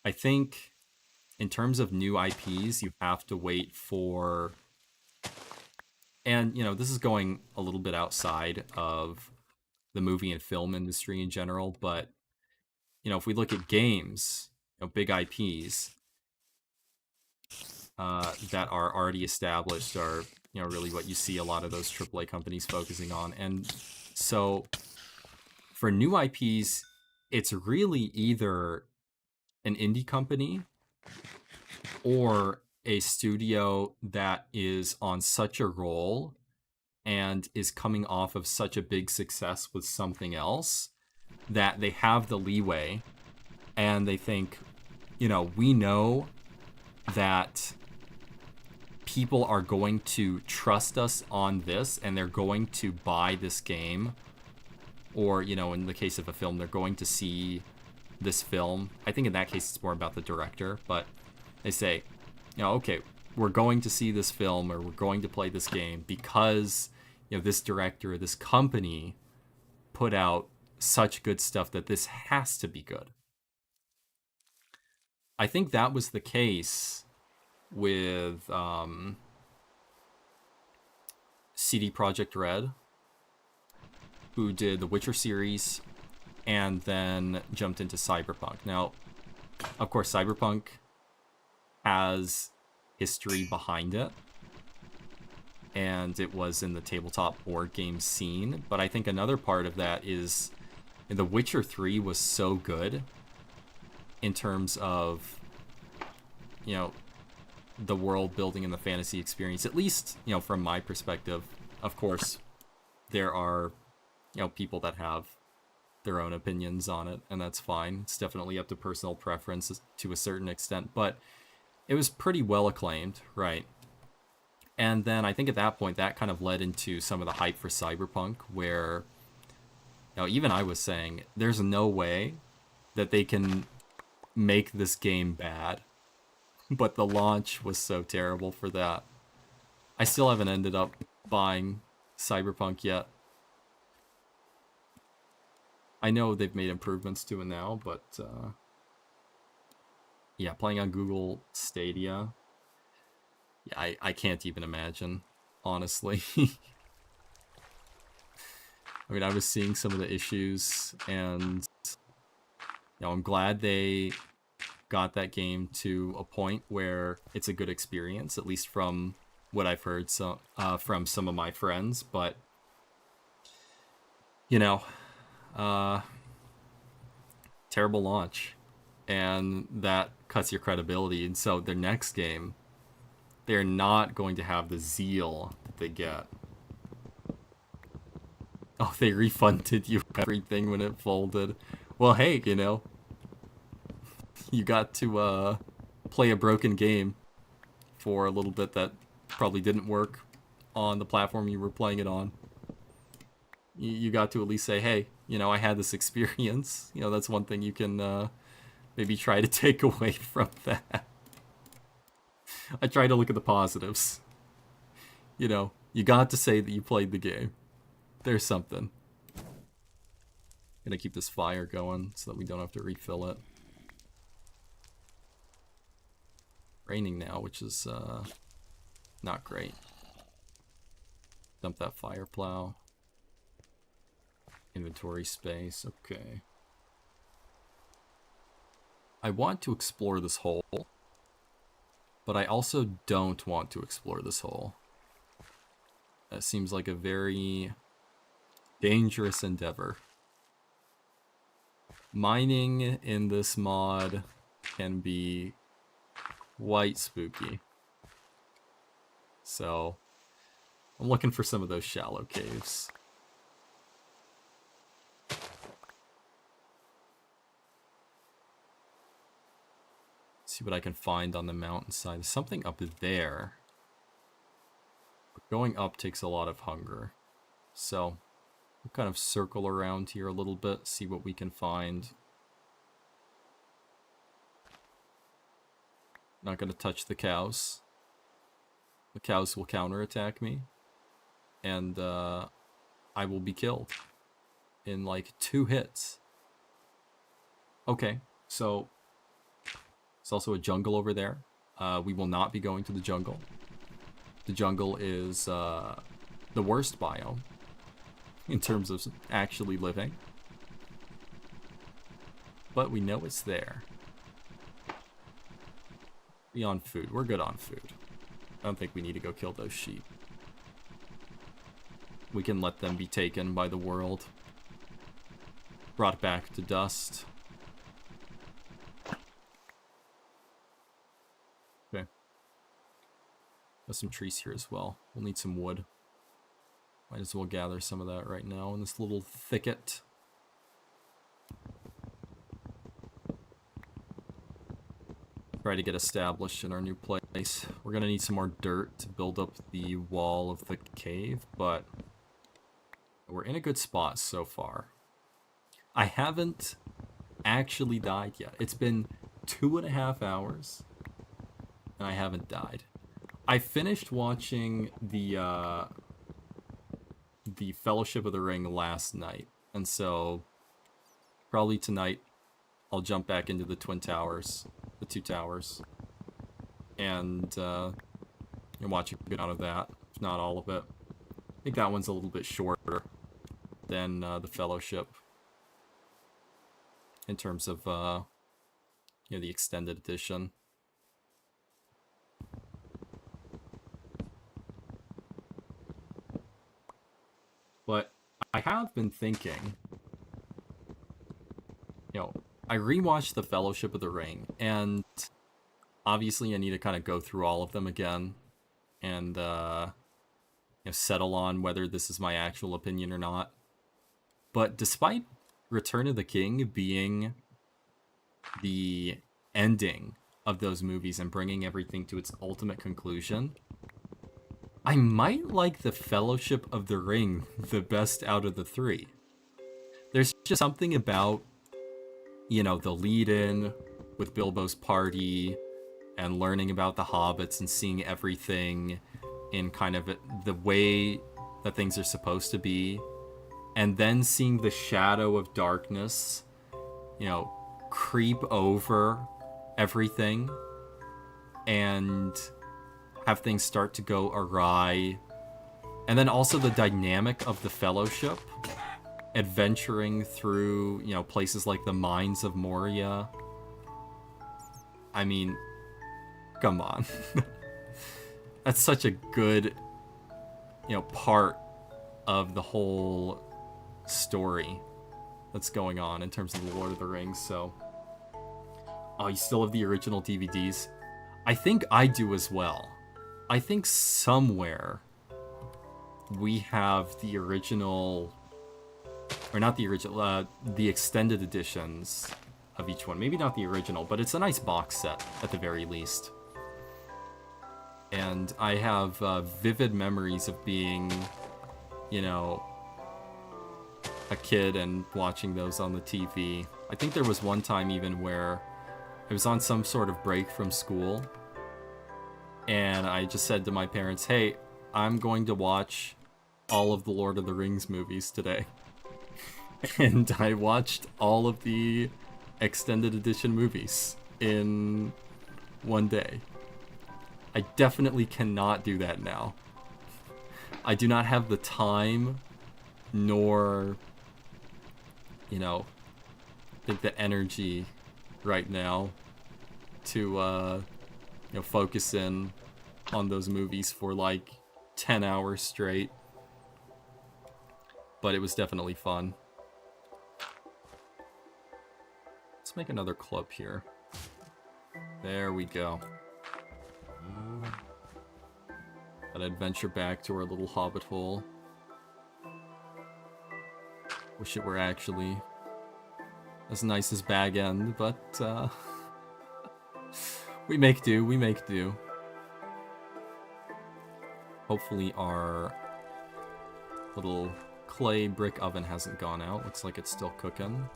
I think in terms of new IPs, you have to wait for, and, this is going a little bit outside of the movie and film industry in general, but, if we look at games, big IPs that are already established are, really what you see a lot of those AAA companies focusing on. And so for new IPs, it's really either an indie company or a studio that is on such a roll and is coming off of such a big success with something else that they have the leeway and they think, we know that people are going to trust us on this and they're going to buy this game, or, in the case of a film, they're going to see this film. I think in that case it's more about the director, but they say, okay, we're going to see this film or we're going to play this game because, this director or this company put out such good stuff that this has to be good. I think that was the case with CD Projekt Red, who did the Witcher series, and then jumped into Cyberpunk. Now, of course, Cyberpunk has history behind it, and it was in the tabletop board game scene, but I think another part of that is The Witcher 3 was so good in terms of, you know, the world building and the fantasy experience, at least, you know, from my perspective. Of course, there are, you know, people that have their own opinions on it, and that's fine. It's definitely up to personal preference to a certain extent, but it was pretty well acclaimed, right? And then I think at that point, that kind of led into some of the hype for Cyberpunk, where, you know, even I was saying, there's no way that they can make this game bad. But the launch was so terrible for that. I still haven't ended up buying Cyberpunk yet. I know they've made improvements to it now, but yeah, playing on Google Stadia, yeah, I can't even imagine, honestly. I mean, I was seeing some of the issues, and you know, I'm glad they got that game to a point where it's a good experience, at least from what I've heard from some of my friends. But you know, terrible launch, and that cuts your credibility. And so their next game, they're not going to have the zeal that they get. Oh, they refunded you everything when it folded. Well, hey, you know, you got to play a broken game for a little bit that probably didn't work on the platform you were playing it on. You got to at least say, hey, you know, I had this experience. You know, that's one thing you can maybe try to take away from that. I try to look at the positives. You know, you got to say that you played the game. There's something. Gonna keep this fire going so that we don't have to refill it. Raining now, which is not great. Dump that fire plow. Inventory space, okay. I want to explore this hole, but I also don't want to explore this hole. That seems like a very dangerous endeavor. Mining in this mod can be quite spooky. So, I'm looking for some of those shallow caves. See what I can find on the mountainside. There's something up there. But going up takes a lot of hunger. So, we'll kind of circle around here a little bit, see what we can find. Not going to touch the cows. The cows will counterattack me. And I will be killed in like 2 hits. Okay, so there's also a jungle over there. We will not be going to the jungle. The jungle is the worst biome in terms of actually living. But we know it's there. Be on food. We're good on food. I don't think we need to go kill those sheep. We can let them be taken by the world. Brought back to dust. Okay. There's some trees here as well. We'll need some wood. Might as well gather some of that right now in this little thicket. Try to get established in our new place. We're gonna need some more dirt to build up the wall of the cave, but we're in a good spot so far. I haven't actually died yet. It's been 2.5 hours, and I haven't died. I finished watching the Fellowship of the Ring last night, and so probably tonight I'll jump back into the Twin Towers, the 2 towers, and watch a good amount of that, if not all of it. think that one's a little bit shorter than the Fellowship in terms of the extended edition. But I have been thinking, I rewatched The Fellowship of the Ring, and obviously I need to kind of go through all of them again and settle on whether this is my actual opinion or not. But despite Return of the King being the ending of those movies and bringing everything to its ultimate conclusion, I might like The Fellowship of the Ring the best out of the three. There's just something about, the lead-in with Bilbo's party and learning about the hobbits and seeing everything in kind of the way that things are supposed to be, and then seeing the shadow of darkness, creep over everything and have things start to go awry. And then also the dynamic of the Fellowship adventuring through, places like the Mines of Moria. I mean, come on. That's such a good, part of the whole story that's going on in terms of the Lord of the Rings. So, oh, you still have the original DVDs? I think I do as well. I think somewhere we have the original, or not the original, the extended editions of each one. Maybe not the original, but it's a nice box set at the very least. And I have vivid memories of being, a kid and watching those on the TV. I think there was one time even where I was on some sort of break from school, and I just said to my parents, hey, I'm going to watch all of the Lord of the Rings movies today. And I watched all of the extended edition movies in one day. I definitely cannot do that now. I do not have the time, nor, the energy right now to, focus in on those movies for like 10 hours straight. But it was definitely fun. Let's make another club here. There we go. Gotta adventure back to our little hobbit hole. Wish it were actually as nice as Bag End, but we make do, we make do. Hopefully our little clay brick oven hasn't gone out. Looks like it's still cooking.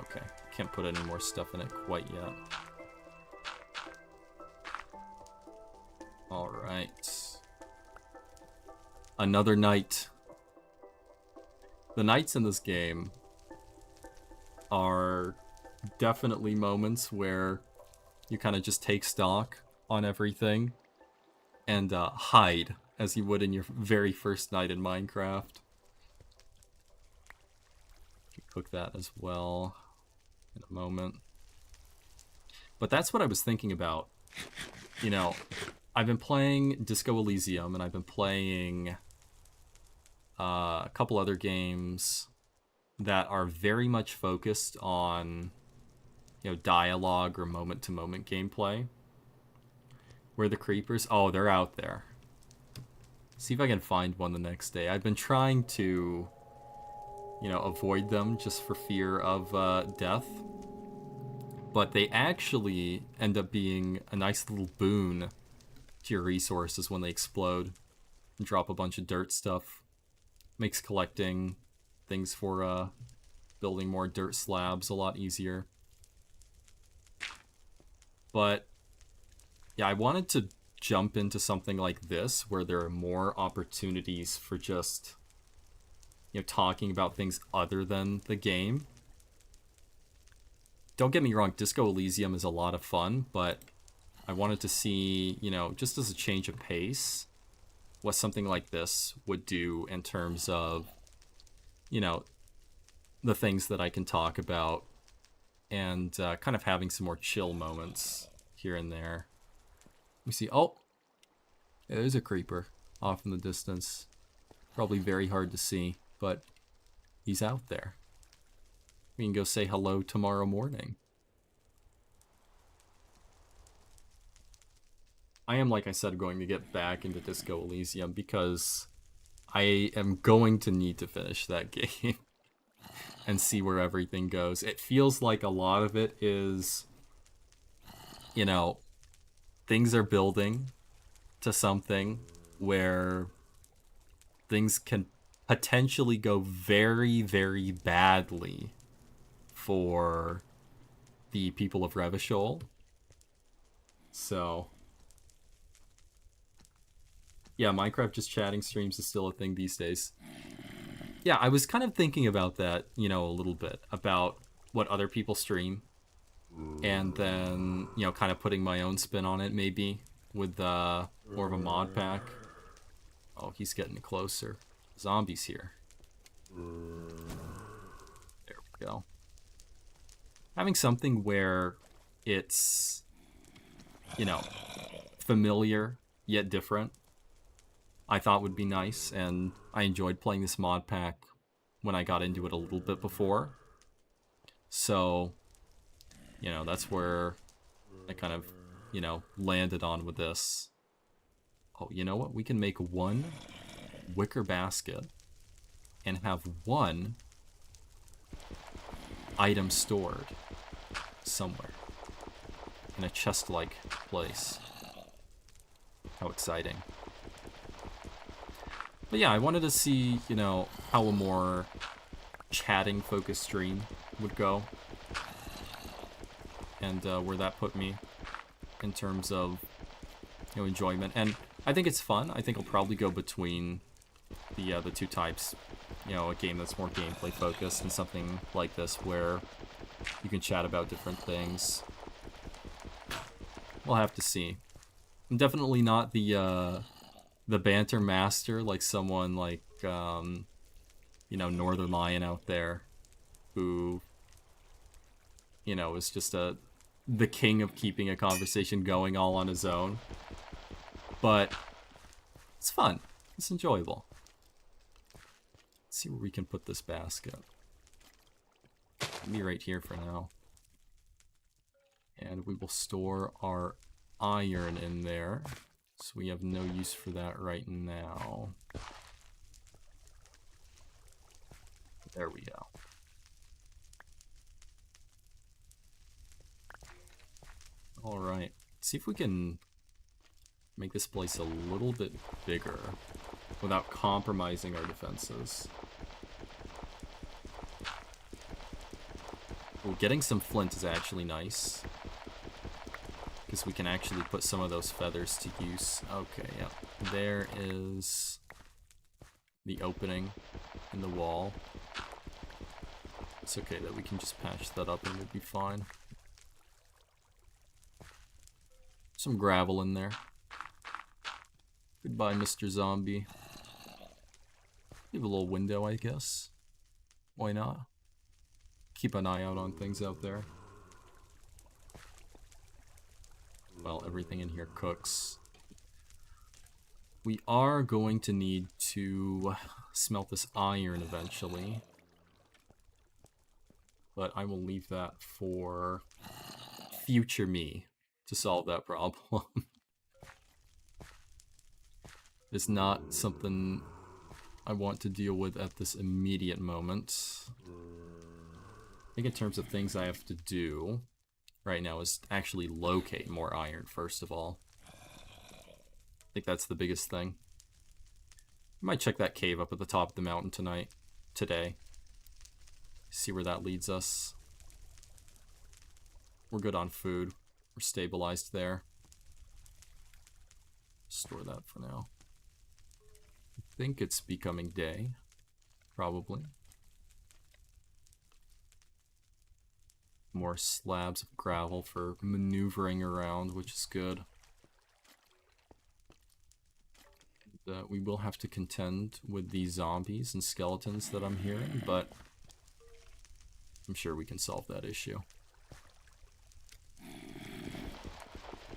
Okay, can't put any more stuff in it quite yet. Alright. Another night. The nights in this game are definitely moments where you kind of just take stock on everything and hide as you would in your very first night in Minecraft. Cook that as well in a moment. But that's what I was thinking about. I've been playing Disco Elysium, and I've been playing a couple other games that are very much focused on, dialogue or moment-to-moment gameplay. Where the creepers? Oh, they're out there. See if I can find one the next day. I've been trying to, avoid them just for fear of death. But they actually end up being a nice little boon to your resources when they explode and drop a bunch of dirt stuff. Makes collecting things for building more dirt slabs a lot easier. But yeah, I wanted to jump into something like this where there are more opportunities for just talking about things other than the game. Don't get me wrong, Disco Elysium is a lot of fun, but I wanted to see, just as a change of pace, what something like this would do in terms of, you know, the things that I can talk about and kind of having some more chill moments here and there. We see, oh, yeah, there's a creeper off in the distance. Probably very hard to see, but he's out there. We can go say hello tomorrow morning. I am, like I said, going to get back into Disco Elysium because I am going to need to finish that game and see where everything goes. It feels like a lot of it is, you know, things are building to something where things can potentially go very, very badly for the people of Revachol. So, yeah, Minecraft just chatting streams is still a thing these days. Yeah, I was kind of thinking about that, you know, a little bit, about what other people stream. And then, you know, kind of putting my own spin on it, maybe, with more of a mod pack. Oh, he's getting closer. Zombies here. There we go. Having something where it's, you know, familiar yet different, I thought would be nice, and I enjoyed playing this mod pack when I got into it a little bit before. So, you know, that's where I kind of, you know, landed on with this. Oh, you know what? We can make one wicker basket and have one item stored somewhere in a chest-like place. How exciting. But yeah, I wanted to see, you know, how a more chatting-focused stream would go. And where that put me in terms of, you know, enjoyment. And I think it's fun. I think I'll probably go between the two types. You know, a game that's more gameplay focused and something like this where you can chat about different things. We'll have to see. I'm definitely not the banter master like someone like you know, Northern Lion out there who, you know, is just the king of keeping a conversation going all on his own. But it's fun. It's enjoyable. Let's see where we can put this basket. Be right here for now. And we will store our iron in there. So we have no use for that right now. There we go. Alright. See if we can make this place a little bit bigger without compromising our defenses. Ooh, getting some flint is actually nice, because we can actually put some of those feathers to use. Okay, yeah. There is the opening in the wall. It's okay that we can just patch that up and we'll be fine. Some gravel in there. Goodbye, Mr. Zombie. Leave a little window, I guess. Why not? Keep an eye out on things out there. Well, everything in here cooks. We are going to need to smelt this iron eventually. But I will leave that for future me to solve that problem. It's not something I want to deal with at this immediate moment. I think in terms of things I have to do right now is actually locate more iron, first of all. I think that's the biggest thing. I might check that cave up at the top of the mountain today. See where that leads us. We're good on food. We're stabilized there. Store that for now. I think it's becoming day. Probably. More slabs of gravel for maneuvering around, which is good. we will have to contend with these zombies and skeletons that I'm hearing, but I'm sure we can solve that issue.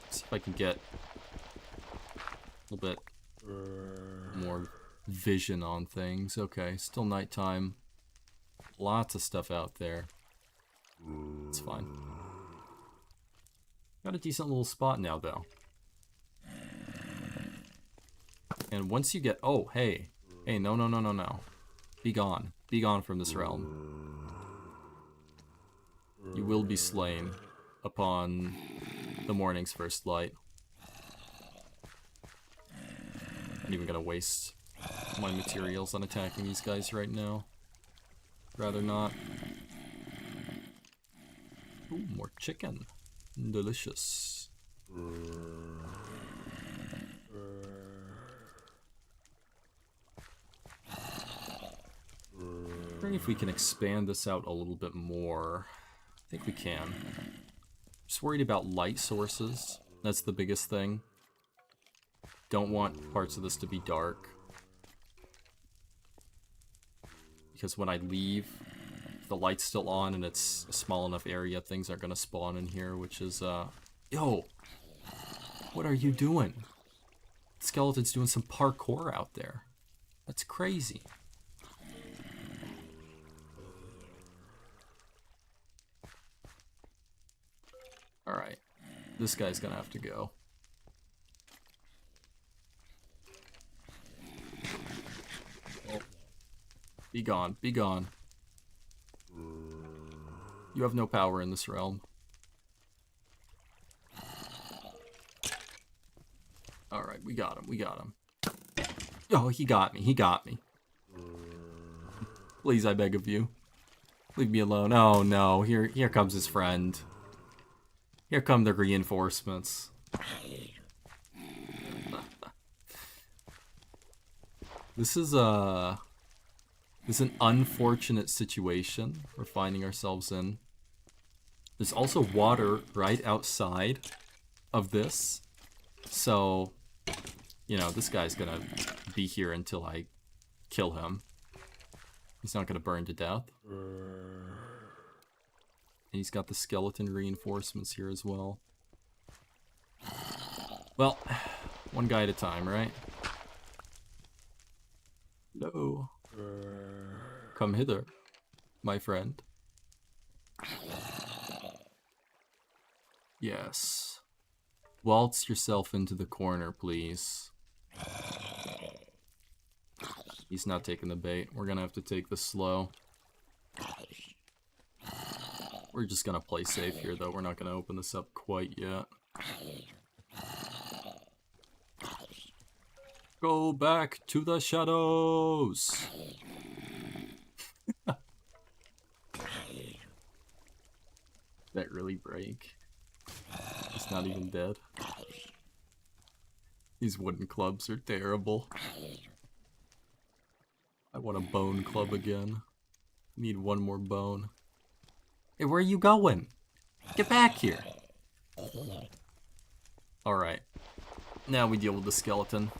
See if I can get a little bit more vision on things. Okay, still nighttime. Lots of stuff out there. It's fine. Got a decent little spot now, though. And once you get... Oh, hey. Hey, no, no, no, no, no. Be gone. Be gone from this realm. You will be slain upon the morning's first light. I'm not even gonna waste my materials on attacking these guys right now. Rather not. Ooh, more chicken. Delicious. Wondering if we can expand this out a little bit more. I think we can. Just worried about light sources. That's the biggest thing. Don't want parts of this to be dark. Because when I leave, if the light's still on and it's a small enough area, things aren't gonna spawn in here, which is, Yo! What are you doing? The skeleton's doing some parkour out there. That's crazy. Alright. This guy's gonna have to go. Oh. Be gone. Be gone. You have no power in this realm. Alright, we got him. We got him. Oh, he got me. He got me. Please, I beg of you. Leave me alone. Oh, no. Here comes his friend. Here come the reinforcements. This is an unfortunate situation we're finding ourselves in. There's also water right outside of this. So, you know, this guy's gonna be here until I kill him. He's not gonna burn to death. And he's got the skeleton reinforcements here as well. Well, one guy at a time, right? No. Come hither, my friend. Yes. Waltz yourself into the corner, please. He's not taking the bait. We're gonna have to take this slow. We're just gonna play safe here, though. We're not gonna open this up quite yet. Go back to the shadows! That really break? He's not even dead. These wooden clubs are terrible. I want a bone club again. Need one more bone. Hey, where are you going? Get back here! Alright. Now we deal with the skeleton.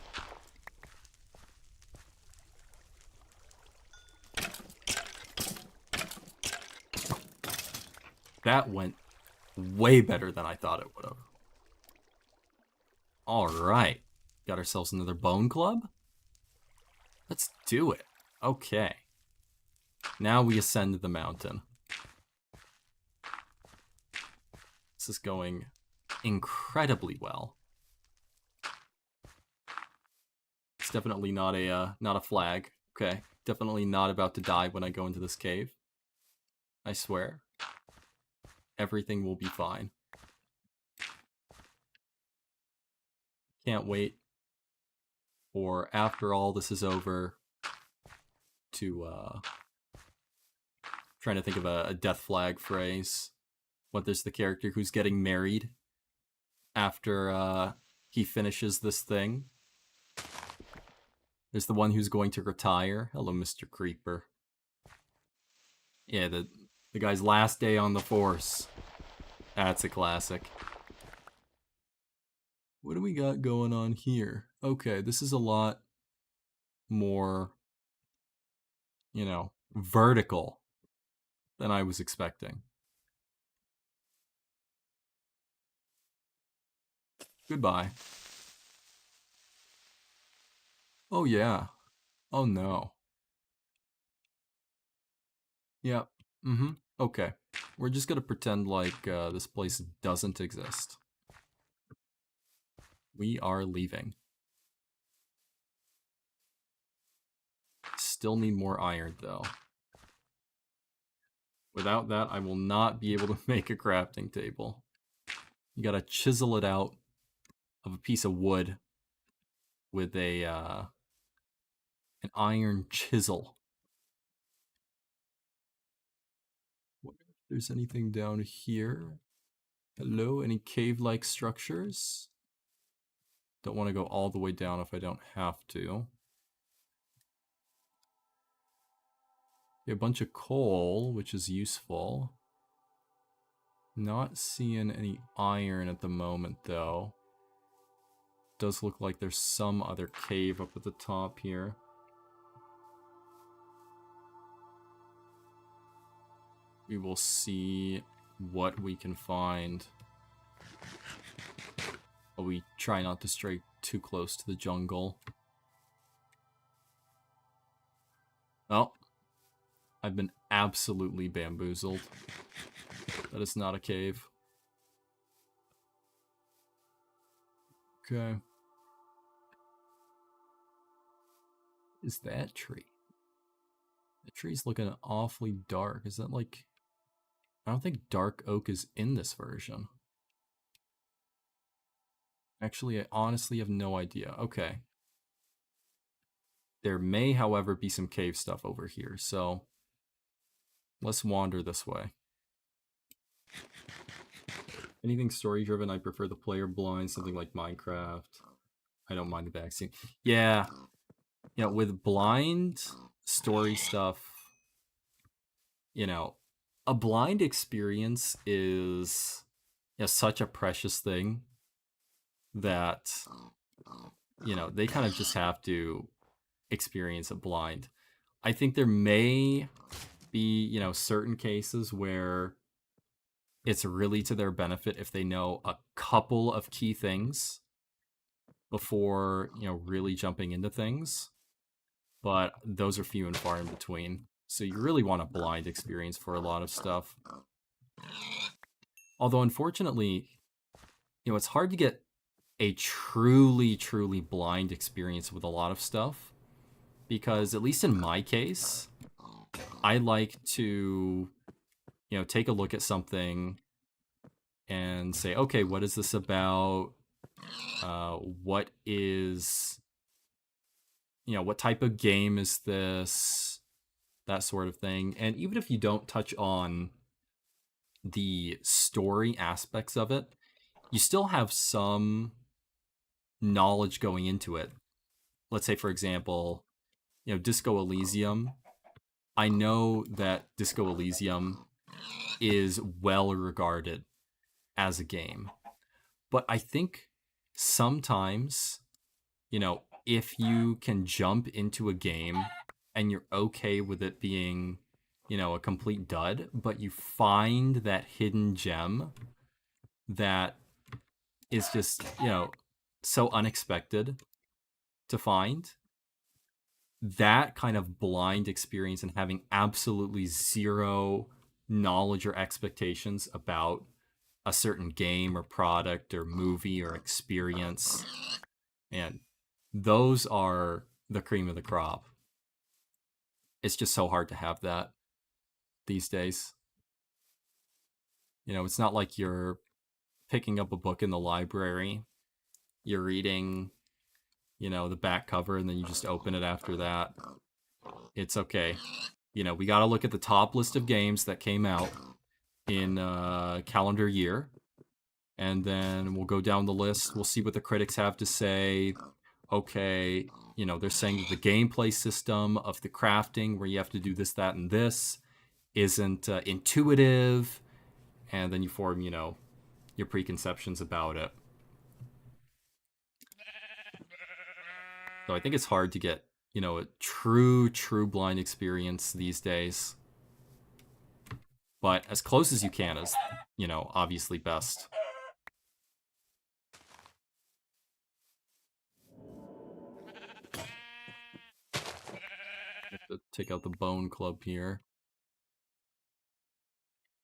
That went way better than I thought it would have. Alright. Got ourselves another bone club? Let's do it. Okay. Now we ascend the mountain. This is going incredibly well. It's definitely not a flag. Okay. Definitely not about to die when I go into this cave. I swear. Everything will be fine. Can't wait for after all this is over to trying to think of a death flag phrase. What, there's the character who's getting married after he finishes this thing. There's the one who's going to retire. Hello, Mr. Creeper. Yeah, the guy's last day on the force. That's a classic. What do we got going on here? Okay, this is a lot more, vertical than I was expecting. Goodbye. Oh, yeah. Oh, no. Yep. Mm-hmm. Okay. We're just gonna pretend like this place doesn't exist. We are leaving. Still need more iron, though. Without that, I will not be able to make a crafting table. You gotta chisel it out of a piece of wood with an iron chisel. Wonder if there's anything down here. Hello, any cave-like structures? Don't want to go all the way down if I don't have to. A bunch of coal, which is useful. Not seeing any iron at the moment, though. Does look like there's some other cave up at the top here. We will see what we can find. But we try not to stray too close to the jungle. Oh. I've been absolutely bamboozled. That is not a cave. Okay. Is that tree? The tree's looking awfully dark. Is that like... I don't think dark oak is in this version. Actually, I honestly have no idea. Okay. There may, however, be some cave stuff over here, so let's wander this way. Anything story-driven, I prefer the player blind, something like Minecraft. I don't mind the vaccine. Yeah. With blind story stuff, a blind experience is such a precious thing that, they kind of just have to experience it blind. I think there may be, certain cases where it's really to their benefit if they know a couple of key things before, really jumping into things. But those are few and far in between. So you really want a blind experience for a lot of stuff. Although, unfortunately, it's hard to get a truly, truly blind experience with a lot of stuff. Because, at least in my case, I like to, take a look at something and say, okay, what is this about? What is, what type of game is this? That sort of thing. And even if you don't touch on the story aspects of it, you still have some knowledge going into it. Let's say, for example, Disco Elysium. I know that Disco Elysium is well regarded as a game. But I think sometimes, if you can jump into a game and you're okay with it being, a complete dud, but you find that hidden gem that is just, so unexpected to find, that kind of blind experience and having absolutely zero knowledge or expectations about a certain game or product or movie or experience, and those are the cream of the crop. It's just so hard to have that these days. It's not like you're picking up a book in the library, you're reading, the back cover, and then you just open it after that. It's okay. We got to look at the top list of games that came out in calendar year, and then we'll go down the list. We'll see what the critics have to say. Okay, they're saying that the gameplay system of the crafting, where you have to do this, that, and this, isn't intuitive, and then you form, your preconceptions about it. So I think it's hard to get you know, a true blind experience these days. But as close as you can is, you know, obviously best. Have to take out the bone club here.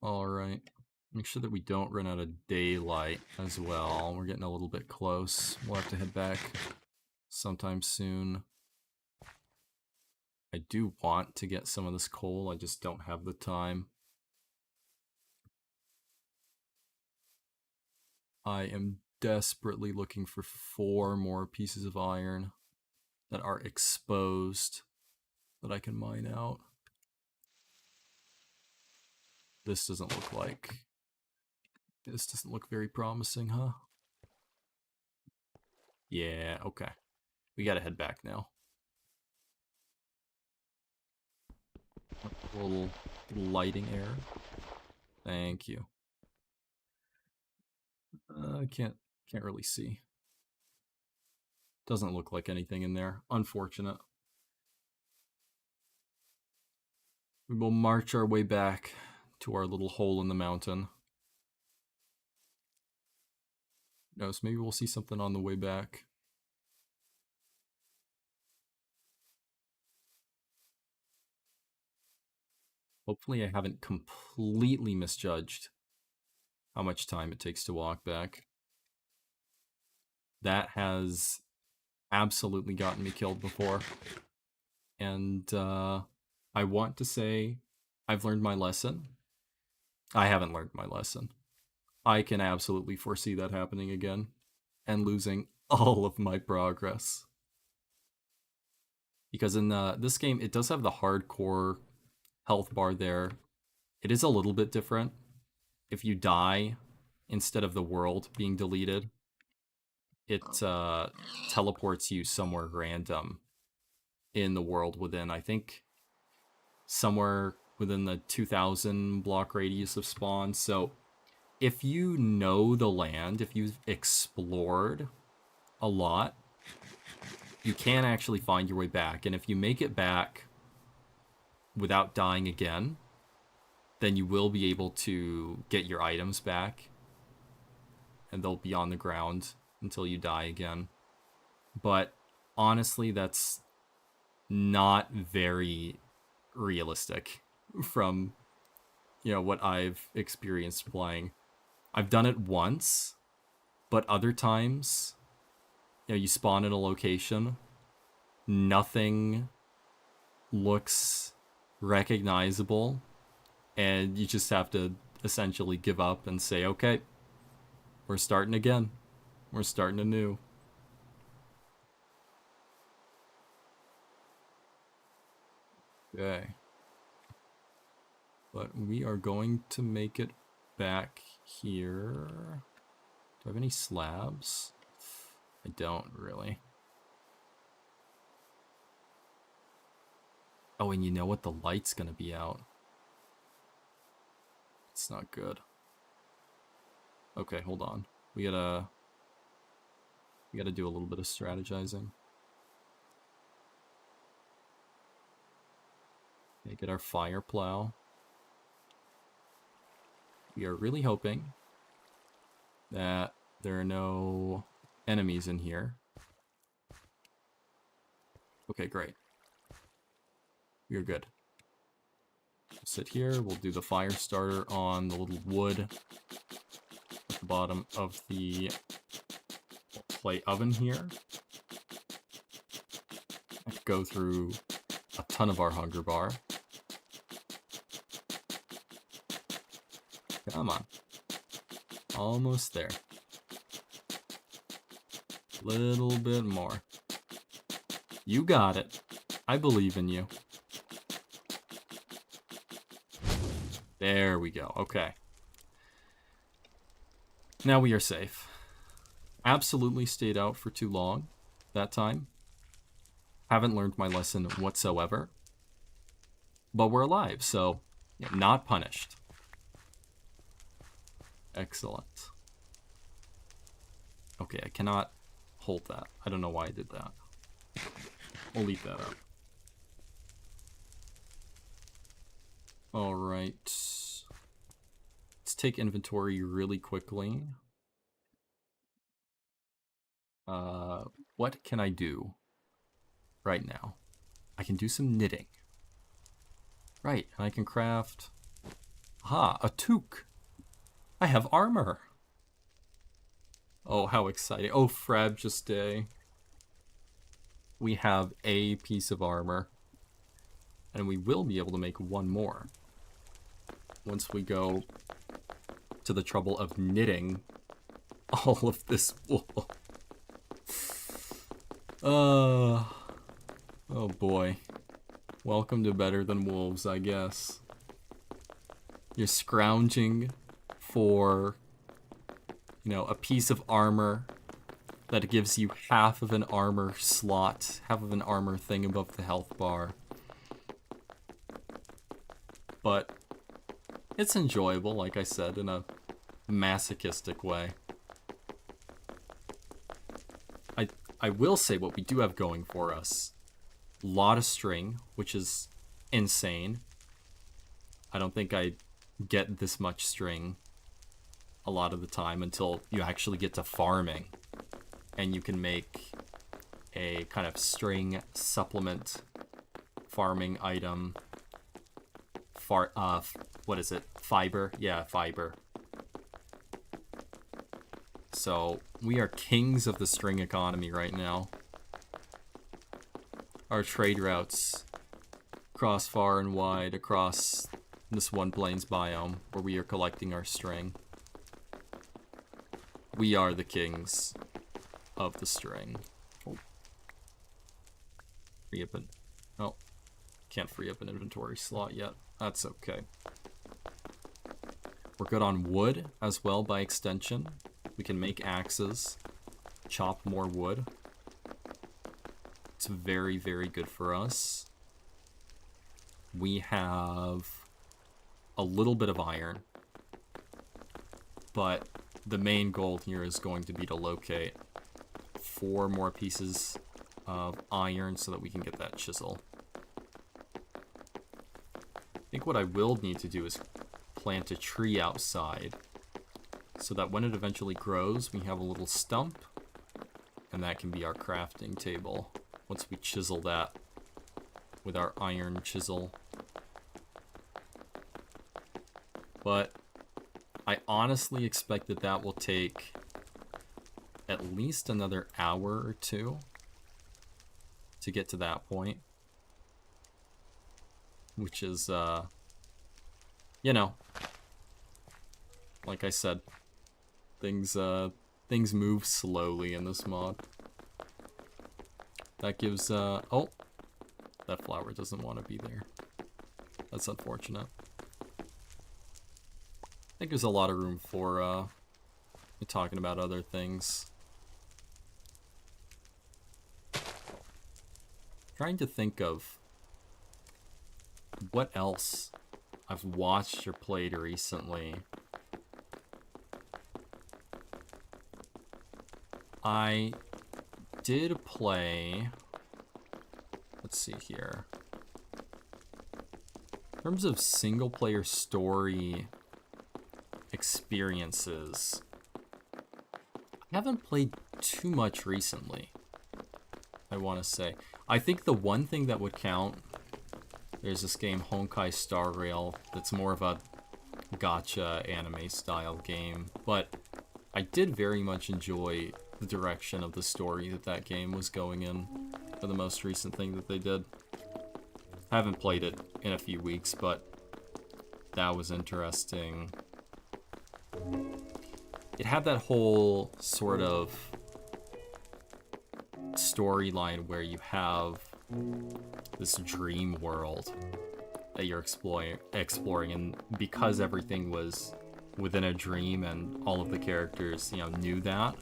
Alright. Make sure that we don't run out of daylight as well. We're getting a little bit close. We'll have to head back sometime soon. I do want to get some of this coal, I just don't have the time. I am desperately looking for 4 more pieces of iron that are exposed that I can mine out. This doesn't look very promising, huh? Yeah, okay. We gotta head back now. A little lighting error. Thank you. I can't really see. Doesn't look like anything in there. Unfortunate. We will march our way back to our little hole in the mountain. No, so maybe we'll see something on the way back. Hopefully I haven't completely misjudged how much time it takes to walk back. That has absolutely gotten me killed before. And I want to say I've learned my lesson. I haven't learned my lesson. I can absolutely foresee that happening again and losing all of my progress. Because in this game, it does have the hardcore health bar there. It is a little bit different. If you die, instead of the world being deleted, it teleports you somewhere random in the world within, I think, somewhere within the 2,000 block radius of spawn. So if you know the land, if you've explored a lot, you can actually find your way back. And if you make it back without dying again, then you will be able to get your items back. And they'll be on the ground until you die again. But honestly, that's not very realistic from, you know, what I've experienced playing. I've done it once, but other times, you know, you spawn in a location, nothing looks recognizable, and you just have to essentially give up and say, okay, we're starting again. We're starting anew. Okay. But we are going to make it back here. Do I have any slabs? I don't really. Oh, and you know what? The light's gonna be out. It's not good. Okay, hold on. We gotta do a little bit of strategizing. Okay, get our fire plow. We are really hoping that there are no enemies in here. Okay, great. We are good. Sit here. We'll do the fire starter on the little wood at the bottom of the clay oven here. I could go through a ton of our hunger bar. Come on. Almost there. Little bit more. You got it. I believe in you. There we go. Okay. Now we are safe. Absolutely stayed out for too long that time. Haven't learned my lesson whatsoever. But we're alive, so yeah, not punished. Excellent. Okay, I cannot hold that. I don't know why I did that. We'll leave that up. Alright. Let's take inventory really quickly. What can I do right now? I can do some knitting. Right, and I can craft... Aha, a toque! I have armor! Oh, how exciting. Oh, Frabjous. We have a piece of armor. And we will be able to make one more. Once we go to the trouble of knitting all of this wool. Oh boy. Welcome to Better Than Wolves, I guess. You're scrounging for, you know, a piece of armor that gives you half of an armor slot, half of an armor thing above the health bar. But it's enjoyable, like I said, in a masochistic way. I will say what we do have going for us. A lot of string, which is insane. I don't think I get this much string a lot of the time until you actually get to farming. And you can make a kind of string supplement farming item. What is it? Fiber? Yeah, fiber. So, we are kings of the string economy right now. Our trade routes cross far and wide across this one plains biome where we are collecting our string. We are the kings of the string. Oh. Free up an... Oh. Can't free up an inventory slot yet. That's okay. We're good on wood as well by extension. We can make axes, chop more wood. It's very, very good for us. We have a little bit of iron, but the main goal here is going to be to locate 4 more pieces of iron so that we can get that chisel. I think what I will need to do is plant a tree outside so that when it eventually grows, we have a little stump, and that can be our crafting table once we chisel that with our iron chisel. But I honestly expect that that will take at least another hour or 2 to get to that point. Which is, you know, like I said, things move slowly in this mod. That gives, oh, that flower doesn't want to be there. That's unfortunate. I think there's a lot of room for, talking about other things. Trying to think of what else I've watched or played recently. I did play... Let's see here. In terms of single-player story experiences, I haven't played too much recently, I want to say. I think the one thing that would count... There's this game, Honkai Star Rail, that's more of a gacha anime style game, but I did very much enjoy the direction of the story that game was going in for the most recent thing that they did. I haven't played it in a few weeks, but that was interesting. It had that whole sort of storyline where you have this dream world that you're exploring, and because everything was within a dream and all of the characters, you know, knew that,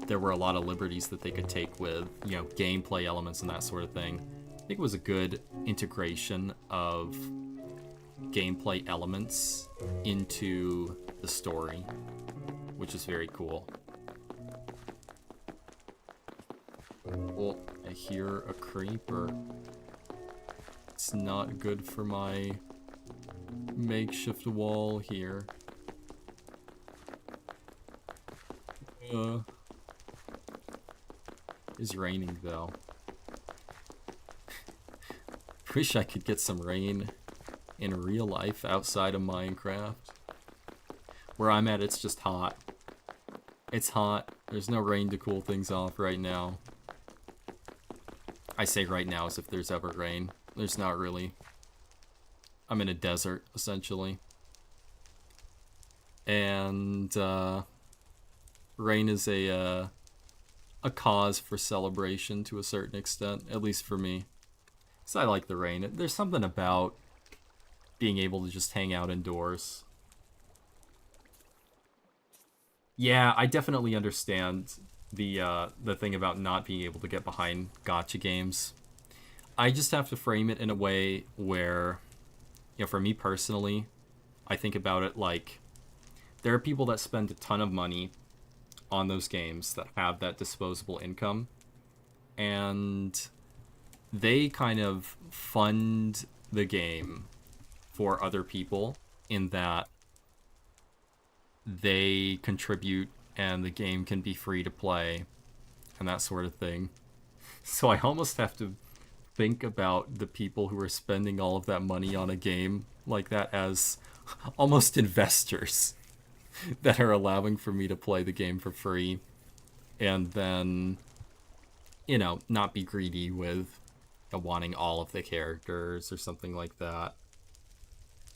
there were a lot of liberties that they could take with, you know, gameplay elements and that sort of thing. I think it was a good integration of gameplay elements into the story, which is very cool. Well, I hear a creeper. It's not good for my makeshift wall here. It's raining though. Wish I could get some rain in real life outside of Minecraft. Where I'm at, it's just hot. It's hot. There's no rain to cool things off right now. I say right now as if there's ever rain. There's not really. I'm in a desert, essentially. And, rain is a cause for celebration to a certain extent, at least for me. So I like the rain. There's something about being able to just hang out indoors. Yeah, I definitely understand the thing about not being able to get behind gacha games. I just have to frame it in a way where, you know, for me personally, I think about it like there are people that spend a ton of money on those games that have that disposable income, and they kind of fund the game for other people in that they contribute and the game can be free to play and that sort of thing. So I almost have to think about the people who are spending all of that money on a game like that as almost investors that are allowing for me to play the game for free and then, you know, not be greedy with wanting all of the characters or something like that.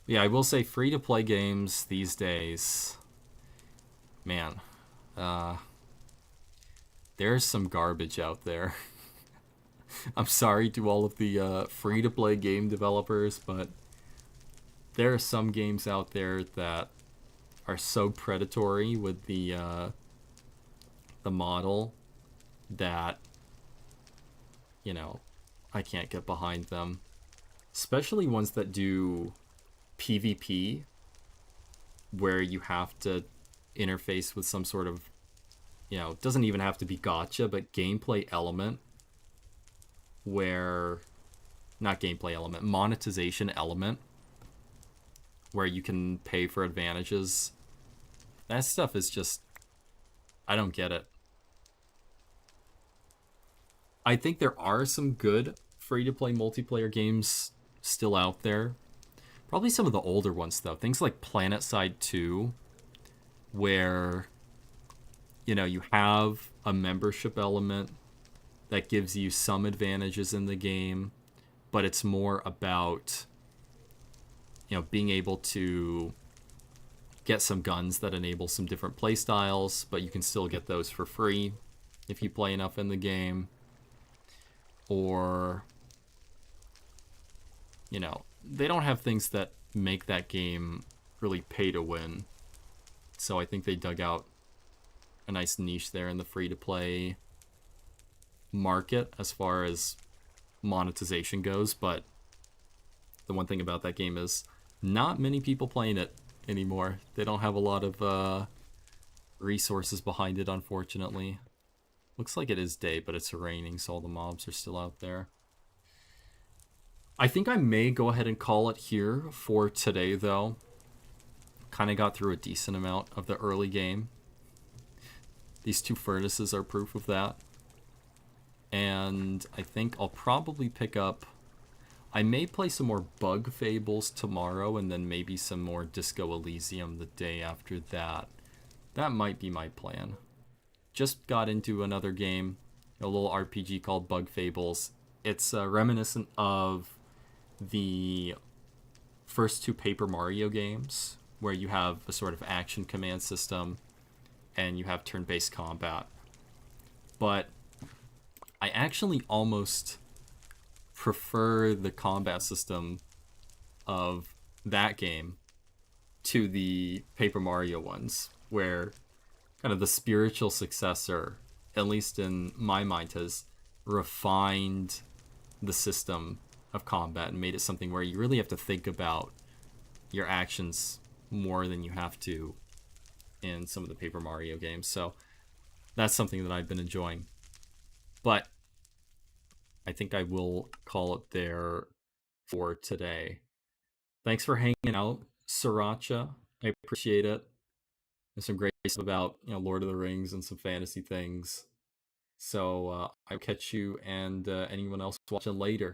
Yeah, I will say free to play games these days, man, there's some garbage out there. I'm sorry to all of the free to play game developers, but there are some games out there that are so predatory with the model that, you know, I can't get behind them. Especially ones that do PvP, where you have to interface with some sort of, you know, it doesn't even have to be gacha, but gameplay element where, not gameplay element, monetization element, where you can pay for advantages. That stuff is just, I don't get it. I think there are some good free-to-play multiplayer games still out there. Probably some of the older ones, though. Things like PlanetSide 2, where, you know, you have a membership element that gives you some advantages in the game, but it's more about, you know, being able to get some guns that enable some different playstyles, but you can still get those for free if you play enough in the game. Or, you know, they don't have things that make that game really pay to win. So I think they dug out a nice niche there in the free-to-play market as far as monetization goes. But the one thing about that game is not many people playing it anymore. They don't have a lot of resources behind it, unfortunately. Looks like it is day, but it's raining, so all the mobs are still out there. I think I may go ahead and call it here for today, though. Kind of got through a decent amount of the early game. These two furnaces are proof of that. And I think I'll probably pick up... I may play some more Bug Fables tomorrow, and then maybe some more Disco Elysium the day after that. That might be my plan. Just got into another game, a little RPG called Bug Fables. It's reminiscent of the first two Paper Mario games, where you have a sort of action command system and you have turn-based combat. But I actually almost prefer the combat system of that game to the Paper Mario ones, where kind of the spiritual successor, at least in my mind, has refined the system of combat and made it something where you really have to think about your actions more than you have to in some of the Paper Mario games. So that's something that I've been enjoying. But I think I will call it there for today. Thanks for hanging out, Sriracha. I appreciate it. There's some great stuff about Lord of the Rings and some fantasy things. So I'll catch you and anyone else watching later.